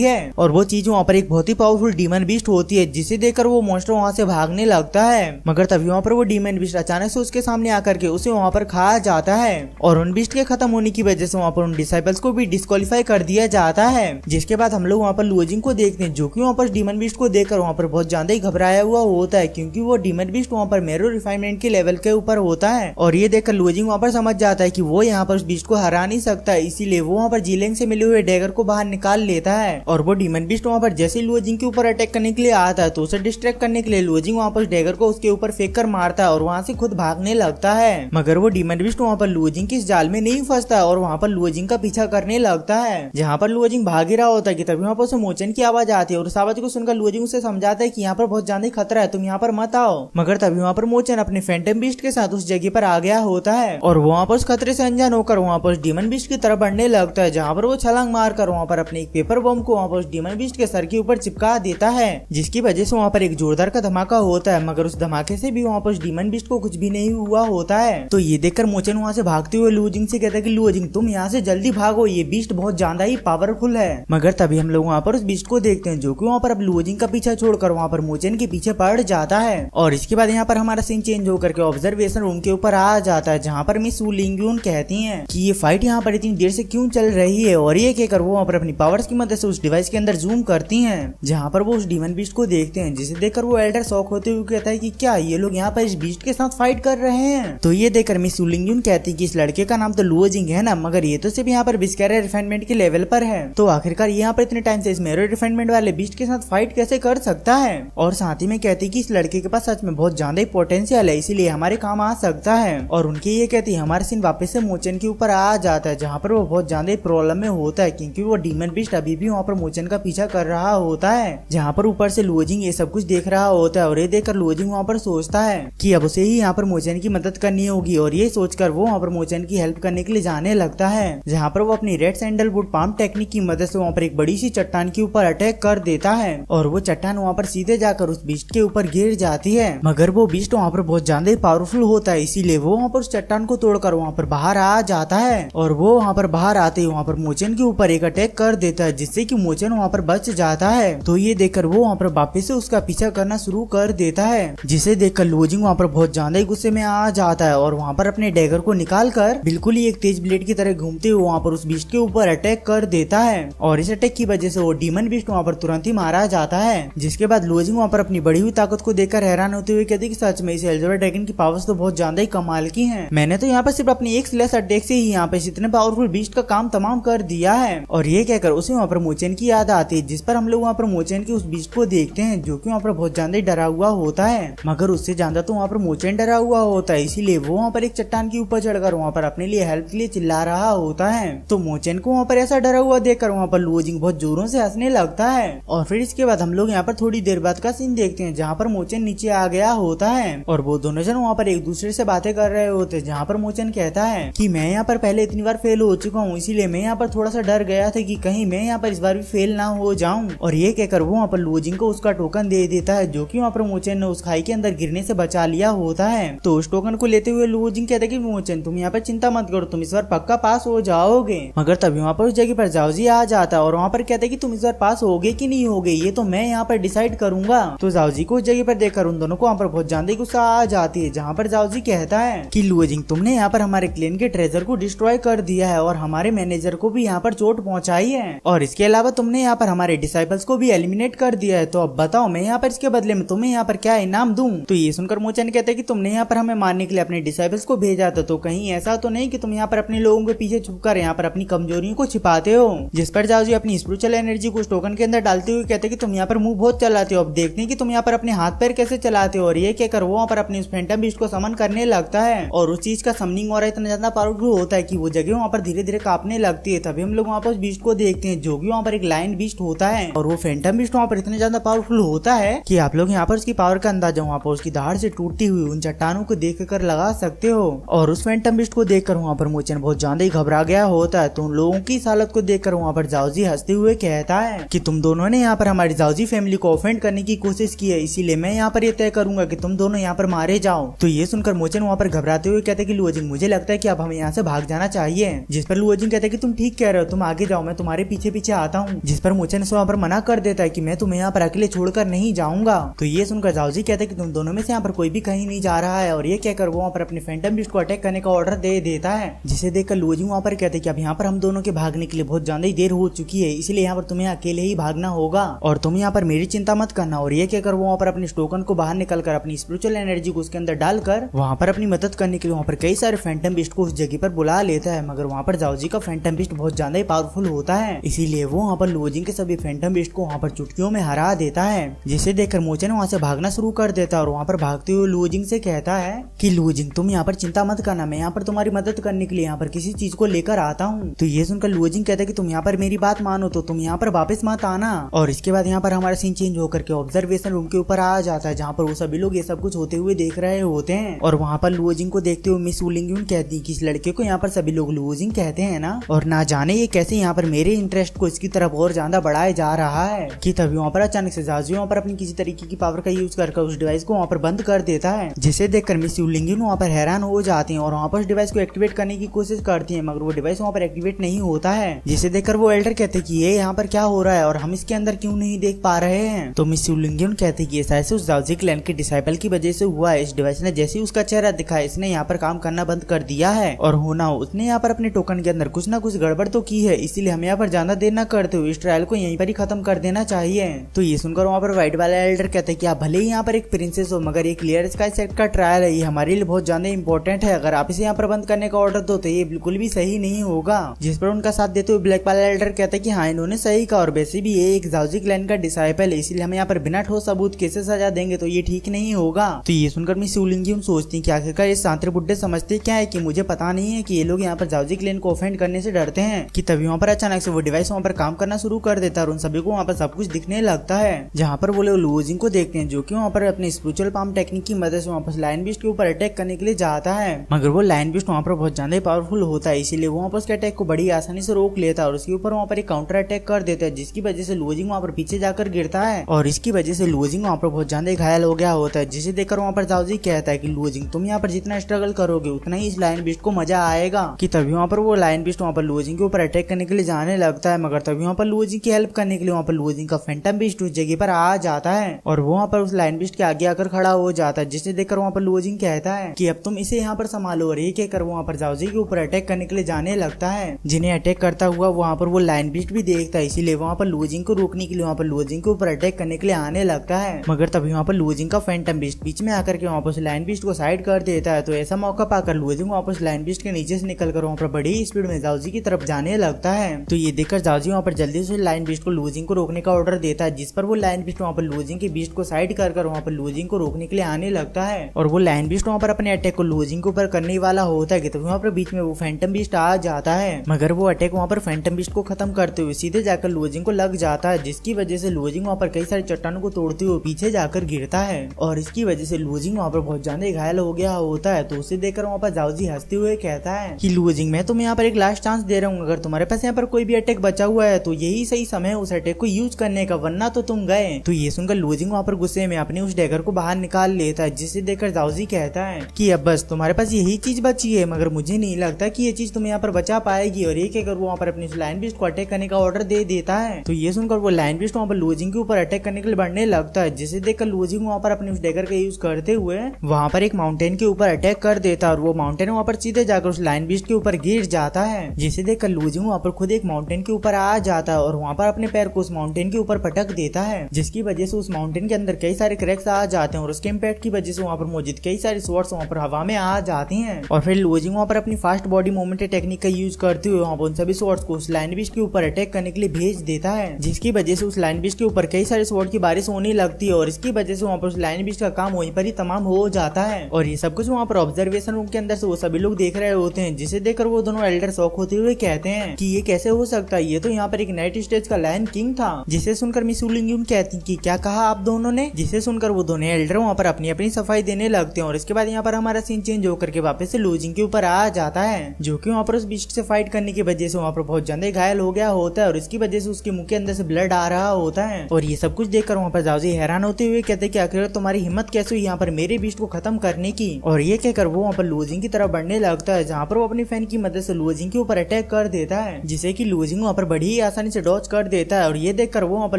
है और वो चीज वहाँ पर एक बहुत ही पावरफुल डीमन बीस्ट होती है, जिसे देखकर वो मॉन्स्टर वहाँ से भागने लगता है। मगर तभी वहाँ पर वो डीमन बीस्ट अचानक से उसके सामने आकर के उसे वहाँ पर खा जाता है और उन बीस्ट के खत्म होने की वजह से वहाँ पर उन डिसाइपल्स को भी डिस्क्वालीफाई कर दिया जाता है। जिसके बाद हम लोग वहाँ पर लुओजिंग को देखते हैं, जो कि वहाँ पर डीमन बीस्ट को देखकर वहाँ पर बहुत ज्यादा ही घबराया हुआ होता है, क्योंकि वो डीमन बीस्ट वहाँ पर मेरो रिफाइनमेंट के लेवल के ऊपर होता है और ये देखकर लुओजिंग वहाँ पर समझ जाता है कि वो यहाँ पर उस बीस्ट को हरा नहीं सकता, इसीलिए वो वहाँ पर जीलेंग से मिले हुए डैगर को बाहर निकाल लेता है और वो डीमन बीस्ट वहाँ पर जैसे ही लुओजिंग के ऊपर अटैक करने के लिए आता है तो उसे डिस्ट्रैक्ट करने के लिए लुओजिंग वहाँ पर डैगर को उसके ऊपर फेंक कर मारता है और वहाँ से खुद भागने लगता है। मगर वो डीमन बीस्ट वहाँ पर लुओजिंग की इस जाल में नहीं फंसता और वहाँ पर लुओजिंग का पीछा करने लगता है। जहाँ पर लुओजिंग भाग ही रहा होता है कि तभी वहाँ पर उसे मोचन की आवाज आती है और उस आवाज को सुनकर लुओजिंग उसे समझाता है कि यहाँ पर बहुत ज्यादा खतरा है, तुम यहाँ पर मत आओ। मगर तभी वहाँ पर मोचन अपने फैंटम बीस्ट के साथ उस जगह पर आ गया होता है और वहाँ पर उस खतरे से अनजान होकर वहाँ पर डीमन बीस्ट की तरफ बढ़ने लगता है, जहाँ पर वो छलांग मारकर वहाँ पर अपने एक पेपर बम को वहाँ पर उस डीमन बीस्ट के सर के ऊपर चिपका देता है, जिसकी वजह से वहाँ पर एक जोरदार का धमाका होता है। मगर उस धमाके से भी वहाँ पर डीमन बीस्ट को कुछ भी नहीं हुआ होता है। तो ये देखकर मोचन वहाँ से भागते हुए लुओजिंग से कहता है कि लुओजिंग तुम यहाँ से जल्दी भागो, ये बीस्ट बहुत ज्यादा ही पावरफुल है। मगर तभी हम लोग वहाँ पर उस बीस्ट को देखते हैं, जो कि वहाँ पर अब लुओजिंग का पीछा छोड़कर वहाँ पर मोचन के पीछे पड़ जाता है और इसके बाद यहाँ पर हमारा सीन चेंज होकर के ऑब्जर्वेशन रूम के ऊपर आ जाता है, जहाँ पर मिस वू लिंगयून कहती हैं कि ये फाइट यहाँ पर इतनी देर से क्यों चल रही है और ये कहकर वो वहाँ पर अपनी पावर्स की मदद से उस डिवाइस के अंदर जूम करती हैं, जहाँ पर वो उस डीमन बीस्ट को देखते हैं, जिसे देखकर वो एल्डर शॉक होते हुए कहता है कि क्या ये लोग यहाँ पर इस बीस्ट के साथ फाइट कर रहे हैं। तो ये देखकर मिस वू लिंगयून कहती है कि इस लड़के का नाम तो लुओजिंग है ना, मगर ये तो सिर्फ यहाँ पर बिस्कैरा रिफाइनमेंट के लेवल पर है, तो आखिरकार यहाँ पर इतने टाइम से इस मेरो रिफाइनमेंट वाले बीस्ट के साथ फाइट कैसे कर सकता है। और साथ ही में कहती कि इस लड़के के पास सच में बहुत ज्यादा ही पोटेंशियल है, इसीलिए हमारे काम आ सकता है। और उनकी ये कहती हमारे सीन वापस से मोचन के ऊपर आ जाता है, जहाँ पर वो बहुत ज्यादा प्रॉब्लम में होता है, क्योंकि वो डीमन बीस्ट अभी भी वहाँ पर मोचन का पीछा कर रहा होता है, जहाँ पर ऊपर से लुओजिंग ये सब कुछ देख रहा होता है। और ये देखकर लुओजिंग वहाँ पर सोचता है कि अब उसे ही यहाँ पर मोचन की मदद करनी होगी और ये सोचकर वो वहाँ पर मोचन की हेल्प करने के लिए जाने लगता है, जहाँ पर वो अपनी रेड सैंडलवुड पाम टेक्निक की मदद से वहाँ पर एक बड़ी सी चट्टान के ऊपर अटैक कर देता है और वो चट्टान वहाँ पर सीधे जाकर उस बीस्ट के ऊपर गिर जाती है। मगर वो बीस्ट वहाँ पर बहुत ज्यादा पावरफुल होता है, इसीलिए वो वहाँ पर उस चट्टान को तोड़कर वहाँ पर बाहर आ जाता है और वो वहाँ पर बाहर आते ही वहाँ पर मोचन के ऊपर एक अटैक कर देता है, जिससे कि मोचन वहाँ पर बच जाता है। तो ये देखकर वो वहाँ पर वापस से उसका पीछा करना शुरू कर देता है, जिसे देखकर लुओजिंग वहाँ पर बहुत ज्यादा ही गुस्से में आ जाता है और वहाँ पर अपने डैगर को निकाल कर बिल्कुल ही एक तेज ब्लेड की तरह घूमते हुए वहाँ पर उस बीस्ट के ऊपर अटैक कर देता है और इस अटैक की वजह से वो डीमन बीस्ट वहाँ पर तुरंत ही मारा जाता है। जिसके बाद लुओजिंग वहाँ पर अपनी बढ़ी हुई ताकत को देखकर हैरान होते हुए कहती कि सच में इस एल्जोरा ड्रैगन की पावर्स तो बहुत ज्यादा ही कमाल की हैं। मैंने तो यहाँ पर सिर्फ अपनी एक स्लैश अटैक से ही यहाँ पे इतने पावरफुल बीस्ट का काम तमाम कर दिया है। और ये कहकर उसे वहाँ पर मोचन की याद आती है, जिस पर हम लोग वहाँ पर मोचन के उस बीस्ट को देखते हैं, जो कि वहाँ पर बहुत ज्यादा डरा हुआ होता है। मगर उससे ज्यादा तो वहाँ पर मोचन डरा हुआ होता है, इसीलिए वो वहाँ पर एक चट्टान के ऊपर चढ़कर वहाँ पर अपने लिए हेल्प के लिए चिल्ला रहा होता है। तो मोचन को वहाँ पर ऐसा डरा हुआ देखकर वहाँ पर लुओजिंग बहुत जोरों से हंसने लगता है। और फिर इसके बाद हम लोग यहाँ पर थोड़ी देर बाद का सीन देखते हैं, जहाँ पर मोचन नीचे आ गया होता है और वो दोनों जन वहाँ पर एक दूसरे से बातें कर रहे होते हैं, जहाँ पर मोचन कहता है कि मैं यहाँ पर पहले इतनी बार फेल हो चुका हूँ, इसीलिए मैं यहाँ पर थोड़ा सा डर गया था कि कहीं मैं यहाँ पर इस बार भी फेल ना हो जाऊं। और ये कहकर वो वहाँ पर लुओजिंग को उसका टोकन दे देता है, जो कि वहाँ पर मोचन ने उस खाई के अंदर गिरने से बचा लिया होता है। तो उस टोकन को लेते हुए लुओजिंग कहता है कि मोचन तुम यहाँ पर चिंता मत करो, तुम इस बार पक्का पास हो जाओगे। मगर तभी वहाँ पर उस जगह पर जाओजी आ जाता है और वहाँ पर कहता है कि तुम इस बार पास होगे कि नहीं होगे ये तो मैं यहाँ पर डिसाइड करूंगा। तो जाओजी को उस जगह पर देखकर उन दोनों को वहाँ पर बहुत ज्यादा गुस्सा आ जाती है, जहाँ पर जाओजी कहता है कि लुओजिंग तुमने यहाँ पर हमारे क्लेन के ट्रेजर को डिस्ट्रॉय कर दिया है और हमारे मैनेजर को भी यहाँ पर चोट पहुंचाई है और इसके अलावा तुमने यहाँ पर हमारे डिसाइपल्स को भी एलिमिनेट कर दिया है। तो अब बताओ मैं यहाँ पर इसके बदले में तुम्हें यहाँ पर क्या इनाम दूं। तो ये सुनकर मोचन कहते हैं कि तुमने यहाँ पर हमें मारने के लिए अपने डिसाइपल्स को भेजा था, तो कहीं ऐसा तो नहीं कि तुम यहाँ पर अपने लोगों के पीछे छुपकर यहाँ पर अपनी कमजोरियों को छिपाते हो। जिस पर जाओजी अपनी स्पिरिचुअल एनर्जी को उस टोकन के अंदर डालते हुए कहते हैं कि तुम यहाँ पर मुंह बहुत चलाते हो, अब देखते हैं कि तुम यहाँ पर अपने हाथ पैर कैसे चलाते हो। और ये कहकर वो वहाँ पर अपने उस फैंटम बीस्ट को समन करने लगता है और उस चीज का समनिंग और इतना ज्यादा पावरफुल होता है कि वो जगह वहाँ पर धीरे धीरे कांपने लगती है। तभी हम लोग वहाँ पर उस बीस्ट को देखते हैं जो कि वहाँ पर एक लायन बीस्ट होता है और वो फैंटम बीस्ट वहाँ पर इतना ज्यादा पावरफुल होता है कि आप लोग यहाँ पर उसकी पावर का अंदाजा वहाँ पर उसकी धार से टूटती हुई उन चट्टानों को देख कर लगा सकते हो। और उस फैंटम बीस्ट को देखकर वहाँ पर मोचन बहुत ज्यादा ही घबरा गया होता है। तो उन लोगों की इस हालत को देखकर वहाँ पर जाओजी हंसते हुए कहता है कि तुम दोनों ने यहाँ पर हमारी जाओजी फैमिली को ऑफेंड करने की कोशिश की है, इसीलिए मैं यहाँ पर ये तय करूंगा कि तुम दोनों यहाँ पर मारे जाओ। तो ये सुनकर मोचन वहाँ पर घबराते हुए कहते हैं कि लुओजिंग मुझे लगता है कि अब हमें यहाँ से भाग जाना चाहिए। जिस पर लुओजिंग कहते हैं कि तुम ठीक कह रहे हो, तुम आगे जाओ, मैं तुम्हारे पीछे पीछे आता हूँ। जिस पर मोचन से वहाँ पर मना कर देता है कि मैं तुम्हें यहाँ पर अकेले छोड़कर नहीं जाऊंगा। तो ये सुनकर जाओजी कहते हैं कि तुम दोनों में से यहाँ पर कोई भी कहीं नहीं जा रहा है। और ये कहकर वो वहाँ पर अपने फैंटम बीस्ट को अटैक करने का ऑर्डर दे देता है, जिसे देखकर लुओजिंग वहाँ पर कहते हैं कि अब यहाँ पर हम दोनों के भागने के लिए बहुत ज्यादा ही देर हो चुकी है, इसलिए यहाँ पर तुम्हें अकेले ही भागना होगा और तुम यहाँ पर मेरी चिंता मत करना। और ये कहकर वो वहाँ पर अपने टोकन को बाहर निकलकर अपनी स्पिरिचुअल एनर्जी को उसके अंदर डालकर वहाँ पर अपनी मदद करने के लिए वहाँ पर कई सारे फैंटम बीस्ट को उस जगह पर बुला लेता है। मगर वहाँ पर जाओजी का फैंटम बीस्ट बहुत ज्यादा ही पावरफुल होता है, इसीलिए वो वहाँ पर लुओजिंग के सभी फैंटम बीस्ट को वहाँ पर चुटकियों में हरा देता है, जिसे देखकर मोचन वहाँ से भागना शुरू कर देता है और वहाँ पर भागते हुए लुओजिंग से कहता है कि लुओजिंग तुम यहाँ पर चिंता मत करना, मैं यहाँ पर तुम्हारी मदद करने के लिए यहाँ पर किसी चीज को लेकर आता हूँ। तो ये सुनकर लुओजिंग कहता है कि तुम यहाँ पर मेरी बात मानो तो तुम यहाँ पर वापस मत आना। और इसके बाद यहाँ पर हमारा सीन चेंज होकर के ऑब्जर्वेशन रूम के ऊपर आ जाता है, जहाँ पर वो सभी लोग ये सब कुछ होते हुए देख रहे होते हैं। और वहाँ पर लुओजिंग को देखते हुए मिस वुलिंगयून कहती है कि इस लड़के को यहाँ पर सभी लोग लुओजिंग कहते हैं ना, और ना जाने ये कैसे यहाँ पर मेरे इंटरेस्ट को इसकी तरफ और ज्यादा बढ़ाया जा रहा है। कि तभी वहाँ पर अचानक से जाओजी वहाँ पर अपनी किसी तरीके की पावर का यूज करके उस डिवाइस को वहाँ पर बंद कर देता है, जिसे देखकर मिस वुलिंगयून वहाँ पर हैरान हो जाती है और वहाँ पर उस डिवाइस को एक्टिवेट करने की कोशिश करती है, मगर वो डिवाइस वहाँ पर एक्टिवेट नहीं होता है। जिसे देखकर वो एल्डर कहते हैं कि ये यहाँ पर क्या हो रहा है और हम इसके अंदर क्यों नहीं देख पा रहे हैं। तो मिस वुलिंगयून कहते हैं कि ऐसा ऐसे उस जाओजी क्लैन के डिसाइपल की वजह से हुआ है, इस डिवाइस ने जैसे ही उसका चेहरा दिखा इसने यहाँ पर काम करना बंद कर दिया है और होना उसने यहाँ पर अपने टोकन के अंदर कुछ ना कुछ गड़बड़ तो की है, इसीलिए हमें यहाँ पर ज्यादा देर न करते हुए इस ट्रायल को यहीं पर ही खत्म कर देना चाहिए। तो ये सुनकर वहाँ पर व्हाइट वाला एल्डर कहते हैं कि आप भले ही यहाँ पर एक प्रिंसेस हो, मगर ये क्लियर स्काई सेक्ट का ट्रायल है, ये हमारे लिए बहुत ज्यादा इंपॉर्टेंट है, अगर आप इसे यहाँ पर बंद करने का ऑर्डर दो तो ये बिल्कुल भी सही नहीं होगा। जिस पर उनका साथ देते हुए ब्लैक वाला एल्डर कहता है कि हाँ इन्होंने सही कहा और वैसे भी ये एक जाओजी क्लैन का डिसाइपल है, इसलिए हमें यहाँ पर बिना ठोस सबूत कैसे सजा देंगे तो ये ठीक नहीं होगा। तो ये सुनकर मिस वुलिंगयून सोचती कि आखिरकार ये सांत्र बुड्ढे समझते क्या है कि मुझे पता नहीं है कि ये लोग यहाँ पर जाओजी क्लैन को ऑफेंड करने से डरते हैं। कि तभी वहाँ पर अचानक से वो डिवाइस वहाँ पर काम करना शुरू कर देता है और उन सभी को वहाँ पर सब कुछ दिखने लगता है, जहाँ पर वो लोग लुओजिंग को देखते हैं जो कि वहाँ पर अपने स्पिरिचुअल पाम टेक्निक की मदद से वहाँ पर लायन बीस्ट के ऊपर अटैक करने के लिए जाता है। मगर वो लायन बीस्ट वहाँ पर बहुत ज्यादा पावरफुल होता है, इसीलिए वो वहाँ पर उसके अटैक को बड़ी आसानी से रोक लेता है और उसके ऊपर वहाँ पर एक काउंटर अटैक कर देता है, जिसकी वजह से लुओजिंग वहाँ पर पीछे जाकर गिरता है और इसकी वजह से लुओजिंग वहाँ पर बहुत ज्यादा घायल हो गया होता है। जिसे देखकर वहाँ पर जाओजी कहता है कि लुओजिंग तुम यहाँ पर जितना स्ट्रगल करोगे उतना ही इस लायन बीस्ट को मजा आएगा। कि तभी वहाँ पर वो लायन बीस्ट वहाँ पर लुओजिंग के ऊपर अटैक करने के लिए जाने लगता है, मगर तभी वहाँ पर लुओजिंग की हेल्प करने के लिए वहाँ पर लुओजिंग का फैंटम बीस्ट उस जगह पर आ जाता है और वो वहाँ पर उस लायन बीस्ट के आगे आकर खड़ा हो जाता है, जिसे देखकर वहाँ पर लुओजिंग कहता है कि अब तुम इसे यहाँ पर संभालो। और ये कहकर वहाँ पर जाओजी के ऊपर अटैक करने के लिए जाने लगता है, जिन्हें अटैक करता हुआ वहाँ पर वो लायन बीस्ट भी देखता है, इसीलिए वहाँ पर लुओजिंग को रोकने के लिए वहाँ पर लुओजिंग के ऊपर अटैक करने के लिए आने लगता है। मगर तभी वहाँ पर लुओजिंग का फैंटम बीस्ट बीच में आकर के वहाँ पर लायन बीस्ट को साइड कर देता है। तो ऐसा मौका पाकर लुओजिंग वहाँ पर लायन बीस्ट के नीचे से निकलकर वहाँ पर बड़ी स्पीड में जाओजी की तरफ जाने लगता है। तो ये देखकर जाओजी वहाँ पर जल्दी से लायन बीस्ट को लुओजिंग को रोकने का ऑर्डर देता है, जिस पर वो लायन बीस्ट वहाँ पर लुओजिंग के बीस्ट को साइड कर वहाँ पर लुओजिंग को रोकने के लिए आने लगता है और वो लायन बीस्ट वहाँ पर अपने अटैक को लुओजिंग के ऊपर करने वाला होता है कि तभी वहाँ पर बीच में वो फैंटम बीस्ट आ जाता है, मगर वो अटैक वहाँ पर फैंटम बीस्ट को खत्म करते हुए सीधे जाकर लुओजिंग को लग जाता है, जिसकी वजह से लुओजिंग वहाँ पर कई सारी चट्टानों को तोड़ते हुए पीछे जाकर गिरता है और इसकी वजह से लुओजिंग वहाँ पर बहुत ज्यादा घायल हो गया होता है। तो उसे देखकर वहाँ पर जाओजी हंसते हुए कहता है कि लुओजिंग मैं तुम्हें यहाँ पर एक लास्ट चांस दे रहा हूँ, अगर तुम्हारे पास यहाँ पर कोई भी अटैक बचा हुआ है तो यही सही समय है उस अटैक को यूज करने का, वरना तो तुम गए। तो ये सुनकर लुओजिंग वहाँ पर गुस्से में अपने उस डैगर को बाहर निकाल लेता है, जिसे देखकर जाओजी कहता है कि अब बस तुम्हारे पास यही चीज बची है, मगर मुझे नहीं लगता कि ये चीज तुम्हें यहाँ पर बचा पाएगी। और ये कहकर वो वहाँ पर अपनी लायन बीस्ट को अटैक करने का ऑर्डर दे देता है। तो ये सुनकर वो लायन बीस्ट वहाँ पर लुओजिंग के ऊपर अटैक करने के लिए बढ़ने लगता है, जिसे देखकर लुओजिंग वहाँ पर अपने उस डैगर का यूज करते हुए वहाँ पर एक माउंटेन के ऊपर अटैक कर देता है और वो माउंटेन वहाँ पर सीधे जाकर उस लायन बीस्ट के ऊपर गिर जाता है, जिसे देखकर लुओजिंग वहाँ पर खुद एक माउंटेन के ऊपर आ जाता है और वहाँ पर अपने पैर को उस माउंटेन के ऊपर पटक देता है, जिसकी वजह से उस माउंटेन के अंदर कई सारे क्रैक्स आ जाते हैं और उसके इम्पैक्ट की वजह से वहाँ पर मौजूद कई सारे स्वॉर्ड्स वहाँ पर हवा में आ जाती हैं। और फिर लुओजिंग वहाँ पर अपनी फास्ट बॉडी मूवमेंट टेक्निक का यूज करते हुए वहाँ पर उन सभी स्वॉर्ड्स को उस लायन बीस्ट के ऊपर ऊपर अटैक करने के लिए भेज देता है, जिसकी वजह से उस लाइन बीस्ट के ऊपर कई सारे स्वॉर्ड की बारिश होने लगती है और इसकी वजह से वहाँ पर उस लाइन बीस्ट का काम वहीं पर ही तमाम हो जाता है। और ये सब कुछ वहाँ पर ऑब्जर्वेशन रूम के अंदर से वो सभी लोग देख रहे होते हैं, जिसे देखकर वो दोनों एल्डर शॉक होते हुए कहते हैं कि ये कैसे हो सकता है, ये तो यहाँ पर एक नाइट स्टेज का लायन किंग था। जिसे सुनकर मिस वुलिंग कहती कि क्या कहा आप दोनों ने। जिसे सुनकर वो दोनों एल्डर वहाँ पर अपनी अपनी सफाई देने लगते हैं और इसके बाद यहाँ पर हमारा सीन चेंज होकर के वापस से लूजिंग के ऊपर आ जाता है, जो कि वहाँ पर उस बीस्ट से फाइट करने की वजह से वहाँ पर बहुत ज्यादा घायल हो गया होता है और इसकी वजह से उसके मुंह के अंदर से ब्लड आ रहा होता है। और ये सब कुछ देखकर वहाँ पर जाओजी हैरान होते हुए कहते कि आखिर तुम्हारी हिम्मत कैसे हुई यहाँ पर मेरे बीस्ट को खत्म करने की। और ये कहकर वो वहाँ पर लूजिंग की तरफ बढ़ने लगता है, जहाँ पर वो अपनी फैन की मदद से लूजिंग के ऊपर अटैक कर देता है, जिसे कि लूजिंग वहाँ पर बड़ी ही आसानी से डॉज कर देता है। और ये देखकर वो वहाँ पर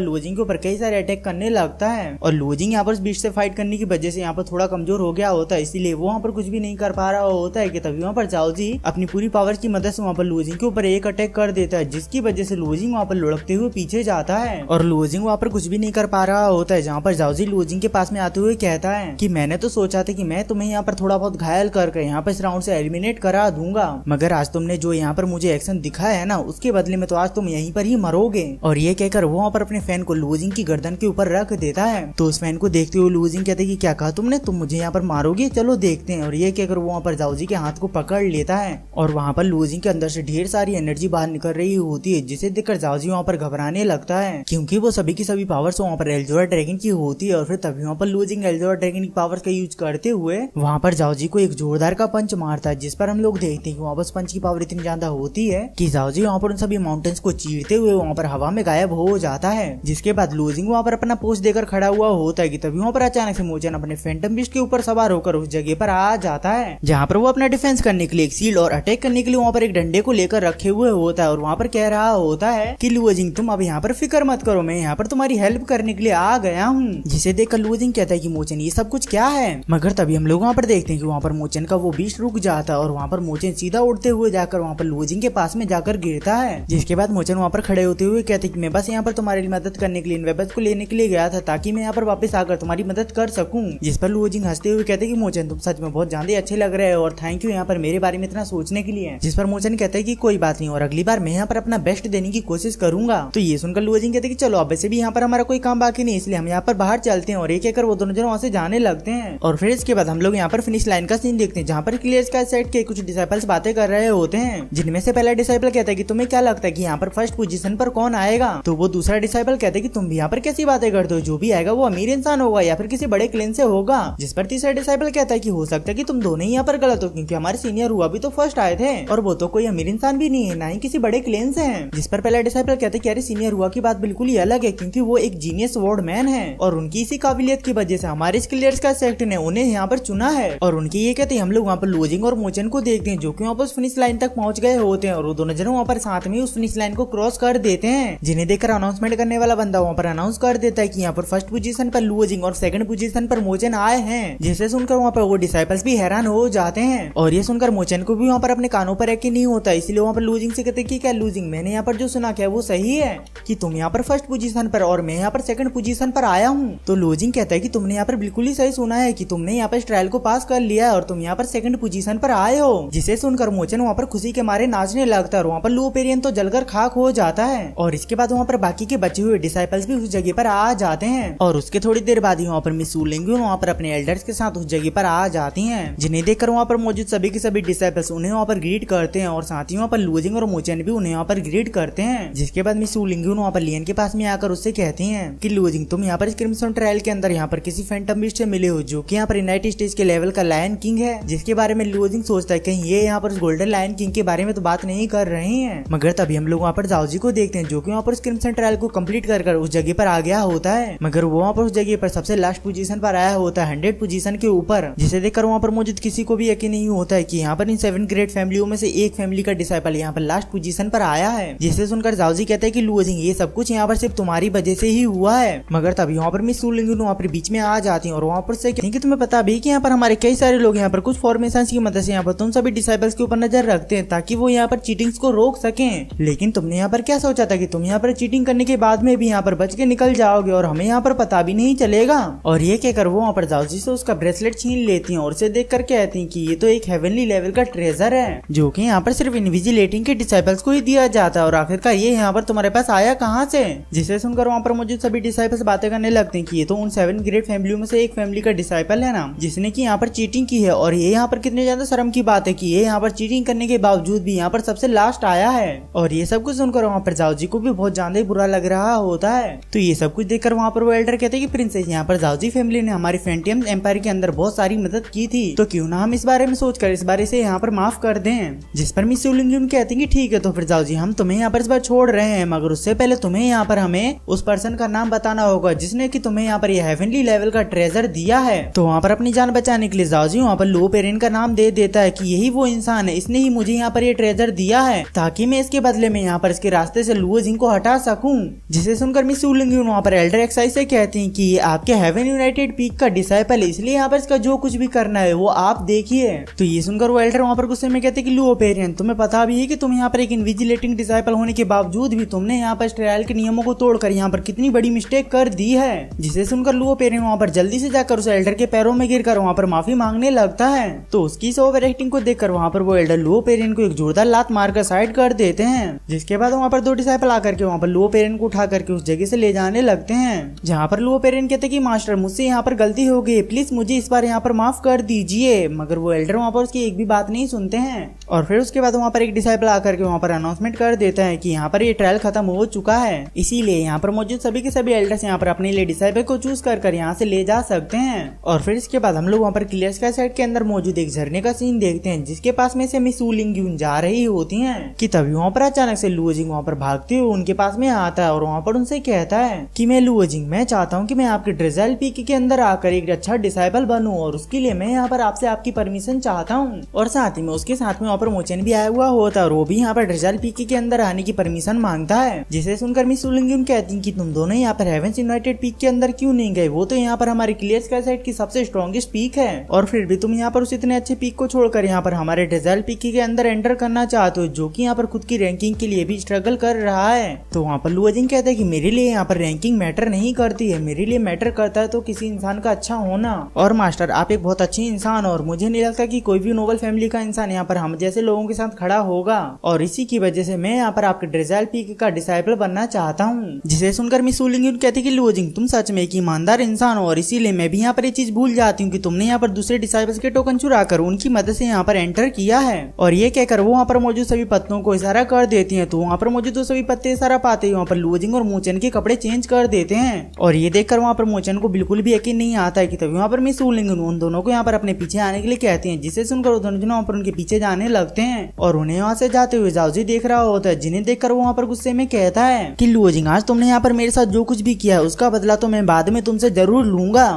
लूजिंग के ऊपर कई सारे अटैक करने लगता है और लूजिंग यहाँ पर बीस्ट से फाइट करने की वजह से यहाँ पर थोड़ा कमजोर हो गया होता है, इसीलिए वो वहाँ पर कुछ भी नहीं कर पा रहा होता है कि तभी वहाँ पर जाओजी अपनी पूरी पावर की मदद से वहाँ पर लूजिंग के ऊपर एक अटैक कर देता है, जिसकी वजह से लूजिंग वहाँ पर लुढ़कते हुए पीछे जाता है और लूजिंग वहाँ पर कुछ भी नहीं कर पा रहा होता है। जहाँ पर जाओजी लूजिंग के पास में आते हुए कहता है कि मैंने तो सोचा था कि मैं तुम्हें यहाँ पर थोड़ा बहुत घायल करके यहाँ पर इस राउंड से एलिमिनेट करा दूंगा, मगर आज तुमने जो यहाँ पर मुझे एक्शन दिखाया है ना, उसके बदले में तो आज तुम यहीं पर ही मरोगे। और ये कहकर वो वहाँ पर अपने फैन को लूजिंग की गर्दन के ऊपर रख देता है। तो उस फैन को देखते हुए लूजिंग कहते कि क्या कहा तुमने, तुम मुझे यहाँ पर मारोगे, चलो देखते हैं। और ये कहकर वो वहाँ पर जाओजी के हाथ को पकड़ लेता है और वहाँ पर लूजिंग के अंदर से ढेर सारी एनर्जी बाहर निकल रही होती है, जिसे देखकर जाओजी वहाँ पर घबराने लगता है, क्योंकि वो सभी की सभी पावर्स वहाँ पर एल्जोरा ड्रैगन की होती है। और फिर तभी वहाँ पर लूजिंग एल्जोरा ड्रैगन की पावर्स का यूज करते हुए वहाँ पर जाओजी को एक जोरदार का पंच मारता है, जिस पर हम लोग देखते हैं कि वहाँ पर पंच की पावर इतनी ज्यादा होती है कि जाओजी वहाँ पर उन सभी माउंटेन्स को चीरते हुए वहाँ पर हवा में गायब हो जाता है। जिसके बाद लूजिंग वहाँ पर अपना पोस्ट देकर खड़ा हुआ होता है कि तभी वहाँ पर अचानक से मोचन अपने फैंटम बीस्ट के ऊपर सवार होकर उस जगह पर आ जाता है, जहाँ पर वो अपना डिफेंस करने के लिए एक शील्ड और अटैक करने के लिए वहाँ पर एक डंडे को लेकर रखे हुए होता है और वहाँ पर कह रहा होता है कि लूजिंग तुम अब यहाँ पर फिक्र मत करो, मैं यहाँ पर तुम्हारी हेल्प करने के लिए आ गया हूँ। जिसे देखकर लूजिंग कहता है कि मोचन ये सब कुछ क्या है, मगर तभी हम लोग वहाँ पर देखते हैं कि वहाँ पर मोचन का वो बीस्ट रुक जाता है और वहाँ पर मोचन सीधा उड़ते हुए जाकर वहाँ पर लूजिंग के पास में जाकर गिरता है। जिसके बाद मोचन वहाँ पर खड़े होते हुए कहते कि मैं बस यहाँ पर तुम्हारी मदद करने के लिए इन वेपन्स को लेने के लिए गया था, ताकि मैं यहाँ पर वापस आकर तुम्हारी मदद कर सकूं। जिस पर लूजिंग हंसते हुए कहते कि मोचन तुम सच में बहुत ज्यादा अच्छे लग रहे हो और थैंक यू यहाँ पर मेरे बारे में इतना सोचने के लिए। जिस पर मोचन कहते हैं कि कोई बात नहीं और अगली बार मैं यहाँ पर अपना बेस्ट देने की कोशिश करूंगा। तो ये सुनकर लूजिंग कहते कि चलो अब वैसे भी यहाँ पर हमारा कोई काम बाकी नहीं, इसलिए हम यहाँ पर बाहर चलते हैं। और एक एक वो दोनों जन वहाँ से जाने लगते हैं और फिर इसके बाद हम लोग यहाँ पर फिनिश लाइन का सीन देखते हैं, जहाँ पर क्लियर स्काई सेट के कुछ डिसाइपल्स बातें कर रहे होते हैं, जिनमें से पहला डिसाइपल कहता है कि तुम्हें क्या लगता है कि यहाँ पर फर्स्ट पोजीशन पर कौन आएगा। तो वो दूसरा डिसाइपल कहता है कि तुम भी यहाँ पर कैसी बातें करते हो, जो भी आएगा वो अमीर इंसान होगा या फिर किसी बड़े क्लेन से होगा। जिस पर तीसरा डिसाइपल कहता है कि हो सकता है कि तुम दोनों ही यहाँ पर गलत हो, क्योंकि हमारे सीनियर हुआ भी तो फर्स्ट आए थे और वो तो कोई अमीर इंसान भी नहीं है, ना ही किसी बड़े क्लेन से है। जिस पर पहला डिसाइपल कहता है कि अरे सीनियर हुआ की बात बिल्कुल ही अलग है, क्योंकि वो एक जीनियस वर्ड मैन है और उनकी इसी काबिलियत की वजह से हमारे क्लियर्स का सेक्ट ने उन्हें यहाँ पर चुना है। और उनकी ये कहते हैं हम लोग वहाँ पर लूजिंग और मोचन को देखते हैं, जो कि वहाँ पर फिनिश लाइन तक पहुंच गए होते हैं और वो दोनों जन वहाँ पर साथ में उस फिनिश लाइन को क्रॉस कर देते हैं, जिन्हें देखकर अनाउंसमेंट करने वाला बंदा वहाँ पर अनाउंस कर देता है कि यहाँ पर फर्स्ट पोजीशन पर लूजिंग और सेकंड पोजीशन पर मोचन आए हैं। जिसे सुनकर वहाँ पर वो डिसाइपल्स भी हैरान हो जाते हैं और ये सुनकर मोचन को भी वहाँ पर अपने कानों पर यकीन नहीं होता, इसलिए वहाँ पर लूजिंग से कहते कि क्या लूजिंग मैंने यहाँ पर जो सुना क्या वो सही है कि तुम यहाँ पर फर्स्ट पोजीशन पर और मैं यहाँ पर सेकंड पोजीशन पर आया हूँ। तो लूजिंग कहता है कि तुमने यहाँ पर बिल्कुल ही सही सुना है कि तुमने यहाँ पर ट्रायल को पास कर लिया और तुम यहाँ पर सेकंड पोजीशन पर आए हो। जिसे सुनकर मोचन वहाँ पर खुशी के मारे नाचने लगता है और वहाँ पर लूपेरियन तो जलकर खाक हो जाता है। और इसके बाद वहाँ पर बाकी के बचे हुए डिसाइपल्स भी उस जगह पर आ जाते हैं और उसके थोड़ी देर बाद ही वहाँ पर मिस वुलिंग वहाँ पर अपने एल्डर्स के साथ उस जगह पर आ जाती हैं, जिन्हें देखकर वहाँ पर मौजूद सभी के सभी डिसाइपल्स उन्हें वहाँ पर ग्रीट करते हैं और साथ ही वहाँ पर लूजिंग और मोचन भी उन्हें वहाँ पर ग्रीट करते हैं। जिसके बाद मिस वुलिंग वहाँ पर लियन के पास में आकर उससे कहती हैं कि लूजिंग तुम यहाँ पर क्रिम्सन ट्रायल के अंदर यहाँ पर किसी फैंटम बीस्ट से मिले हो, जो कि यहाँ पर यूनाइटेड स्टेट्स के लेवल का लायन किंग है, जिसके बारे में लूजिंग सोचता है कहीं ये यहाँ पर गोल्डन लायन किंग के बारे में तो बात नहीं कर रहे हैं। मगर तभी हम लोग वहाँ पर जाओजी को देखते हैं, जो कि वहाँ पर क्रिम्सन ट्रायल को कंप्लीट कर उस जगह पर आ गया होता है, मगर वो वहाँ पर उस जगह पर सबसे लास्ट पोजीशन पर आया होता है 100 पोजीशन के ऊपर। जिसे देखकर वहाँ पर मौजूद किसी को भी यकीन नहीं होता है कि यहाँ पर इन 7 ग्रेट फैमिलियों में से एक फैमिली का डिसाइपल यहाँ पर लास्ट पोजीशन पर आया है। जिसे सुनकर जाओजी कहता है कि लूजिंग ये सब कुछ यहाँ पर सिर्फ तुम्हारी वजह से ही हुआ है। मगर तभी वहाँ पर मिस वुलिंग वहाँ पर बीच में आ जाती है और वहाँ पर से कि तुम्हें पता भी कि यहाँ पर हमारे कई सारे लोग यहाँ पर कुछ फॉर्मेशन की मदद से यहाँ पर तुम सभी डिसाइपल्स के ऊपर नजर रखते हैं ताकि वो यहाँ पर चीटिंग्स को रोक सकें, लेकिन तुमने यहाँ पर क्या सोचा था कि तुम यहाँ पर चीटिंग करने के बाद में भी यहाँ पर बच के निकल जाओगे और हमें यहाँ पर पता भी नहीं चलेगा। और ये कहकर वो वहाँ पर जाओजी से उसका ब्रेसलेट छीन लेती हैं और उसे देखकर कहती हैं कि ये तो एक हेवनली लेवल का ट्रेजर है, जो कि यहाँ पर सिर्फ इनविजिलेटिंग के डिसाइपल्स को ही दिया जाता जाता है और आखिरकार ये यहाँ पर तुम्हारे पास आया कहाँ से। जिसे सुनकर वहाँ पर मौजूद सभी डिसाइपल्स बातें करने लगते हैं कि ये तो उन 7 ग्रेट फैमिलियों में से एक फैमिली का डिसाइपल है ना, जिसने की यहाँ पर चीटिंग की है। और ये यहाँ पर कितने ज्यादा शर्म की बात है कि ये यहाँ पर चीटिंग करने के बावजूद भी यहाँ पर सबसे लास्ट आया है। और ये सब कुछ सुनकर वहाँ पर जाओ जी को भी बहुत ज्यादा ही बुरा लग रहा होता है। तो ये सब कुछ देखकर वहाँ पर वो एल्डर कहते हैं कि प्रिंसेस, यहाँ पर जाओ जी फैमिली ने हमारी फेंटियम एम्पायर के अंदर बहुत सारी मदद की थी, तो क्यों ना हम इस बारे में सोचकर इस बारे से यहाँ पर माफ कर दें। जिस पर मिस सुलिंग कहते हैं कि ठीक है, तो फिर जाओ जी हम तुम्हें यहाँ पर इस बार छोड़ रहे हैं, मगर उससे पहले तुम्हें यहाँ पर हमें उस पर्सन का नाम बताना होगा जिसने कि तुम्हें यहाँ पर ये हेवनली लेवल का ट्रेजर दिया है। तो वहाँ पर अपनी जान बचाने के लिए जाओ जी वहाँ पर लो पेरेंट का नाम दे देता है कि यही वो इंसान है, इसने ही मुझे यहाँ पर ये ट्रेजर दिया है ताकि मैं इसके बदले में यहाँ पर इसके रास्ते से लुओ जिंग को हटा सकूं। जिसे सुनकर मिस सुलिंग वहाँ पर एल्डर एक्साइज से कहती हैं कि ये आपके हेवन यूनाइटेड पीक का डिसाइपल है, इसलिए यहाँ पर इसका जो कुछ भी करना है वो आप देखिए। तो ये सुनकर वो एल्डर वहाँ पर गुस्से में कहते हैं कि लुओ पेरेंट, तुम्हें पता भी है कि तुम यहाँ पर एक इनविजिलेटिंग डिसाइपल होने के बावजूद भी तुमने यहाँ पर ट्रायल के नियमों को तोड़कर यहाँ पर कितनी बड़ी मिस्टेक कर दी है। जिसे सुनकर लुओ पेरेंट वहाँ पर जल्दी से जाकर उस एल्डर के पैरों में गिरकर वहाँ पर माफी मांगने लगता है। तो उसकी इस ओवर एक्टिंग को देखकर वहाँ पर वो एल्डर लुओ पेरेंट को एक जोरदार लात मारकर साइड कर देते हैं। जिसके बाद वहाँ पर 2 डिसाइपल आकर के वहाँ पर लुओ पेरेंट को उठा करके उस जगह से ले जाने लगते हैं जहाँ पर लुओ पेरेंट कहते कि मास्टर मुझसे यहाँ पर गलती हो गई, प्लीज मुझे इस बार यहाँ पर माफ कर दीजिए। मगर वो एल्डर वहाँ पर उसकी एक भी बात नहीं सुनते हैं। और फिर उसके बाद वहाँ पर एक डिसाइपल आकर के वहाँ पर अनाउंसमेंट कर देता है कि यहाँ पर ये ट्रायल खत्म हो चुका है, इसीलिए यहाँ पर मौजूद सभी के सभी एल्डर्स यहाँ पर अपने लिए डिसाइपल को चूज कर यहाँ से ले जा सकते हैं। और फिर इसके बाद हम लोग वहाँ पर क्लियर स्काई साइड के अंदर मौजूद एक झरने का सीन देखते हैं जिसके पास में से मिस सुलिंग जा रही होती है कि तभी वहाँ पर अचानक से लुओ जिंग वहाँ पर भागते हुए उनके पास में आता है और वहाँ पर उनसे कहता है कि मैं लुओ जिंग, मैं चाहता हूँ कि मैं आपके ड्रेजल पीक के अंदर आकर एक अच्छा डिसाइपल बनूं और उसके लिए मैं यहाँ पर आपसे आपकी परमिशन चाहता हूँ। और साथ ही में उसके साथ में वहाँ पर मोचन भी आया हुआ होता है और वो भी यहाँ पर ड्रेजल पीक के अंदर आने की परमिशन मांगता है। जिसे सुनकर मिस सुलिंग कहती है कि तुम दोनों यहाँ पर हेवेंस यूनाइटेड पीक के अंदर क्यों नहीं गए, वो तो यहाँ पर हमारी क्लियर स्काई साइड की सबसे स्ट्रॉन्गेस्ट पीक है और फिर भी तुम यहाँ पर उस इतने अच्छे पीक को छोड़कर यहाँ पर हमारे ड्रेजल पीक के अंदर एंटर करना चाहते हो, जो कि यहाँ पर खुद की रैंकिंग के लिए भी स्ट्रगल कर रहा है। तो वहाँ पर लुओ जिंग कहता है कि मेरे लिए यहाँ पर रैंकिंग मैटर नहीं करती है, मेरे लिए मैटर करता है तो किसी इंसान का अच्छा होना। और मास्टर आप एक बहुत अच्छे इंसान हो और मुझे नहीं लगता कि कोई भी नोबल फैमिली का इंसान यहाँ पर हम जैसे लोगों के साथ खड़ा होगा, और इसी की वजह से मैं यहाँ पर आपके ड्रेजल पीक का डिसाइपल बनना चाहता हूँ। जिसे सुनकर मिस सुलिंग कहती कि लुओ जिंग तुम सच में एक ईमानदार इंसान हो और इसीलिए मैं भी यहाँ पर ये चीज भूल जाती हूँ कि तुमने यहाँ पर दूसरे डिसाइपल्स के टोकन चुरा कर उनकी मदद से यहाँ पर एंटर किया है। और ये कहकर वो वहाँ पर मौजूद सभी पत्तों को इशारा कर देती हैं। तो वहाँ पर मौजूद सभी पत्ते इशारा पाते ही वहाँ पर लुओ जिंग और मोचन के कपड़े चेंज कर देते हैं। और ये देखकर वहाँ पर मोचन को बिल्कुल भी यकीन नहीं आता है कि तभी वहाँ पर मिस सुलिंग उन दोनों को यहाँ पर अपने पीछे आने के लिए कहते हैं। जिसे सुनकर वो दोनों वहाँ पर उनके पीछे जाने लगते हैं और उन्हें वहाँ से जाते हुए जाओजी देख रहा होता है, जिन्हें देखकर वो वहाँ पर गुस्से में कहता है कि लुओ जिंग आज तुमने यहाँ पर मेरे साथ जो कुछ भी किया उसका बदला तो मैं बाद में तुमसे जरूर लूंगा।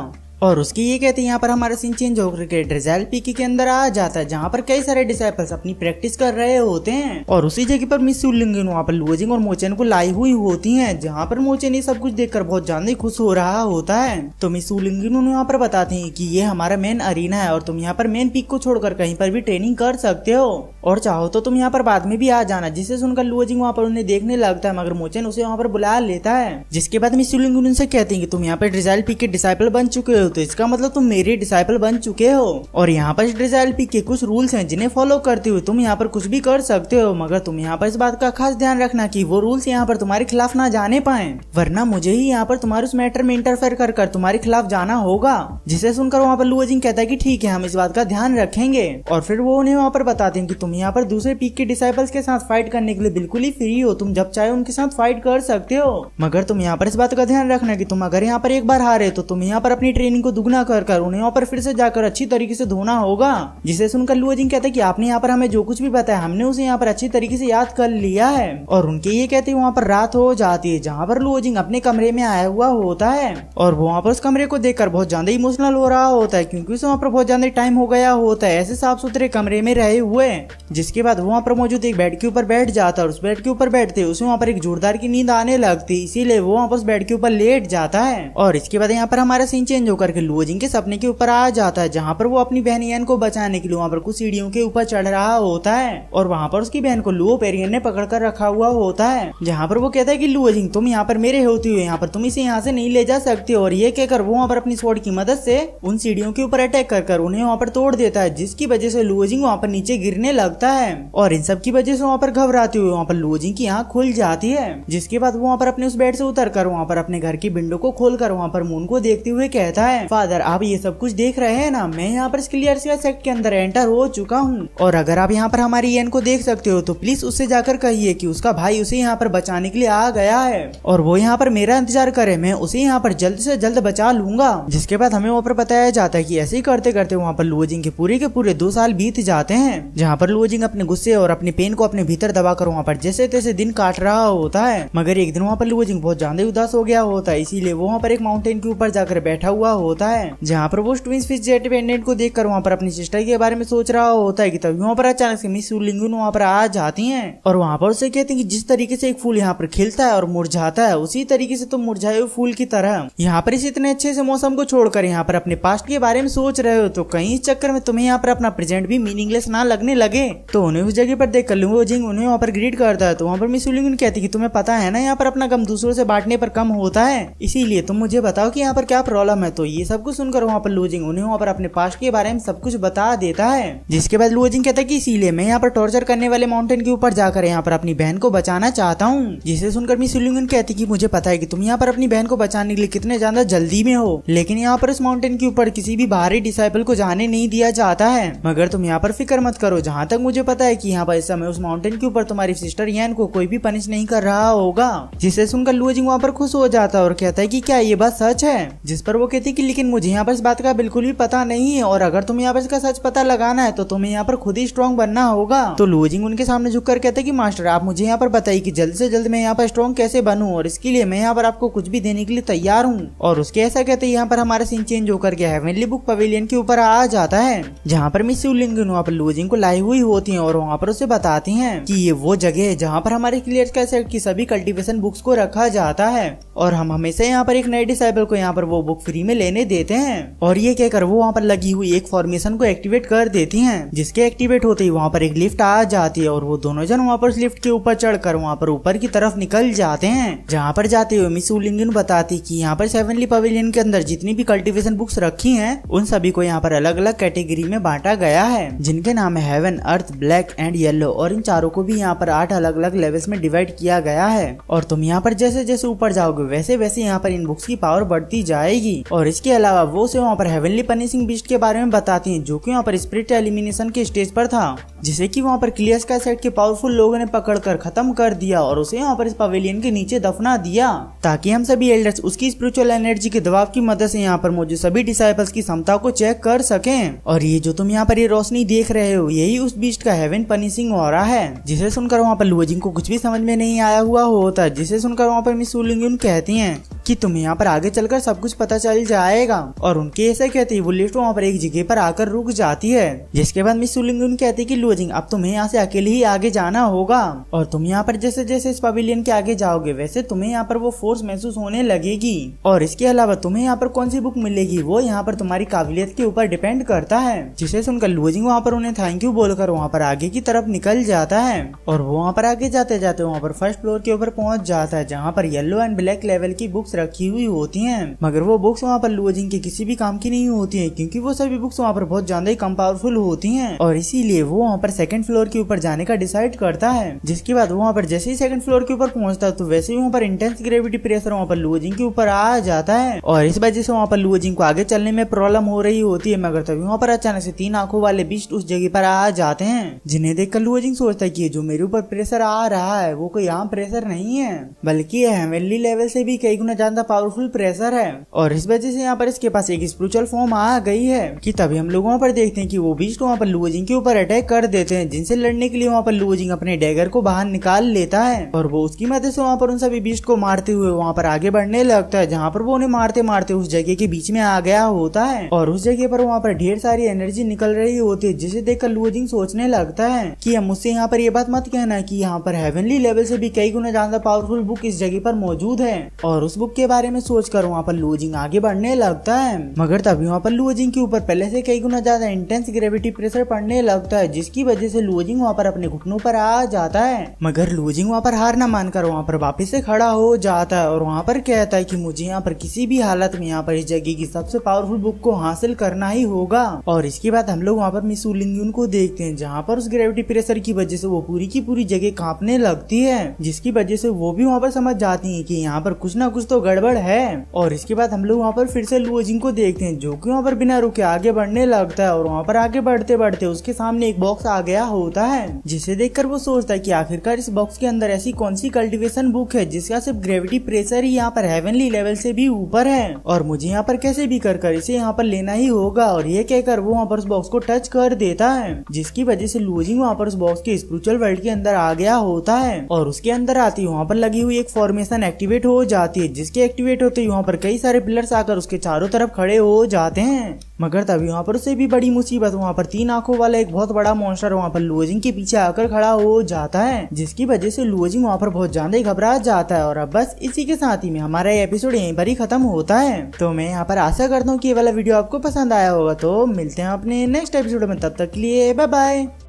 और उसकी ये कहते हैं यहाँ पर हमारा सीन चेंज होकर के ड्रेजल पीक के अंदर आ जाता है जहाँ पर कई सारे डिसाइपल्स अपनी प्रैक्टिस कर रहे होते हैं और उसी जगह पर मिस सुलिंग वहाँ पर लुओ जिंग और मोचन को लाई हुई होती हैं, जहाँ पर मोचन ये सब कुछ देखकर बहुत ज्यादा खुश हो रहा होता है। तो मिस सुलिंग वहाँ पर बताती है कि ये हमारा मेन अरीना है और तुम यहाँ पर मेन पीक को छोड़कर कहीं पर भी ट्रेनिंग कर सकते हो और चाहो तो तुम यहाँ पर बाद में भी आ जाना। जिसे सुनकर लुओ जिंग वहाँ पर उन्हें देखने लगता है, मगर मोचन उसे वहाँ पर बुला लेता है। जिसके बाद मिस सुलिंग उनसे कहती है कि तुम यहाँ पर ड्रेजल पीक के डिसाइपल बन चुके हो, तो इसका मतलब तुम मेरे डिसाइपल बन चुके हो और यहाँ पर ड्रेजल पीक के कुछ रूल्स हैं जिन्हें फॉलो करते हुए तुम यहाँ पर कुछ भी कर सकते हो, मगर तुम यहाँ पर इस बात का खास ध्यान रखना कि वो रूल्स यहाँ पर तुम्हारे खिलाफ ना जाने पाए, वरना मुझे ही यहाँ पर तुम्हारे उस मैटर में इंटरफेयर कर तुम्हारे खिलाफ जाना होगा। जिसे सुनकर वहाँ पर लुओ जिंग कहता है कि ठीक है हम इस बात का ध्यान रखेंगे। और फिर वो उन्हें वहाँ पर बताते हैं कि तुम यहाँ पर दूसरे पीक के डिसाइपल्स के साथ फाइट करने के लिए बिल्कुल ही फ्री हो, तुम जब चाहे उनके साथ फाइट कर सकते हो, मगर तुम यहाँ पर इस बात का ध्यान रखना कि तुम अगर यहाँ पर एक बार हारे तो तुम यहाँ पर अपनी ट्रेनिंग को दुगना कर उन्हें यहाँ पर फिर से जाकर अच्छी तरीके से धोना होगा। जिसे सुनकर लुओ जिंग कहते हैं कि आपने यहाँ पर हमें जो कुछ भी बताया हमने उसे यहाँ पर अच्छी तरीके से याद कर लिया है। और उनके ये कहते वहाँ पर रात हो जाती है जहाँ पर लुओ जिंग अपने कमरे में आया हुआ होता है और वो वहाँ पर उस कमरे को देखकर बहुत ज्यादा इमोशनल हो रहा होता है क्योंकि उसे वहाँ पर बहुत ज्यादा टाइम हो गया होता है ऐसे साफ सुथरे कमरे में रहे हुए। जिसके बाद वो वहाँ पर मौजूद एक बेड के ऊपर बैठ जाता है और उस बेड के ऊपर बैठते उसे वहाँ पर एक जोरदार की नींद आने लगती, इसीलिए वो वहाँ पर उस बेड के ऊपर लेट जाता है। और इसके बाद यहाँ पर हमारा सीन चेंज होकर करके लुओजिंग के सपने के ऊपर आ जाता है, जहाँ पर वो अपनी बहन येन को बचाने के लिए वहाँ पर कुछ सीढ़ियों के ऊपर चढ़ रहा होता है और वहाँ पर उसकी बहन को लुओ पेरियन ने पकड़ कर रखा हुआ होता है, जहाँ पर वो कहता है कि लुओजिंग तुम यहाँ पर मेरे होते हुए यहाँ पर तुम इसे यहाँ से नहीं ले जा सकते। और ये कहकर वो वहाँ पर अपनी स्वॉर्ड की मदद से उन सीढ़ियों के ऊपर अटैक कर उन्हें वहाँ पर तोड़ देता है, जिसकी वजह से लुओजिंग वहाँ पर नीचे गिरने लगता है। और इन सब की वजह से वहाँ पर घबराते हुए वहाँ पर लुओजिंग की आँख खुल जाती है, जिसके बाद वो वहाँ पर अपने उस बेड से उतर कर वहाँ पर अपने घर की विंडो को खोलकर वहाँ पर मून को देखते हुए कहता है, फादर आप ये सब कुछ देख रहे हैं ना, मैं यहाँ पर क्लियर सेक्ट के अंदर एंटर हो चुका हूँ और अगर आप यहाँ पर हमारी येन को देख सकते हो तो प्लीज उससे जाकर कहिए कि उसका भाई उसे यहाँ पर बचाने के लिए आ गया है और वो यहाँ पर मेरा इंतजार करे, मैं उसे यहाँ पर जल्द से जल्द बचा लूंगा। जिसके बाद हमें वहाँ पर बताया जाता है कि ऐसे ही करते करते वहाँ पर लुओजिंग के पूरे 2 साल बीत जाते हैं, जहाँ पर लुओजिंग अपने गुस्से और अपने पेन को अपने भीतर दबाकर वहाँ पर जैसे तैसे दिन काट रहा होता है। मगर एक दिन वहाँ पर लुओजिंग बहुत ज्यादा उदास हो गया होता है, इसीलिए वो वहाँ पर एक माउंटेन के ऊपर जाकर बैठा हुआ होता है, जहाँ पर वो ट्विंस फिश जेट पेंडेंट को देखकर वहाँ पर अपनी सिस्टर के बारे में सोच रहा होता है कि तभी वहाँ पर अचानक से मिस सुलिंगुन वहाँ पर आ जाती हैं और वहाँ पर उसे कहती हैं कि जिस तरीके से एक फूल यहाँ पर खिलता है और मुरझाता है उसी तरीके से तुम मुरझाए हुए फूल की तरह यहाँ पर इस इतने अच्छे से मौसम को छोड़कर यहाँ पर अपने पास्ट के बारे में सोच रहे हो, तो कहीं इस चक्कर में तुम्हें यहाँ पर अपना प्रेजेंट भी मीनिंगलेस ना लगने लगे। तो उन्हें उस जगह पर देखकर लुओजिंग उन्हें वहाँ पर ग्रीट करता है, तो वहाँ पर मिस सुलिंगुन कहती है कि तुम्हें पता है ना यहाँ पर अपना गम दूसरों से बांटने पर कम होता है, इसीलिए तुम मुझे बताओ कि यहाँ पर क्या प्रॉब्लम है। तो ये सब कुछ सुनकर वहाँ पर लुओजिंग उन्हें वहाँ पर अपने पास्ट के बारे में सब कुछ बता देता है, जिसके बाद लुओजिंग कहता है कि इसीलिए मैं यहाँ पर टॉर्चर करने वाले माउंटेन के ऊपर जाकर यहाँ पर अपनी बहन को बचाना चाहता हूँ। जिसे सुनकर मिस सुलिंगुन कहती कि मुझे पता है कि तुम यहाँ पर अपनी बहन को बचाने के लिए कितने ज्यादा जल्दी में हो, लेकिन यहाँ पर उस माउंटेन के ऊपर किसी भी बाहरी डिसाइपल को जाने नहीं दिया जाता है। मगर तुम यहाँ पर फिक्र मत करो, जहाँ तक मुझे पता है कि यहाँ पर इस समय उस माउंटेन के ऊपर तुम्हारी सिस्टर येन को कोई भी पनिश नहीं कर रहा होगा। जिसे सुनकर लुओजिंग वहाँ पर खुश हो जाता है और कहता है कि क्या ये बात सच है। जिस पर वो कहती कि लेकिन मुझे यहाँ पर इस बात का बिल्कुल भी पता नहीं है और अगर तुम्हें यहाँ पर इसका सच पता लगाना है तो तुम्हें यहाँ पर खुद ही स्ट्रॉन्ग बनना होगा। तो लुओजिंग उनके सामने झुककर कहता है कि मास्टर आप मुझे यहाँ पर बताइए कि जल्द से जल्द मैं यहाँ पर स्ट्रॉन्ग कैसे बनूं और इसके लिए मैं यहाँ पर आपको कुछ भी देने के लिए तैयार हूँ। और उसके ऐसा कहते यहाँ पर हमारा सीन चेंज होकर के हेवनली बुक पवेलियन के ऊपर आ जाता है, जहाँ पर मिस सुलिंगुन वहाँ पर लुओजिंग को लाई हुई होती है और वहाँ पर उसे बताती हैं कि ये वो जगह है जहाँ पर हमारे क्लियर कैसेट की सभी कल्टीवेशन बुक्स को रखा जाता है और हम हमेशा यहाँ पर एक नए डिसाइपल को यहाँ पर वो बुक फ्री में लेने देते हैं। और ये कहकर वो वहाँ पर लगी हुई एक फॉर्मेशन को एक्टिवेट कर देती हैं, जिसके एक्टिवेट होते ही वहाँ पर एक लिफ्ट आ जाती है और वो दोनों जन वहाँ पर लिफ्ट के ऊपर चढ़कर वहाँ पर ऊपर की तरफ निकल जाते हैं, जहाँ पर जाते हुए मिस सुलिंगुन बताती कि यहाँ पर हेवनली पवेलियन के अंदर जितनी भी कल्टीवेशन बुक्स रखी हैं उन सभी को यहाँ पर अलग अलग कैटेगरी में बांटा गया है, जिनके नाम है heaven, earth, black and yellow. और इन चारों को भी यहाँ पर 8 अलग अलग लेवल्स में डिवाइड किया गया है और तुम यहाँ पर जैसे जैसे ऊपर जाओगे वैसे वैसे यहाँ पर इन बुक्स की पावर बढ़ती जाएगी। और इसके अलावा वो से वहाँ पर हेवनली पनिशिंग बीस्ट के बारे में बताती हैं, जो कि वहाँ पर स्पिरिट एलिमिनेशन के स्टेज पर था, जिसे कि वहाँ पर क्लियर कैसेट के पावरफुल लोगों ने पकड़कर खत्म कर दिया और उसे यहाँ पर इस पवेलियन के नीचे दफना दिया, ताकि हम सभी एल्डर्स उसकी स्पिरिचुअल एनर्जी के दबाव की मदद से यहाँ पर मौजूद सभी डिसाइपल्स की क्षमता को चेक कर सकें। और ये जो तुम यहाँ पर ये रोशनी देख रहे हो यही उस बीस्ट का हेवन पनिशिंग ऑरा है, जिसे सुनकर वहाँ पर लुओजिंग को कुछ भी समझ में नहीं आया हुआ होता, जिसे सुनकर वहाँ पर मिस सुलिंगुन कहती हैं कि तुम्हें यहाँ पर आगे चलकर सब कुछ पता चल जाएगा। और उनके ऐसे कहते ही वो लिफ्ट वहाँ पर एक जगह पर आकर रुक जाती है, जिसके बाद मिस सुलिंगुन कहती कि लुओजिंग अब तुम्हें यहाँ से अकेले ही आगे जाना होगा और तुम यहाँ पर जैसे जैसे इस पवेलियन के आगे जाओगे वैसे तुम्हें यहाँ पर वो फोर्स महसूस होने लगेगी। और इसके अलावा तुम्हें यहाँ पर कौन सी बुक मिलेगी वो यहाँ पर तुम्हारी काबिलियत के ऊपर डिपेंड करता है। जिसे सुनकर लुओजिंग वहाँ पर उन्हें थैंक यू बोलकर वहाँ पर आगे की तरफ निकल जाता है और वो वहाँ पर आगे जाते जाते वहाँ पर फर्स्ट फ्लोर के ऊपर पहुंच जाता है, जहाँ पर येलो एंड ब्लैक लेवल की बुक्स रखी हुई होती हैं। मगर वो बुक्स वहाँ पर लुओजिंग के किसी भी काम की नहीं होती हैं, क्योंकि वो सभी बुक्स वहाँ पर बहुत ज्यादा ही कम पावरफुल होती हैं और इसीलिए वो वहाँ पर सेकंड फ्लोर के ऊपर जाने का डिसाइड करता है। जिसके बाद वहाँ पर जैसे ही सेकंड फ्लोर के ऊपर पहुंचता है तो वैसे ही वहाँ पर इंटेंस ग्रेविटी प्रेशर वहाँ पर लुओजिंग के ऊपर आ जाता है और इस वजह से वहाँ पर लुओजिंग को आगे चलने में प्रॉब्लम हो रही होती है। मगर तभी वहाँ पर अचानक से 3 आंखों वाले बीस्ट उस जगह पर आ जाते हैं, जिन्हें देखकर लुओजिंग सोचता है कि जो मेरे ऊपर प्रेशर आ रहा है वो कोई आम प्रेशर नहीं है, बल्कि हेवनली लेवल से भी कई गुना ज्यादा पावरफुल प्रेशर है। और इस वजह से यहाँ पर इसके पास एक स्पिरिचुअल फॉर्म आ गई है कि तभी हम लोग वहाँ पर देखते हैं कि वो बीस्ट वहाँ पर लुओजिंग के ऊपर अटैक कर देते हैं, जिनसे लड़ने के लिए वहाँ पर लुओजिंग अपने डैगर को बाहर निकाल लेता है और वो उसकी मदद से वहाँ पर उन सभी बीस्ट को मारते हुए वहाँ पर आगे बढ़ने लगता है, जहाँ पर वो उन्हें मारते मारते उस जगह के बीच में आ गया होता है और उस जगह पर वहाँ पर ढेर सारी एनर्जी निकल रही होती है, जिसे देखकर लुओजिंग सोचने लगता है कि अब मुझसे यहाँ पर ये बात मत कहना कि यहाँ पर हेवनली लेवल से भी कई गुना ज्यादा पावरफुल बुक इस जगह पर मौजूद है और उस बुक बुक के बारे में सोचकर वहाँ पर लुओजिंग आगे बढ़ने लगता है, मगर तभी वहाँ पर लुओजिंग के ऊपर पहले से कई गुना ज्यादा इंटेंस ग्रेविटी प्रेशर पड़ने लगता है, जिसकी वजह से लुओजिंग वहाँ पर अपने घुटनों पर आ जाता है। मगर लुओजिंग वहाँ पर हार न मानकर वहाँ पर वापस से खड़ा हो जाता है और वहाँ पर कहता है कि मुझे यहाँ पर किसी भी हालत में यहाँ पर इस जगह की सबसे पावरफुल बुक को हासिल करना ही होगा। और इसके बाद हम लोग वहाँ पर मिस वूलिंगयुन को देखते हैं, जहाँ पर उस ग्रेविटी प्रेशर की वजह से वो पूरी की पूरी जगह कांपने लगती है, जिसकी वजह से वो भी वहाँ पर समझ जाती है कि यहाँ पर कुछ ना कुछ तो गड़बड़ है। और इसके बाद हम लोग वहाँ पर फिर से लुओजिंग को देखते हैं, जो कि वहाँ पर बिना रुके आगे बढ़ने लगता है और वहाँ पर आगे बढ़ते बढ़ते उसके सामने एक बॉक्स आ गया होता है, जिसे देखकर वो सोचता है कि आखिरकार इस बॉक्स के अंदर ऐसी कौन सी कल्टीवेशन बुक है जिसका सिर्फ ग्रेविटी प्रेशर ही यहाँ पर हेवनली लेवल से भी ऊपर है, और मुझे यहाँ पर कैसे भी कर इसे यहाँ पर लेना ही होगा। और ये कहकर वो वहाँ पर उस बॉक्स को टच कर देता है, जिसकी वजह से लुओजिंग वहाँ पर उस बॉक्स के स्पिरिचुअल वर्ल्ड के अंदर आ गया होता है। और उसके अंदर आती वहाँ पर लगी हुई एक फॉर्मेशन एक्टिवेट हो जाती है, जिसके एक्टिवेट होते ही वहाँ पर कई सारे पिलर्स आकर उसके चारों तरफ खड़े हो जाते हैं। मगर तभी वहाँ पर उससे भी बड़ी मुसीबत, वहाँ पर 3 आंखों वाला एक बहुत बड़ा मॉन्स्टर वहाँ पर लुओजिंग के पीछे आकर खड़ा हो जाता है, जिसकी वजह से लुओजिंग वहाँ पर बहुत ज्यादा घबरा जाता है। और अब बस इसी के साथ ही में हमारा एपिसोड यहीं पर ही खत्म होता है। तो मैं यहाँ पर आशा करता हूँ कि ये वाला वीडियो आपको पसंद आया होगा। तो मिलते हैं अपने नेक्स्ट एपिसोड में, तब तक के लिए बाय बाय।